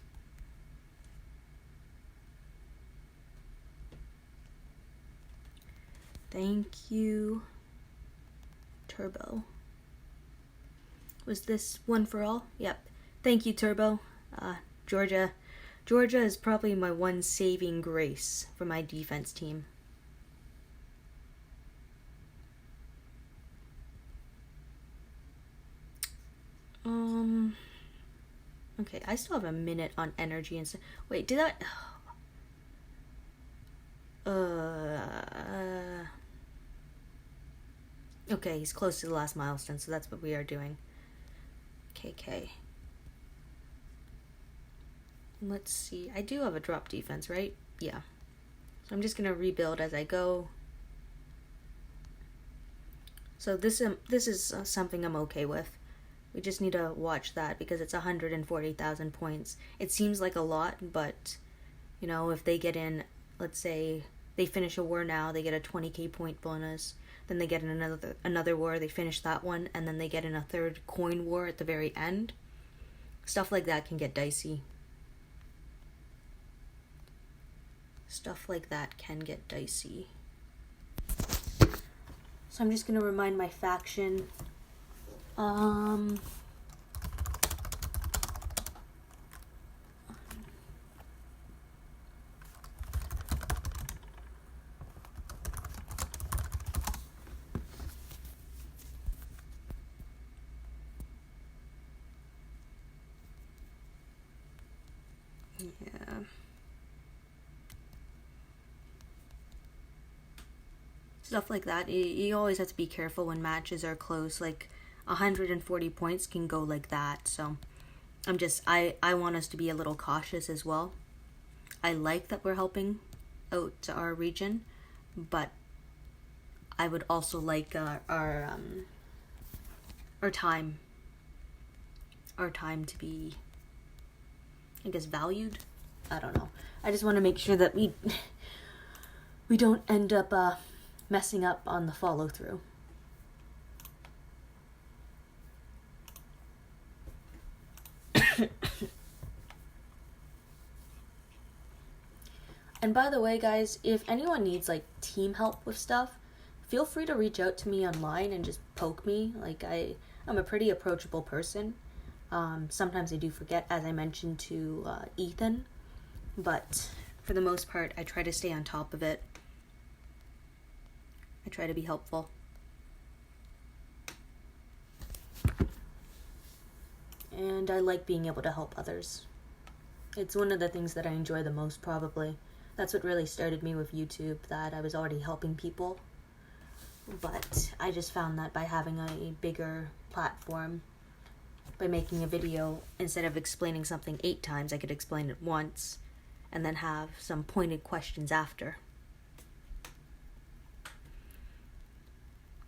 Thank you, Turbo. Was this one for all? Yep. Thank you, Turbo. Georgia is probably my one saving grace for my defense team. Okay, I still have a minute on energy and stuff. Wait, did I... Okay, he's close to the last milestone, so that's what we are doing. KK. Let's see. I do have a drop defense, right? Yeah. So I'm just gonna rebuild as I go. So this is something I'm okay with. We just need to watch that because it's 140,000 points. It seems like a lot, but, you know, if they get in, let's say they finish a war now, they get a 20k point bonus. Then they get in another war, they finish that one, and then they get in a third coin war at the very end. Stuff like that can get dicey. So I'm just gonna remind my faction. Yeah. Stuff like that. You always have to be careful when matches are close. Like, 140 points can go like that. So I want us to be a little cautious as well. I like that we're helping out our region, but I would also like our time to be, I guess, valued. I don't know. I just want to make sure that we don't end up messing up on the follow through. And by the way, guys, if anyone needs like team help with stuff, feel free to reach out to me online and just poke me. Like I'm a pretty approachable person. Sometimes I do forget, as I mentioned to Ethan, but for the most part, I try to stay on top of it. I try to be helpful. And I like being able to help others. It's one of the things that I enjoy the most, probably. That's what really started me with YouTube, that I was already helping people. But I just found that by having a bigger platform, by making a video, instead of explaining something 8 times, I could explain it once and then have some pointed questions after.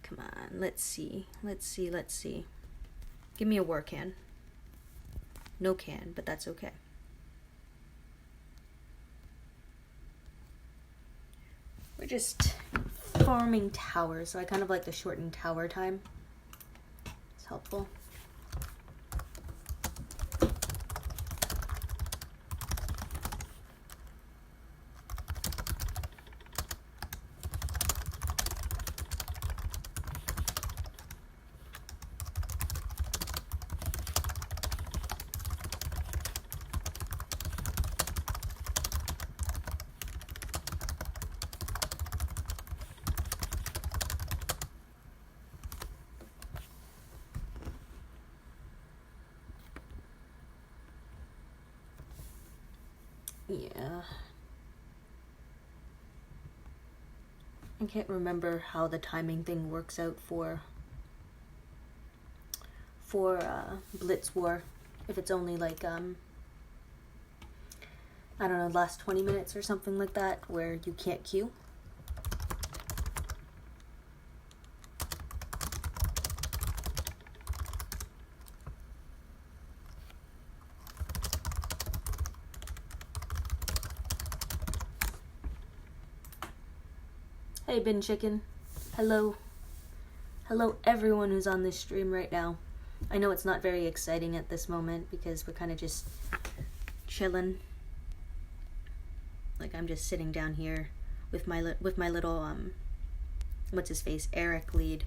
Come on, let's see. Give me a war can. No can, but that's okay. We're just farming towers, so I kind of like the shortened tower time. It's helpful. Yeah. I can't remember how the timing thing works out for Blitz War. If it's only like I don't know, last 20 minutes or something like that, where you can't queue. Hey, Bin Chicken. Hello. Hello, everyone who's on this stream right now. I know it's not very exciting at this moment because we're kind of just chilling. Like, I'm just sitting down here with my little what's his face, Eric lead.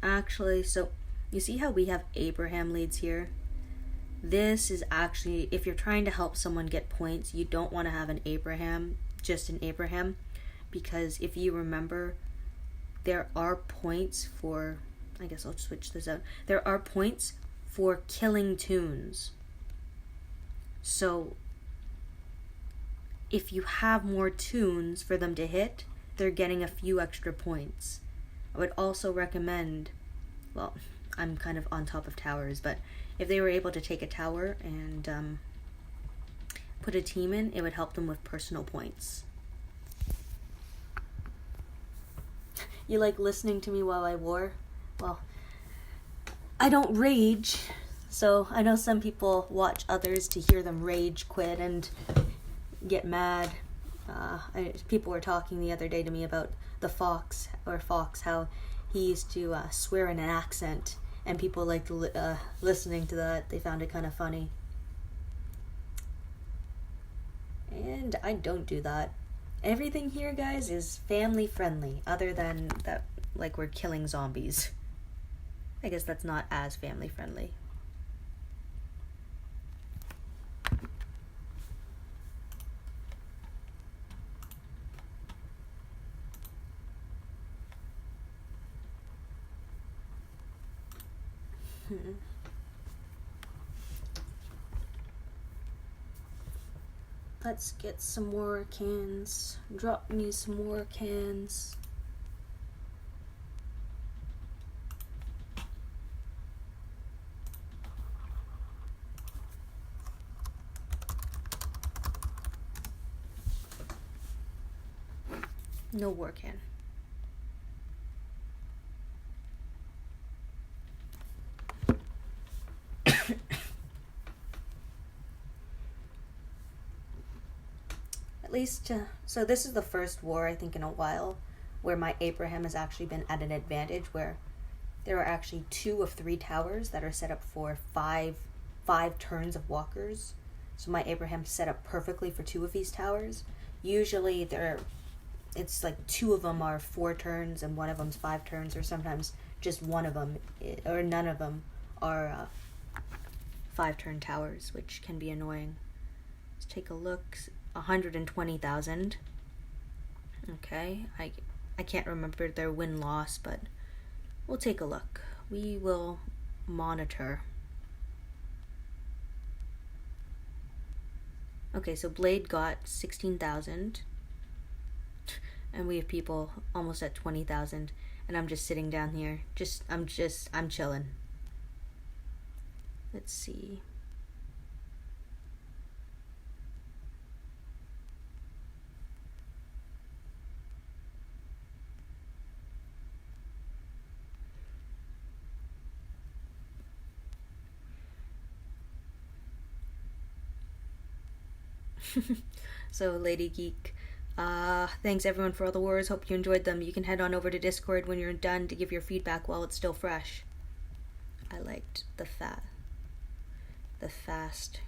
Actually, so you see how we have Abraham leads here? This is actually, if you're trying to help someone get points, you don't want to have an Abraham, just an Abraham, because if you remember, there are points for, I guess I'll switch this out. There are points for killing tunes. So if you have more tunes for them to hit, they're getting a few extra points. I would also recommend, well, I'm kind of on top of towers, but if they were able to take a tower and put a team in, it would help them with personal points. You like listening to me while I war? Well, I don't rage, so I know some people watch others to hear them rage quit and get mad. People were talking the other day to me about the Fox, how he used to swear in an accent, and people liked listening to that. They found it kind of funny. And I don't do that. Everything here, guys, is family friendly, other than that, like, we're killing zombies. I guess that's not as family friendly. Let's get some more cans. Drop me some more cans. No war can. At least, so this is the first war, I think, in a while where my Abraham has actually been at an advantage, where there are actually 2 of 3 towers that are set up for five turns of walkers. So my Abraham's set up perfectly for 2 of these towers. Usually it's like 2 of them are 4 turns and 1 of them's 5 turns, or sometimes just 1 of them, or none of them are 5-turn towers, which can be annoying. Let's take a look. 120,000. Okay, I can't remember their win-loss, but we'll take a look. We will monitor. Okay, so Blade got 16,000. And we have people almost at 20,000. And I'm just sitting down here. I'm chilling. Let's see. So, Lady Geek, thanks everyone for all the wars. Hope you enjoyed them. You can head on over to Discord when you're done to give your feedback while it's still fresh. I liked the fast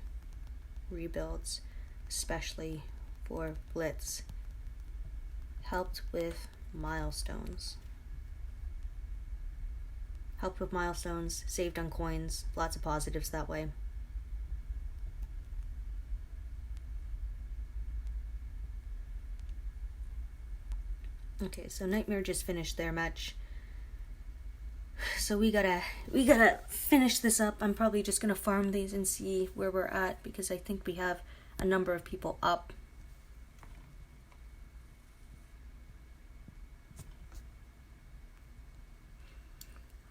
rebuilds, especially for Blitz. Helped with milestones. Saved on coins, lots of positives that way. Okay, so Nightmare just finished their match. So we gotta finish this up. I'm probably just gonna farm these and see where we're at, because I think we have a number of people up.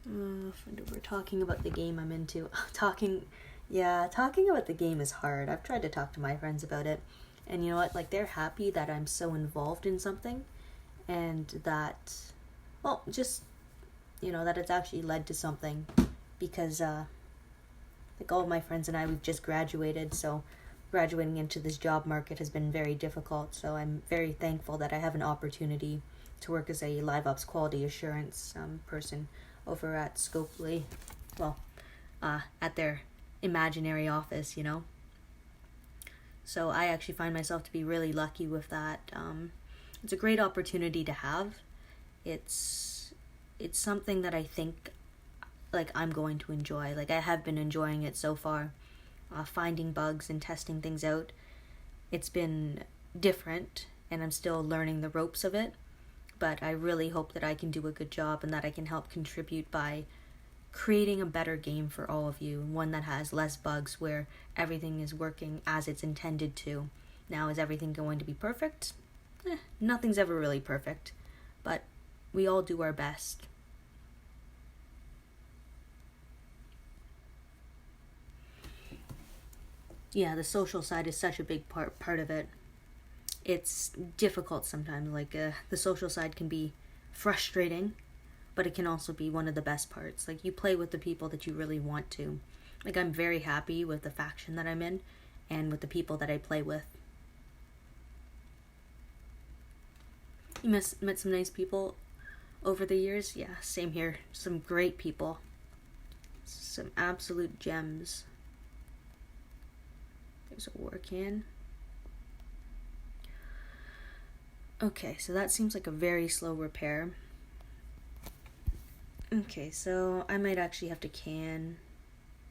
We're talking about the game I'm into. Talking about the game is hard. I've tried to talk to my friends about it, and you know what? Like, they're happy that I'm so involved in something, and that, well, just, you know, that it's actually led to something, because like, all of my friends and I, we've just graduated, so graduating into this job market has been very difficult. So I'm very thankful that I have an opportunity to work as a live ops quality assurance person over at Scopely, well, at their imaginary office, you know. So I actually find myself to be really lucky with that. It's a great opportunity to have. It's something that I think, like, I'm going to enjoy. Like, I have been enjoying it so far. Finding bugs and testing things out. It's been different, and I'm still learning the ropes of it. But I really hope that I can do a good job and that I can help contribute by creating a better game for all of you. One that has less bugs, where everything is working as it's intended to. Now, is everything going to be perfect? Nothing's ever really perfect. But we all do our best. Yeah, the social side is such a big part of it. It's difficult sometimes. Like, the social side can be frustrating, but it can also be one of the best parts. Like, you play with the people that you really want to. Like, I'm very happy with the faction that I'm in and with the people that I play with. You met some nice people over the years? Yeah, same here. Some great people. Some absolute gems. There's a war can. Okay, so that seems like a very slow repair. Okay, so I might actually have to can.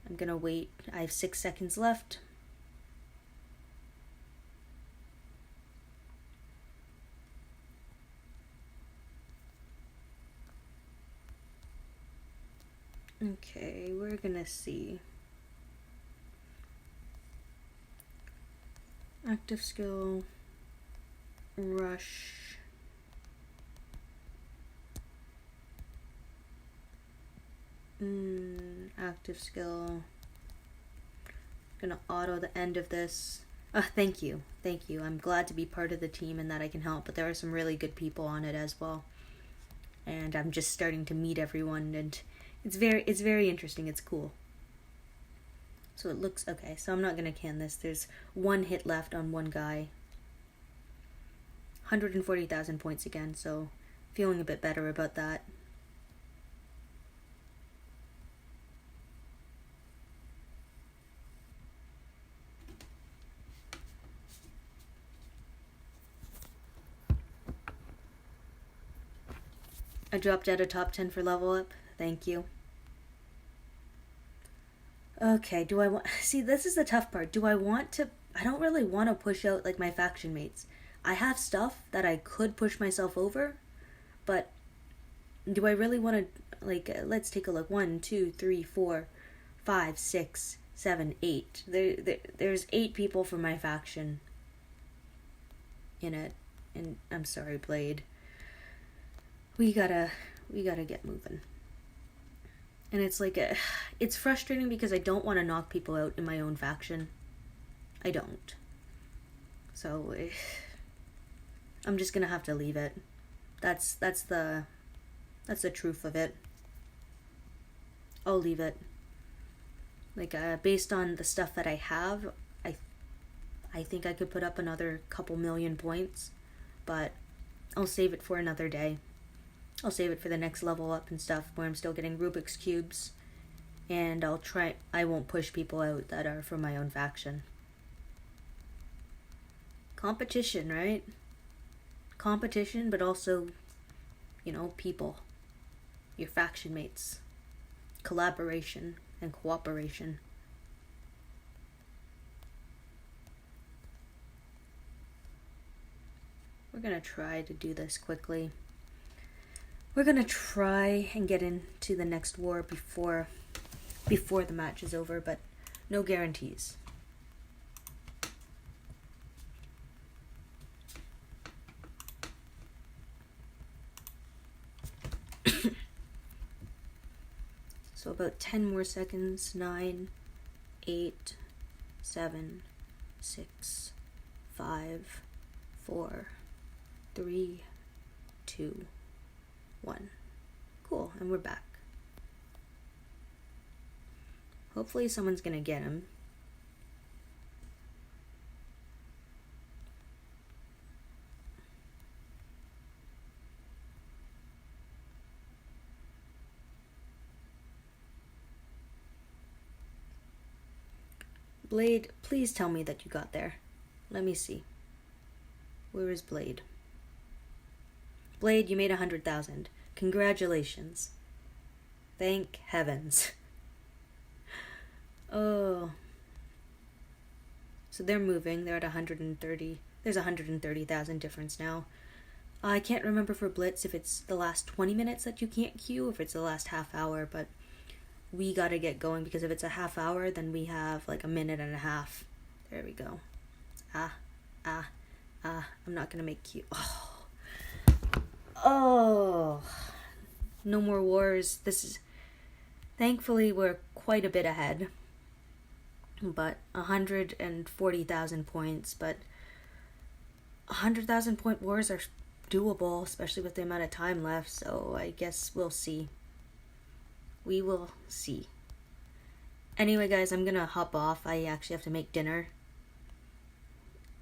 I'm gonna wait. I have 6 seconds left. Okay, we're gonna see. Active skill. Rush. Active skill. Gonna auto the end of this. Thank you. Thank you. I'm glad to be part of the team and that I can help, but there are some really good people on it as well. And I'm just starting to meet everyone, and it's very interesting. It's cool. So it looks okay. So I'm not going to can this. There's one hit left on one guy. 140,000 points again, so feeling a bit better about that. I dropped out of top 10 for level up. Thank you. Okay, do I want... See, this is the tough part. Do I want to... I don't really want to push out, like, my faction mates. I have stuff that I could push myself over, but do I really want to... Like, let's take a look. 1, 2, 3, 4, 5, 6, 7, 8. There's 8 people from my faction in it. And I'm sorry, Blade. We gotta get moving. And it's like it's frustrating because I don't want to knock people out in my own faction. I don't. So I'm just gonna have to leave it. That's the truth of it. I'll leave it. Like based on the stuff that I have, I think I could put up another couple million points, but I'll save it for another day. I'll save it for the next level up and stuff where I'm still getting Rubik's Cubes. And I won't push people out that are from my own faction. Competition, right? Competition, but also, people. Your faction mates. Collaboration and cooperation. We're gonna try to do this quickly. We're gonna try and get into the next war before the match is over, but no guarantees. So about 10 more seconds. 9, 8, 7, 6, 5, 4, 3, 2, 1. Cool, and we're back. Hopefully someone's gonna get him. Blade, please tell me that you got there. Let me see. Where is Blade? Blade, you made 100,000. Congratulations. Thank heavens. Oh. So they're moving. They're at 130. There's 130,000 difference now. I can't remember for Blitz if it's the last 20 minutes that you can't queue, or if it's the last half hour, but we gotta get going because if it's a half hour, then we have like a minute and a half. There we go. I'm not gonna make queue. Oh. No more wars. Thankfully, we're quite a bit ahead. But 140,000 points, but 100,000 point wars are doable, especially with the amount of time left, so I guess we'll see. We will see. Anyway, guys, I'm gonna hop off. I actually have to make dinner.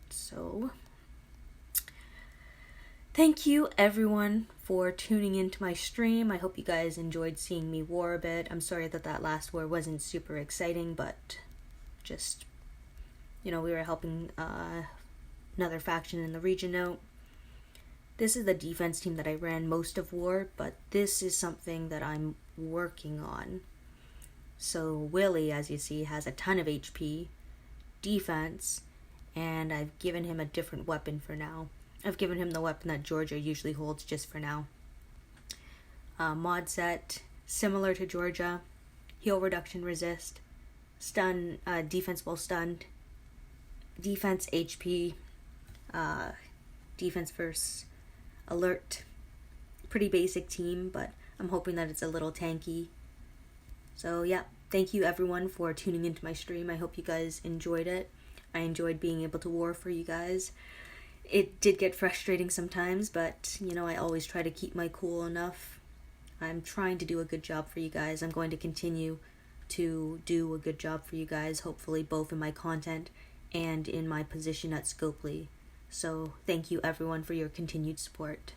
So, thank you, everyone, for tuning into my stream. I hope you guys enjoyed seeing me war a bit. I'm sorry that last war wasn't super exciting, but just, we were helping another faction in the region out. This is the defense team that I ran most of war, but this is something that I'm working on. So Willie, as you see, has a ton of HP, defense, and I've given him a different weapon for now. I've given him the weapon that Georgia usually holds just for now. Mod set, similar to Georgia, heal reduction resist, stun, defense while stunned, defense HP, defense versus alert. Pretty basic team, but I'm hoping that it's a little tanky. So yeah, thank you everyone for tuning into my stream. I hope you guys enjoyed it. I enjoyed being able to war for you guys. It did get frustrating sometimes, but, I always try to keep my cool enough. I'm trying to do a good job for you guys. I'm going to continue to do a good job for you guys, hopefully both in my content and in my position at Scopely. So thank you everyone for your continued support.